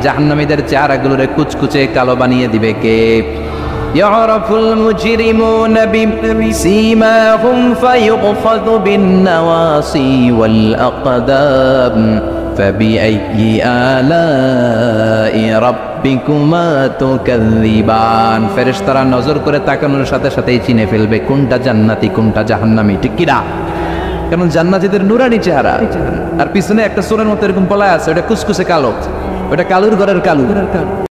জাহান্নামীদের চেহারাগুলোরে কুচকুচে কালো বানিয়ে দিবে কে? ইয়ারাফুল মুজরিমুনা বিসীমাহুম ফায়ুখযাযু বিন-নাওয়াসি ওয়াল আকদাম ফাবিআইয়ি আলাই রাব্বিকুমা তুকাযযিবান। ফেরেশতারা নজর করে তাকানোর সাথে সাথেই চিনে ফেলবে কোনটা জান্নাতি কোনটা জাহান্নামী, ঠিক কি না? কারণ জান্নাতীদের নুরানি চেহারা, আর পিছনে একটা সোরের মতো এরকম পলায় আছে, ওটা কুচকুচে কালো, ওটা কালুর ঘরের কালু।